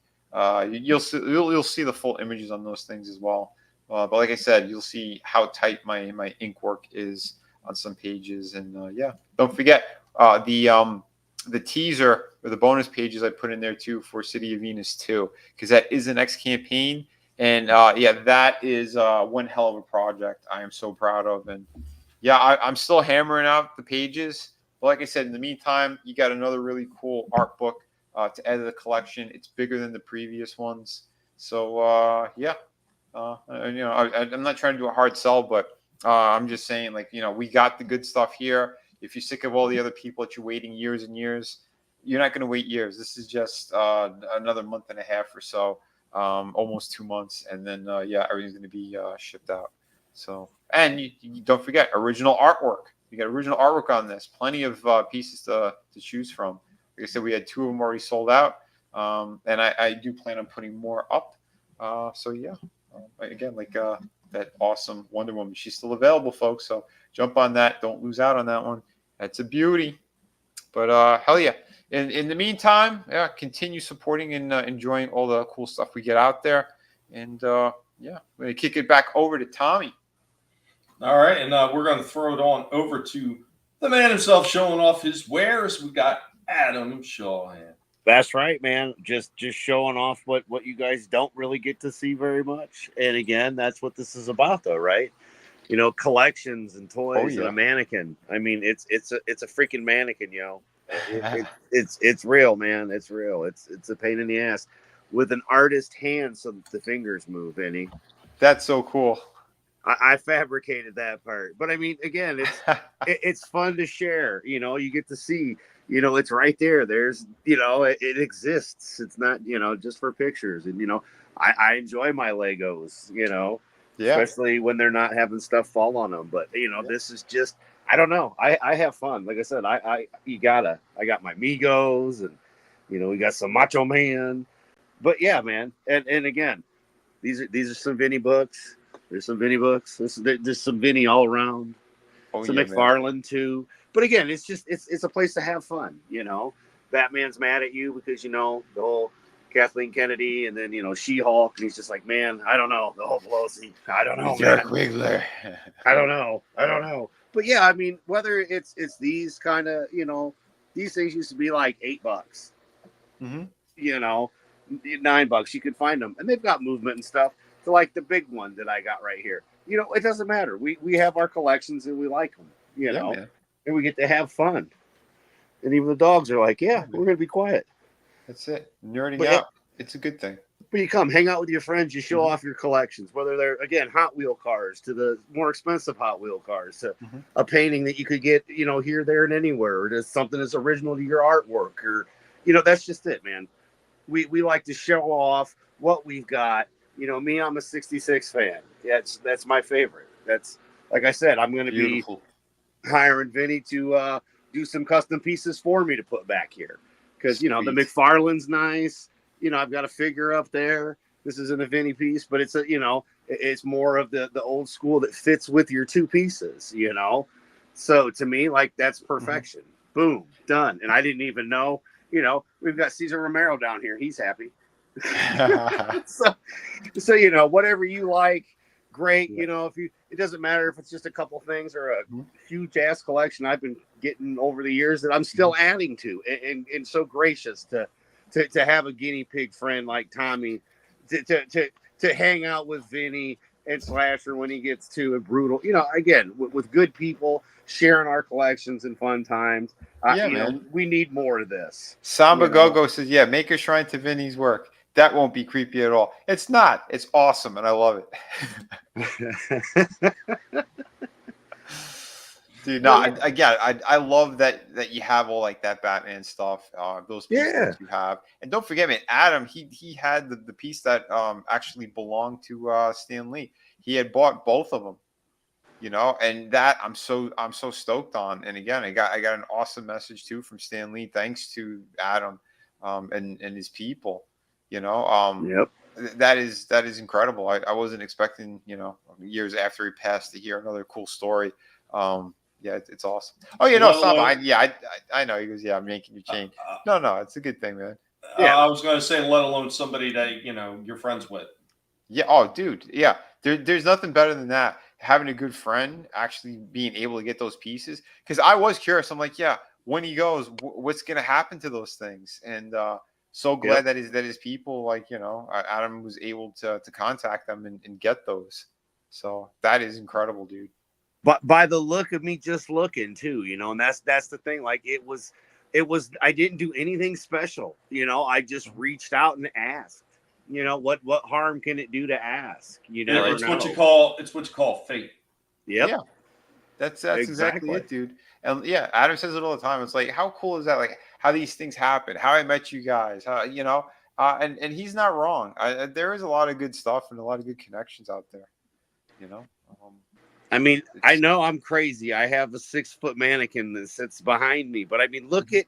You'll see the full images on those things as well. But like I said, you'll see how tight my ink work is on some pages. And yeah, don't forget the teaser or the bonus pages I put in there too for City of Venus 2, because that is the next campaign. And yeah, that is one hell of a project I am so proud of. And yeah, I'm still hammering out the pages. But like I said, in the meantime, you got another really cool art book to add to the collection. It's bigger than the previous ones. So yeah, I'm not trying to do a hard sell, but I'm just saying, we got the good stuff here. If you're sick of all the other people that you're waiting years and years, you're not going to wait years. This is just another month and a half or so. Almost 2 months, and then yeah, everything's going to be shipped out. So, and you don't forget original artwork. You got original artwork on this. Plenty of pieces to choose from. Like I said, we had 2 of them already sold out, and I do plan on putting more up. So yeah, again, that awesome Wonder Woman, she's still available, folks. So jump on that. Don't lose out on that one. That's a beauty. But hell yeah. In the meantime, yeah, continue supporting and enjoying all the cool stuff we get out there. And yeah, we're going to kick it back over to Tommy. All right, and we're going to throw it on over to the man himself showing off his wares. We got Adam Shawhan. That's right, man. Just showing off what you guys don't really get to see very much. And again, that's what this is about, though, right? Collections and toys and a mannequin. I mean, it's a freaking mannequin, yo. It's real, man. It's real. It's a pain in the ass with an artist hand so that the fingers move, Vinnie. That's so cool. I fabricated that part, but I mean, again, it's fun to share. You get to see. It's right there. There's, it exists. It's not, just for pictures. And I enjoy my Legos. Yeah. Especially when they're not having stuff fall on them. But this is just. I don't know. I have fun. Like I said, I got my Migos and, we got some Macho Man, but yeah, man. And again, these are some Vinnie books. There's some Vinnie books. There's some Vinnie all around. Some McFarlane too. But again, it's just, it's a place to have fun. Batman's mad at you because, the whole Kathleen Kennedy and then, She-Hulk. And he's just like, man, I don't know. The whole Pelosi. I don't know, Dirk Wiggler. I don't know. But yeah, I mean, whether it's these kind of, you know, these things used to be like $8, Mm-hmm. you know, $9. You could find them, and they've got movement and stuff. To like the big one that I got right here. You know, it doesn't matter. We have our collections and we like them. You know, man. and we get to have fun. And even the dogs are like, yeah, we're gonna be quiet. That's it. Nerding But out. It's a good thing. But you come, hang out with your friends, you show off your collections, whether they're, again, Hot Wheel cars to the more expensive Hot Wheel cars to a painting that you could get, you know, here, there, and anywhere, or just something that's original to your artwork, or, you know, that's just it, man. We like to show off what we've got. You know, me, I'm a 66 fan. That's my favorite. That's, like I said, I'm going to be hiring Vinnie to do some custom pieces for me to put back here. Because, you know, the McFarlane's nice. You know, I've got a figure up there. This isn't a Vinnie piece, but it's a, you know, it's more of the old school that fits with your two pieces, you know? So to me, like, that's perfection. Boom, done. And I didn't even know, you know, we've got Cesar Romero down here. He's happy. so, you know, whatever you like, great. You know, it doesn't matter if it's just a couple things or a huge ass collection I've been getting over the years that I'm still adding to, and so gracious to have a guinea pig friend like Tommy to hang out with Vinnie and Slasher when he gets to, and Brutal, you know, again, with good people sharing our collections and fun times. You know, we need more of this. Samba Gogo says, yeah, make a shrine to Vinnie's work. That won't be creepy at all. It's not. It's awesome, and I love it. Dude, no, I love that you have all like that Batman stuff, those pieces that you have. And don't forget, man, Adam, he had the piece that actually belonged to Stan Lee. He had bought both of them, you know, and that I'm so stoked on. And again, I got an awesome message too from Stan Lee, thanks to Adam and his people. You know, that is incredible. I wasn't expecting, you know, years after he passed to hear another cool story. Yeah, it's awesome. Oh, you know, I know. He goes, yeah, I'm making you change. No, it's a good thing, man. Yeah, I was going to say, let alone somebody that, you know, you're friends with. Yeah. Oh, dude. Yeah. There's nothing better than that. Having a good friend, actually being able to get those pieces. Because I was curious. I'm like, yeah, when he goes, what's going to happen to those things? And so glad that his people, like, you know, Adam was able to contact them and get those. So that is incredible, dude. But by the look of me just looking too, you know, and that's the thing. Like it was, I didn't do anything special. You know, I just reached out and asked, you know, what harm can it do to ask? You know, it's what you call fate. Yep. Yeah. That's exactly it, dude. And yeah, Adam says it all the time. It's like, how cool is that? Like how these things happen, how I met you guys, you know, and he's not wrong. There is a lot of good stuff and a lot of good connections out there, you know? I mean, I know I'm crazy. I have a 6-foot mannequin that sits behind me, but I mean, look at,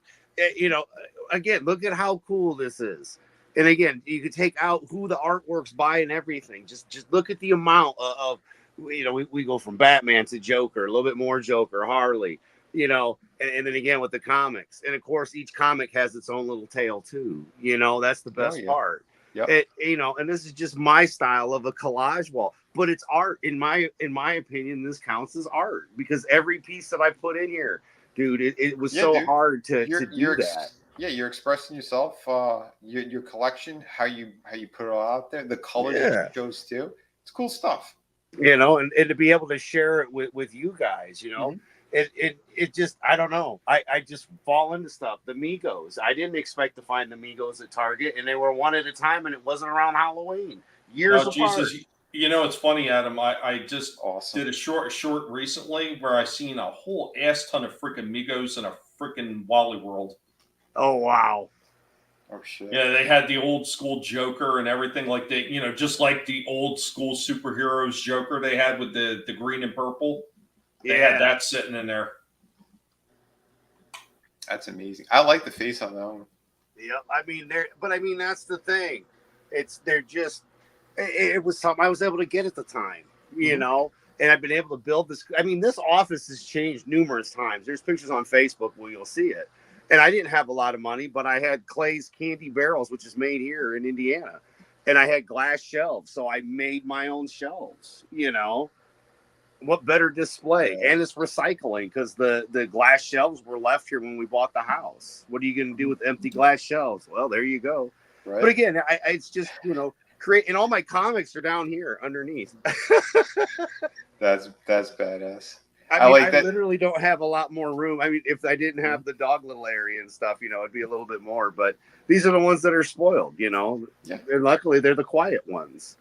you know, again, look at how cool this is. And again, you could take out who the artwork's by and everything. Just look at the amount of, you know, we go from Batman to Joker, a little bit more Joker, Harley, you know, and then again with the comics. And of course, each comic has its own little tale too. You know, that's the best part. Yep. You know, and this is just my style of a collage wall, but it's art. In my opinion, this counts as art because every piece that I put in here, dude, it was hard to do that. Yeah, you're expressing yourself, your collection, how you put it all out there, the colors that you chose too. It's cool stuff. You know, and to be able to share it with you guys, you know, it just, I don't know. I just fall into stuff. The Migos. I didn't expect to find the Migos at Target, and they were one at a time, and it wasn't around Halloween. Years apart. Jesus. You know, it's funny, Adam. I just did a short recently where I seen a whole ass ton of freaking Migos in a freaking Wally World. Oh, wow. Oh, shit. Yeah, they had the old school Joker and everything like they, you know, just like the old school superheroes Joker they had with the green and purple. They had that sitting in there. That's amazing. I like the face on that one. Yep. I mean, that's the thing. It was something I was able to get at the time, you know, and I've been able to build this. I mean, this office has changed numerous times. There's pictures on Facebook where you'll see it. And I didn't have a lot of money, but I had Clay's Candy Barrels, which is made here in Indiana. And I had glass shelves. So I made my own shelves, you know. what better display? And it's recycling because the glass shelves were left here when we bought the house. What are you going to do with empty glass shelves? Well, there you go. Right. But again, it's just, create, and all my comics are down here underneath. That's badass. I mean, like I that. literally don't have a lot more room. I mean, if I didn't have the dog little area and stuff, it'd be a little bit more. But these are the ones that are spoiled, Yeah. And luckily, they're the quiet ones.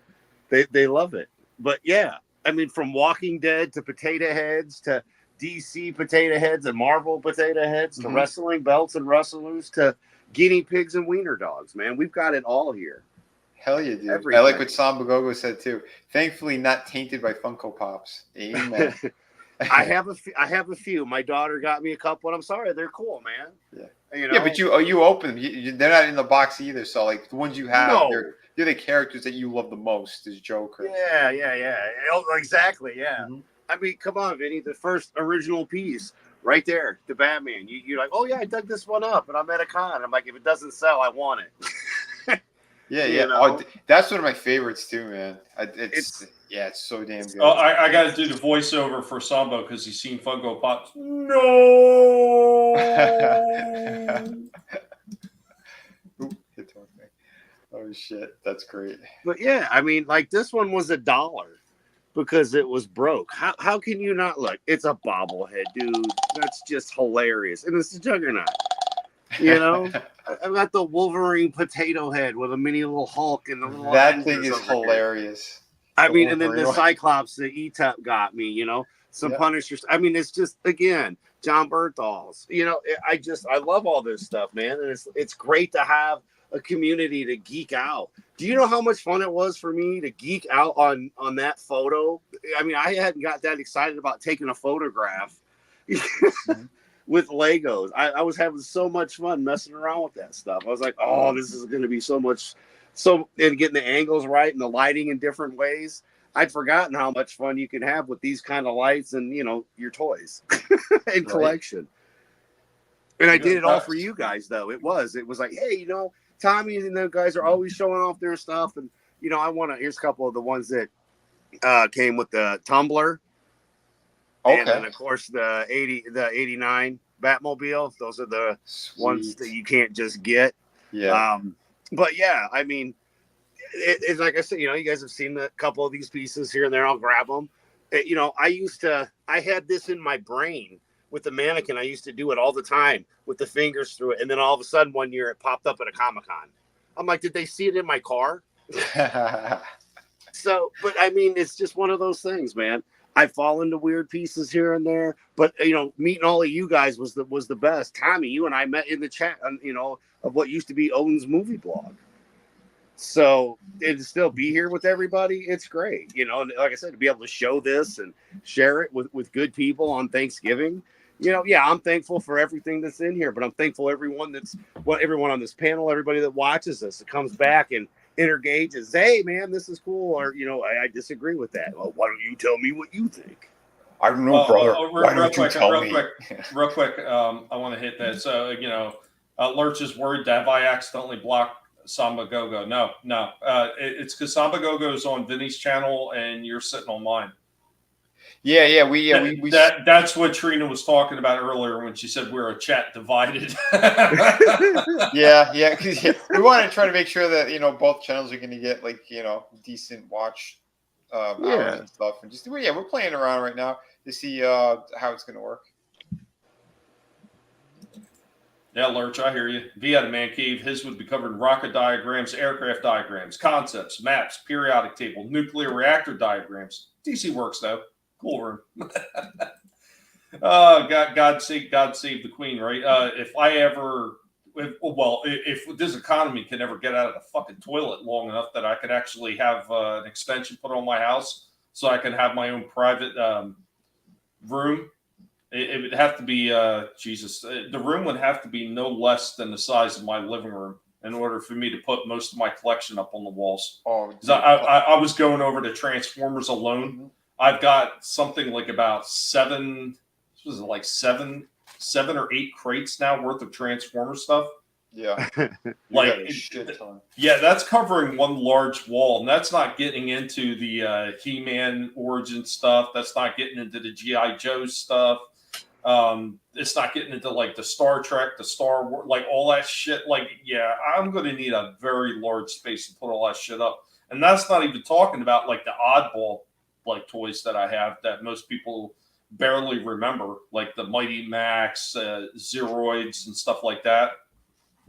They love it. But yeah, I mean, from Walking Dead to Potato Heads to DC Potato Heads and Marvel Potato Heads to wrestling belts and wrestlers to guinea pigs and wiener dogs, man. We've got it all here. Hell yeah, dude. Everything. I like what Samba Gogo said too. Thankfully, not tainted by Funko Pops. Amen. I have a few. My daughter got me a couple, and I'm sorry, they're cool, man. Yeah. Yeah, but you open them. They're not in the box either. So like the ones you have, they're the characters that you love the most. Is Joker. Yeah. Exactly. Yeah. I mean, come on, Vinny. The first original piece right there, the Batman. You're like, oh yeah, I dug this one up, and I'm at a con. I'm like, if it doesn't sell, I want it. Yeah. Oh, that's one of my favorites too, man. It's so damn good. Oh, I got to do the voiceover for Sambo because he's seen Funko Pops. No. Ooh, hit one thing. Oh shit, that's great. But yeah, I mean, like this one was $1 because it was broke. How can you not look? It's a bobblehead, dude. That's just hilarious, and it's a Juggernaut. I've got the Wolverine potato head with a mini little Hulk and the little. That thing is hilarious. I mean, and then the Cyclops that ETUP got me, some Punishers. I mean, it's just, again, John Berthal's, I love all this stuff, man. And it's great to have a community to geek out. Do you know how much fun it was for me to geek out on that photo? I mean, I hadn't got that excited about taking a photograph with Legos. I was having so much fun messing around with that stuff. I was like, oh, this is going to be so much. And getting the angles right and the lighting in different ways. I'd forgotten how much fun you can have with these kind of lights and, your toys and collection. And I did it all for you guys, though. It was like, hey, Tommy and the guys are always showing off their stuff. And, here's a couple of the ones that came with the tumbler. Okay. And then, of course, the 89 Batmobile. Those are the ones that you can't just get. Yeah. But yeah, I mean, it's like I said, you guys have seen a couple of these pieces here and there. I'll grab them. I had this in my brain with the mannequin. I used to do it all the time with the fingers through it. And then all of a sudden one year it popped up at a Comic-Con. I'm like, did they see it in my car? So, but I mean, it's just one of those things, man. I fall into weird pieces here and there, but meeting all of you guys was the best. Tommy, you and I met in the chat, of what used to be Owen's movie blog. So to still be here with everybody, it's great. And like I said, to be able to show this and share it with good people on Thanksgiving. I'm thankful for everything that's in here, but I'm thankful everyone on this panel, everybody that watches us, that comes back and engages. Hey man, this is cool. Or I disagree with that. Well, why don't you tell me what you think? I don't know, brother. Why don't you tell me? Real quick. I want to hit that. So Lurch is worried that I accidentally blocked Samba Gogo. No. It's because Samba Gogo is on Vinny's channel and you're sitting on mine. Yeah. That's what Trina was talking about earlier when she said we're a chat divided. yeah. Because we want to try to make sure that both channels are going to get decent watch hours and stuff, and we're playing around right now to see how it's going to work. Yeah, Lurch, I hear you. V had a man cave. His would be covered in rocket diagrams, aircraft diagrams, concepts, maps, periodic table, nuclear reactor diagrams. DC works though. Cool room. God save the Queen, right? If this economy can ever get out of the fucking toilet long enough that I could actually have an extension put on my house so I can have my own private room, it would have to be the room would have to be no less than the size of my living room in order for me to put most of my collection up on the walls. I was going over to Transformers alone. I've got something like about seven or 8 crates now worth of Transformer stuff Yeah. Like, a shit ton. yeah, that's covering one large wall, and that's not getting into the He-Man origin stuff. That's not getting into the G.I. Joe stuff. It's not getting into like the Star Trek, the Star Wars, like all that shit. Like, yeah, I'm going to need a very large space to put all that shit up. And that's not even talking about like the oddball like toys that I have that most people barely remember, like the Mighty Max, Zeroids, and stuff like that.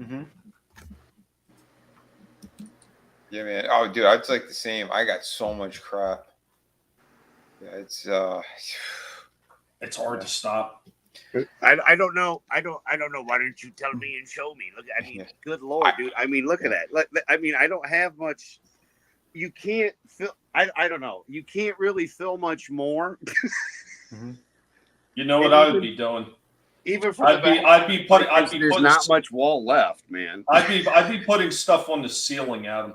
Mm-hmm. Yeah, man. Oh, dude, I was like the same. I got so much crap. Yeah, it's hard to stop. I don't know. I don't know. Why don't you tell me and show me? Look, I mean, good Lord, dude. I mean, look at that. I mean, I don't have much. You can't fill. I don't know. You can't really fill much more. Mm-hmm. You know what I would be doing? Even for I'd be putting. There's not much wall left, man. I'd be putting stuff on the ceiling, Adam.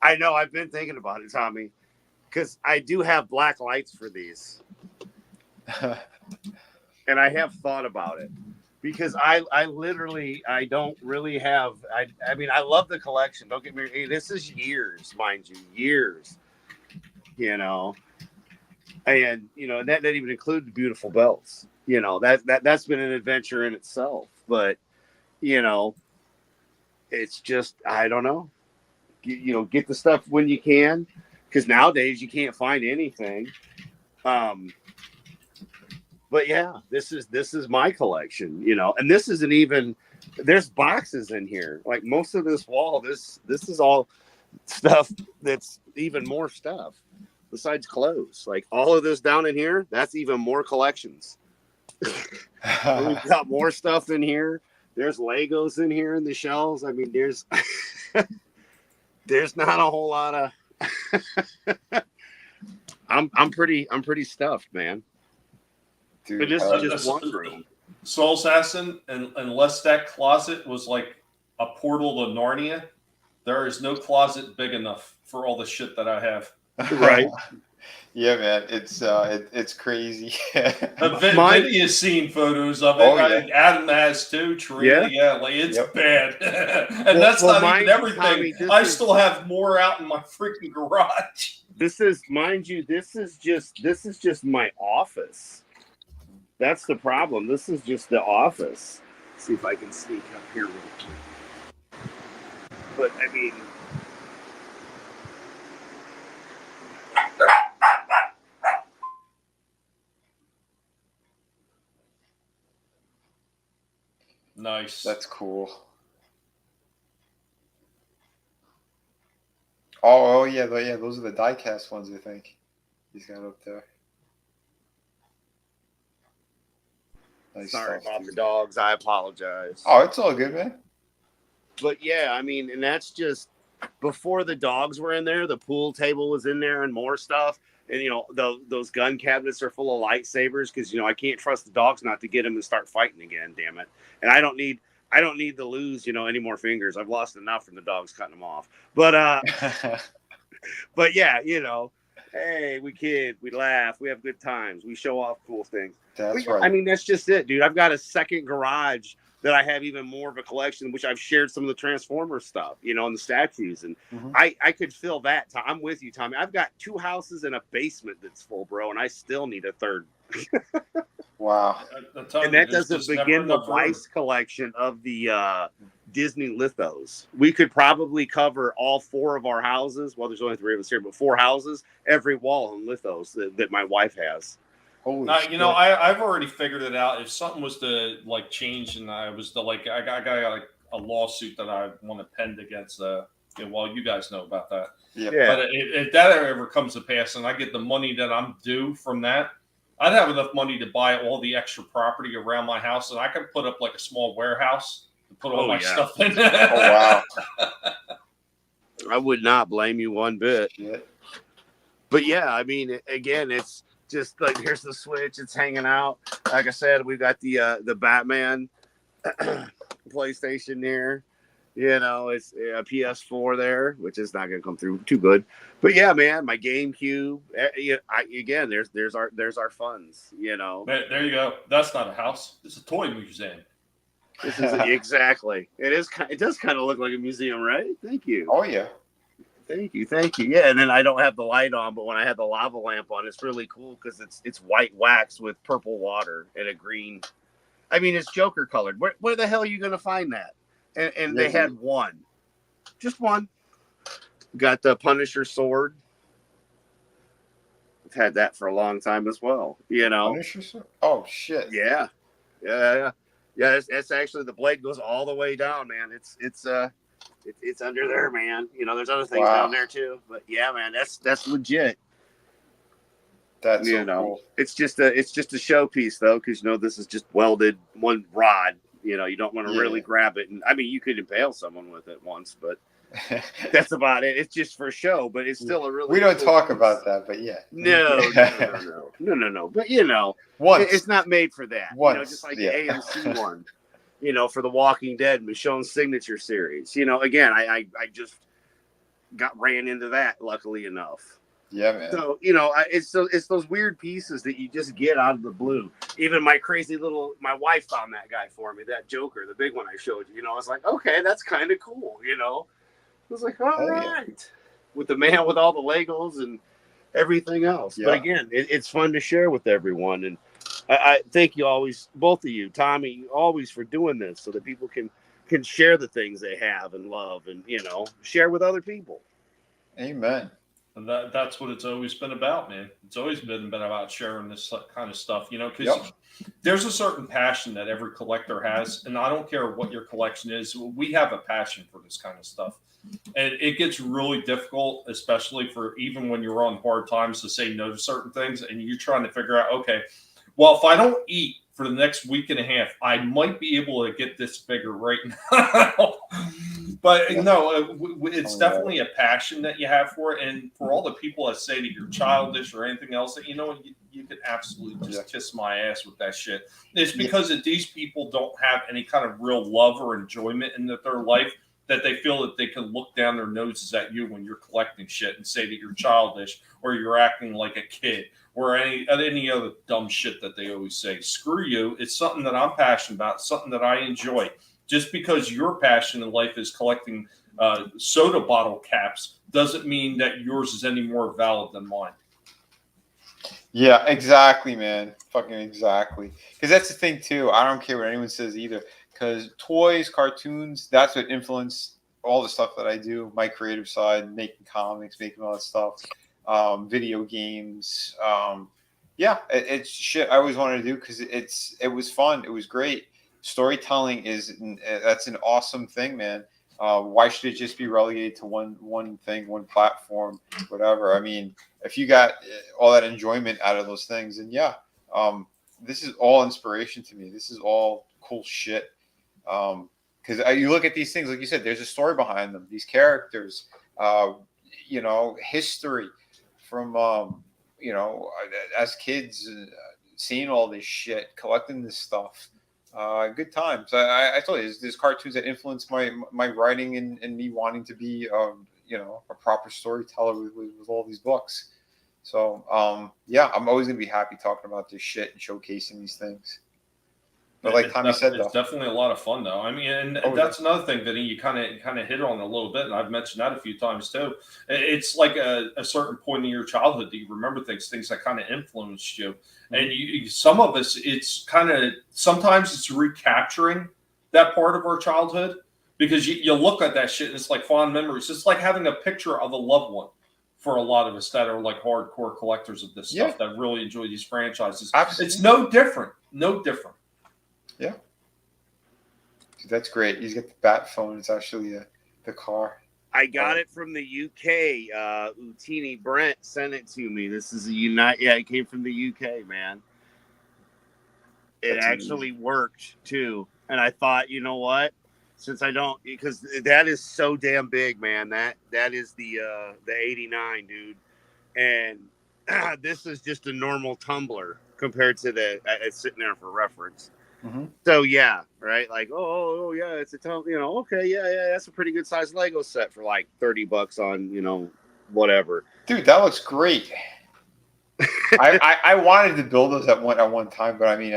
I know. I've been thinking about it, Tommy, because I do have black lights for these, and I have thought about it. Because I literally don't really have I mean I love the collection. Don't get me wrong. This is years, mind you, years. You know, and that doesn't even include the beautiful belts. You know, that's been an adventure in itself. But it's just I don't know. Get the stuff when you can, because nowadays you can't find anything. But yeah, this is my collection, and this isn't even. There's boxes in here. Like most of this wall, this is all stuff that's even more stuff besides clothes. Like all of this down in here, that's even more collections. We've got more stuff in here. There's Legos in here in the shelves. I mean, there's not a whole lot of. I'm pretty stuffed, man. Dude, but this is just one room. Soul Assassin, and unless that closet was like a portal to Narnia, there is no closet big enough for all the shit that I have. Right. Yeah, man. It's crazy. Vinnie has seen photos of it. Oh, yeah. Adam has too. Trina, yeah, like it's bad. And that's not even everything. Tommy, I still have more out in my freaking garage. This is, mind you, this is just my office. That's the problem. This is just the office. Let's see if I can sneak up here real quick. But I mean, nice. That's cool. Oh yeah, those are the die-cast ones. I think he's got up there. Nice. Sorry about the dogs. I apologize. Oh, it's all good, man. But yeah, I mean, and that's just before the dogs were in there. The pool table was in there and more stuff. And those gun cabinets are full of lightsabers because I can't trust the dogs not to get them and start fighting again. Damn it! And I don't need to lose any more fingers. I've lost enough from the dogs cutting them off. But but yeah, hey, we kid, we laugh, we have good times, we show off cool things. That's right. I mean, that's just it, dude. I've got a second garage that I have even more of a collection, which I've shared some of the Transformers stuff, and the statues. And I could fill that. I'm with you, Tommy. I've got 2 houses and a basement that's full, bro, and I still need a third. Wow. And that doesn't begin the Vice collection of the Disney lithos. We could probably cover all 4 of our houses. Well, there's only 3 of us here, but 4 houses, every wall in lithos that my wife has. I've already figured it out. If something was to like change, and I was to like, I got like a lawsuit that I want to pend against. Well, you guys know about that. Yeah. But if that ever comes to pass, and I get the money that I'm due from that, I'd have enough money to buy all the extra property around my house, and I could put up like a small warehouse to put all my stuff in. Oh wow. I would not blame you one bit. Yeah. But yeah, I mean, again, it's just like here's the Switch. It's hanging out. Like I said, we got the Batman PlayStation there. It's a PS4 there, which is not going to come through too good. But yeah, man, my GameCube. Again, there's our funds. There you go. That's not a house. It's a toy museum. This is exactly. It is. It does kind of look like a museum, right? Thank you. Oh yeah. Thank you. Yeah, and then I don't have the light on, but when I have the lava lamp on, it's really cool because it's white wax with purple water and a green. I mean, it's Joker colored. Where the hell are you gonna find that? And they had one, just one. Got the Punisher sword. I've had that for a long time as well. You know. Punisher sword? Oh shit. Yeah. It's actually, the blade goes all the way down, man. It's under there, man. You know, there's other things down there too, but yeah, man, that's legit. That's so cool. It's just a showpiece though, because this is just welded one rod. You don't want to really grab it, and I mean, you could impale someone with it once, but that's about it. It's just for show, but it's still a really. We don't talk about that, but yeah. No. But it's not made for that. Just like the AMC one. For the Walking Dead, Michonne's signature series. Again, I just ran into that, luckily enough. Yeah, man. So, it's those weird pieces that you just get out of the blue. Even my wife found that guy for me, that Joker, the big one I showed you. I was like, okay, that's kind of cool, I was like, all right. With the man with all the Legos and everything else. Yeah. But again, it's fun to share with everyone. And I thank you always, both of you, Tommy, always for doing this so that people can share the things they have and love and, share with other people. Amen. And that's what it's always been about, man. It's always been about sharing this kind of stuff, because there's a certain passion that every collector has. And I don't care what your collection is. We have a passion for this kind of stuff. And it gets really difficult, especially for even when you're on hard times, to say no to certain things. And you're trying to figure out, okay, well, if I don't eat for the next week and a half, I might be able to get this figure right now. But no, it's definitely a passion that you have for it. And for all the people that say that you're childish or anything else, that you can absolutely just kiss my ass with that shit. It's because that these people don't have any kind of real love or enjoyment in their life, that they feel that they can look down their noses at you when you're collecting shit and say that you're childish or you're acting like a kid or any other dumb shit that they always say. Screw you. It's something that I'm passionate about, something that I enjoy. Just because your passion in life is collecting soda bottle caps doesn't mean that yours is any more valid than mine. Yeah, exactly, man. Fucking exactly. Because that's the thing, too. I don't care what anyone says either. Because toys, cartoons, that's what influenced all the stuff that I do. My creative side, making comics, making all that stuff. Video games. It's shit I always wanted to do because it was fun. It was great. Storytelling that's an awesome thing, man. Why should it just be relegated to one thing, one platform, whatever? I mean, if you got all that enjoyment out of those things, and this is all inspiration to me. This is all cool shit. Because you look at these things, like you said, there's a story behind them. These characters, history from, as kids, seeing all this shit, collecting this stuff. Good times. I told you, there's cartoons that influence my writing and me wanting to be, a proper storyteller with all these books. So, I'm always going to be happy talking about this shit and showcasing these things. But like Tommy said, it's definitely a lot of fun, though. I mean, and that's another thing, Vinnie, you kind of hit on a little bit, and I've mentioned that a few times too. It's like a certain point in your childhood that you remember things that kind of influenced you. And some of us, it's sometimes it's recapturing that part of our childhood, because you look at that shit and it's like fond memories. It's like having a picture of a loved one for a lot of us that are like hardcore collectors of this stuff that really enjoy these franchises. Absolutely. It's no different. Yeah. That's great. He's got the bat phone. It's actually the car. I got it from the UK. Utini Brent sent it to me. This is it came from the UK, man. It actually worked too. And I thought, you know what? Since I don't, because that is so damn big, man. That is the 89, dude. And this is just a normal tumbler compared to it's sitting there for reference. Mm-hmm. So right, like it's a ton, that's a pretty good sized Lego set for like $30 on whatever. Dude, that looks great. I wanted to build those at one time, but I mean,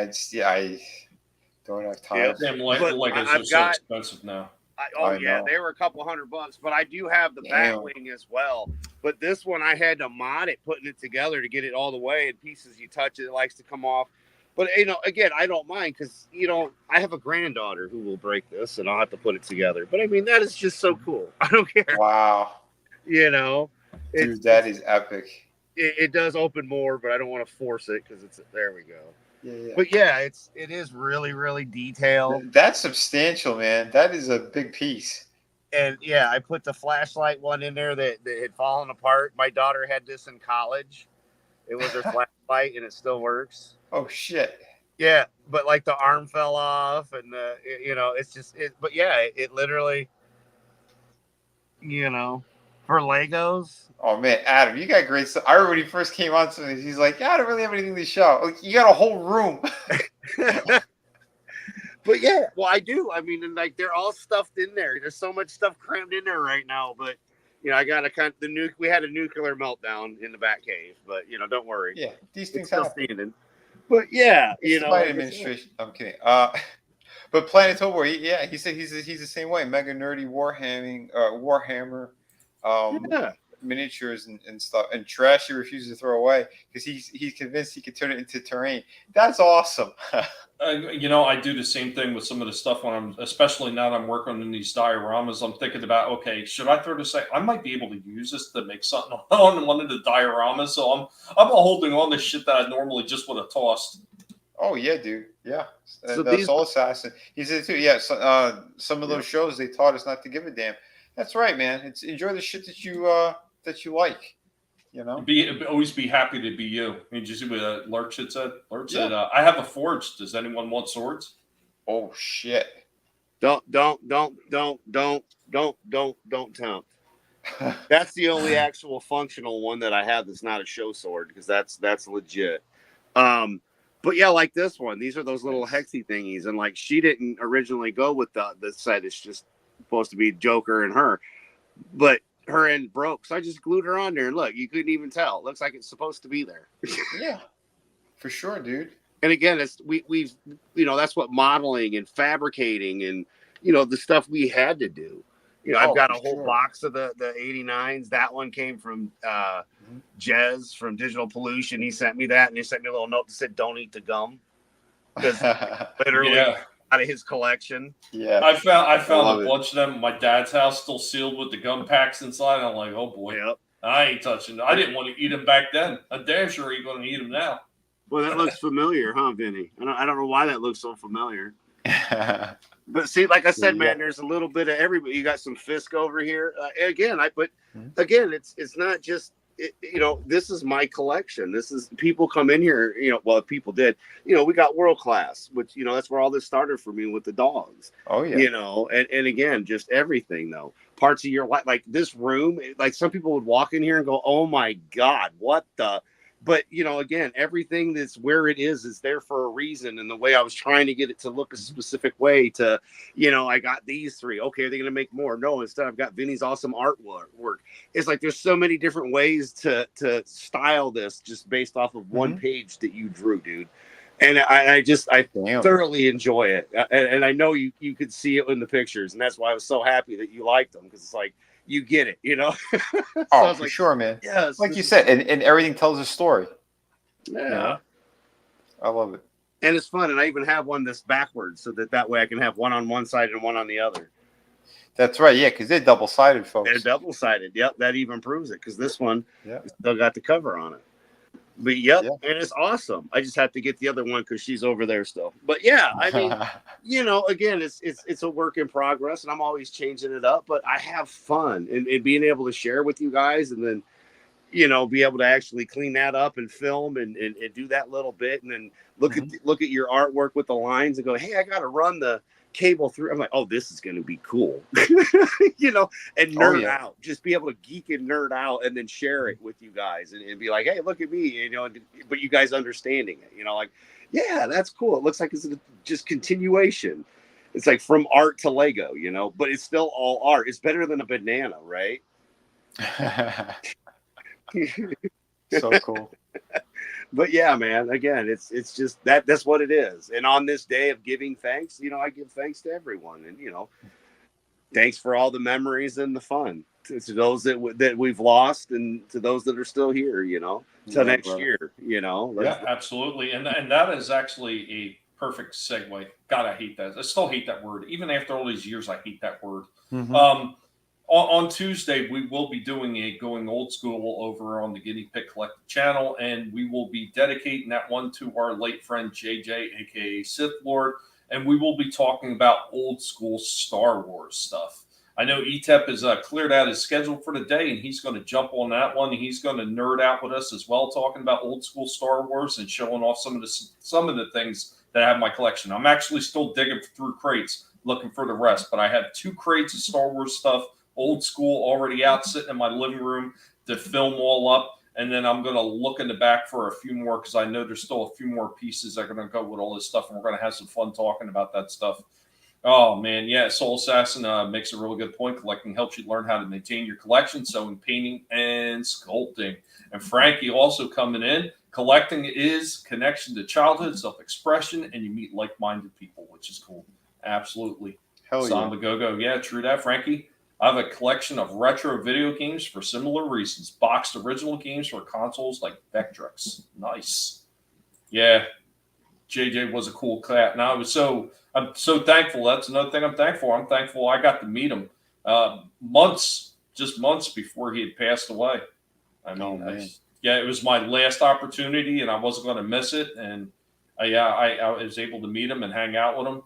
Don't have time. Yep. Damn, But Legos I've are so got- expensive now. I yeah, know. they were a couple $100, but I do have the Damn. Batwing as well. But this one I had to mod it, putting it together to get it all the way. And pieces you touch it likes to come off. But again, I don't mind because I have a granddaughter who will break this, and I'll have to put it together. But I mean, that is just so cool. I don't care. Wow. It, That is epic. it does open more, but I don't want to force it because it's there. We go. Yeah. But yeah, it is really, really detailed. That's substantial, man. That is a big piece. And yeah, I put the flashlight one in there that had fallen apart. My daughter had this in college. It was her flashlight, and it still works. Oh shit. Yeah, but like the arm fell off, and it's just it. But yeah, it literally, for Legos. Oh man, Adam, you got great stuff. I remember when he first came on to this, he's like, "Yeah, I don't really have anything to show." Like, you got a whole room. But yeah, well, I do. I mean, and like they're all stuffed in there. There's so much stuff crammed in there right now. But I got to we had a nuclear meltdown in the back cave. But don't worry. Yeah, these things It's still happen. standing. But yeah, It's the Biden administration. I'm kidding. But Planet Tobor, he said he's the same way. Mega nerdy Warhammer, miniatures and stuff, and trash he refuses to throw away because he's convinced he could turn it into terrain. That's awesome. I do the same thing with some of the stuff when especially now that I'm working on these dioramas. I'm thinking about, okay, should I throw this? I might be able to use this to make something on one of the dioramas. So I'm holding on to shit that I normally just would have tossed. Oh yeah, dude. Yeah. So And Soul Assassin, he said too. Yeah. So, some of those shows they taught us not to give a damn. That's right, man. It's enjoy the shit that you like. Always be happy to be you. I mean, did you see what Lurch had said? Lurch said, "I have a forge. Does anyone want swords?" Oh shit! Don't tempt. That's the only actual functional one that I have that's not a show sword because that's legit. But yeah, like this one, these are those little hexy thingies, and like she didn't originally go with the set. It's just supposed to be Joker and her, but her end broke, so I just glued her on there. And look, you couldn't even tell. It looks like it's supposed to be there. Yeah, for sure, dude. And again, we've that's what modeling and fabricating and the stuff we had to do. I've got a whole box of the 89s. That one came from Jez from Digital Pollution. He sent me that, and he sent me a little note that said, "Don't eat the gum," because literally out of his collection. Yeah, I found a bunch of them at my dad's house, still sealed with the gum packs inside. I'm like, oh boy, I ain't touching them. I didn't want to eat them back then. I'm damn sure ain't going to eat them now. Well, that looks familiar, huh, Vinnie? I don't know why that looks so familiar. But see, like I said, man, there's a little bit of everybody. You got some Fisk over here. Again, it's not just this is my collection. This is people come in here. Well, if people did, we got World Class, which that's where all this started for me with the dogs. Oh yeah, and again, just everything though. Parts of your life, like this room, like some people would walk in here and go, "Oh my God, what the." But, again, everything that's where it is there for a reason. And the way I was trying to get it to look a specific way to, I got these three. Okay, are they going to make more? No, instead I've got Vinnie's awesome artwork. It's like there's so many different ways to style this just based off of one page that you drew, dude. And I thoroughly enjoy it. And I know you could see it in the pictures. And that's why I was so happy that you liked them because it's like, you get it, So for sure, man. Yes, like you said, and everything tells a story. Yeah, I love it, and it's fun. And I even have one that's backwards, so that way I can have one on one side and one on the other. That's right, yeah, because they're double-sided, folks. They're double-sided. Yep, that even proves it because this one still got the cover on it. But and it's awesome. I just have to get the other one because she's over there still. But yeah, I mean, again, it's a work in progress, and I'm always changing it up. But I have fun and being able to share with you guys, and then be able to actually clean that up and film and do that little bit, and then look at your artwork with the lines and go, hey, I got to run the cable through. I'm like, oh, this is going to be cool, and nerd out. Just be able to geek and nerd out, and then share it with you guys, and be like, hey, look at me, but you guys understanding it, like, yeah, that's cool. It looks like it's just continuation. It's like from art to Lego, but it's still all art. It's better than a banana, right? So cool. But yeah, man, again, it's just that's what it is. And on this day of giving thanks, I give thanks to everyone, and thanks for all the memories and the fun to those that we've lost, and to those that are still here. Till next year. Yeah, absolutely. And that is actually a perfect segue. God, I hate that. I still hate that word. Even after all these years, I hate that word. On Tuesday, we will be doing a Going Old School over on the Guinea Pig Collective channel, and we will be dedicating that one to our late friend JJ, aka Sith Lord, and we will be talking about old school Star Wars stuff. I know ETEP has cleared out his schedule for the day, and he's going to jump on that one. He's going to nerd out with us as well, talking about old school Star Wars and showing off some of the things that I have in my collection. I'm actually still digging through crates, looking for the rest, but I have 2 crates of Star Wars stuff, old school, already out, sitting in my living room to film all up. And then I'm going to look in the back for a few more, because I know there's still a few more pieces that are going to go with all this stuff, and we're going to have some fun talking about that stuff. Oh, man, yeah, Soul Assassin makes a really good point. Collecting helps you learn how to maintain your collection, so in painting and sculpting. And Frankie also coming in. Collecting is connection to childhood, self-expression, and you meet like-minded people, which is cool. Absolutely. Hell yeah. Samba Go-Go. Yeah, true that, Frankie. I have a collection of retro video games for similar reasons. Boxed original games for consoles like Vectrex. Nice. Yeah. JJ was a cool cat. And I'm so thankful. That's another thing I'm thankful. I'm thankful I got to meet him months before he had passed away. I mean, it was my last opportunity, and I wasn't going to miss it. And I was able to meet him and hang out with him.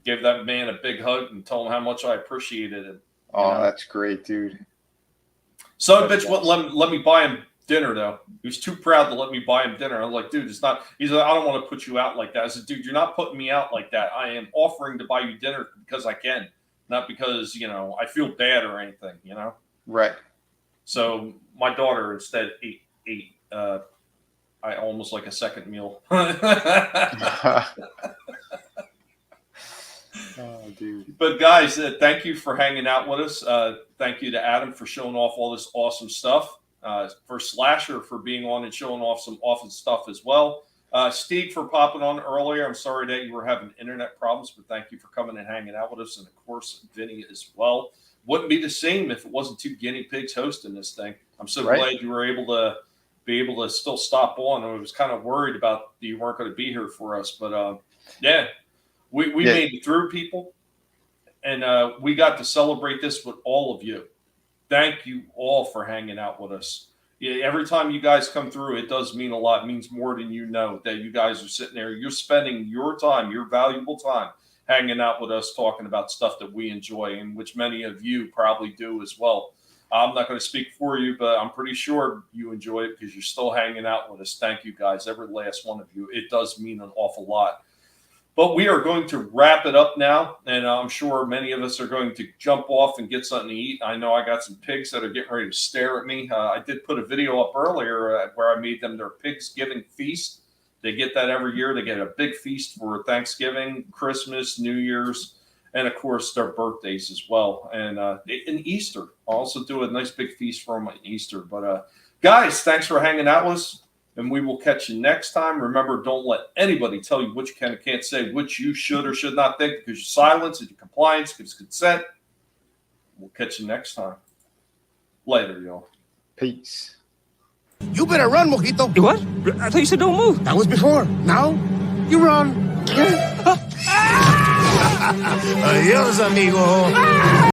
Give that man a big hug and tell him how much I appreciated it. Oh, that's great, dude. Son of a bitch wouldn't let me buy him dinner, though. He was too proud to let me buy him dinner. I was like, dude, it's not. He's like, I don't want to put you out like that. I said, dude, you're not putting me out like that. I am offering to buy you dinner because I can, not because, I feel bad or anything, Right. So my daughter instead ate I almost like a second meal. Oh, dude. But guys, thank you for hanging out with us. Thank you to Adam for showing off all this awesome stuff. For Slasher for being on and showing off some awesome stuff as well. Steve for popping on earlier. I'm sorry that you were having internet problems, but thank you for coming and hanging out with us. And of course, Vinnie as well. Wouldn't be the same if it wasn't 2 guinea pigs hosting this thing. I'm so glad you were able to still stop on. I was kind of worried about you weren't going to be here for us, but we made it through, people, and we got to celebrate this with all of you. Thank you all for hanging out with us. Yeah, every time you guys come through, it does mean a lot. It means more than you know, that you guys are sitting there. You're spending your time, your valuable time, hanging out with us, talking about stuff that we enjoy, and which many of you probably do as well. I'm not going to speak for you, but I'm pretty sure you enjoy it because you're still hanging out with us. Thank you, guys, every last one of you. It does mean an awful lot. But we are going to wrap it up now, and I'm sure many of us are going to jump off and get something to eat. I know I got some pigs that are getting ready to stare at me. I did put a video up earlier where I made them their Pigsgiving feast. They get that every year. They get a big feast for Thanksgiving, Christmas, New Year's, and, of course, their birthdays as well. And Easter. I'll also do a nice big feast for them on Easter. But, guys, thanks for hanging out with us. And we will catch you next time. Remember, don't let anybody tell you what you can and can't say, what you should or should not think, because your silence and your compliance gives consent. We'll catch you next time. Later, y'all. Peace. You better run, Mojito. You what? I thought you said don't move. That was before. Now, you run. Adios, amigo.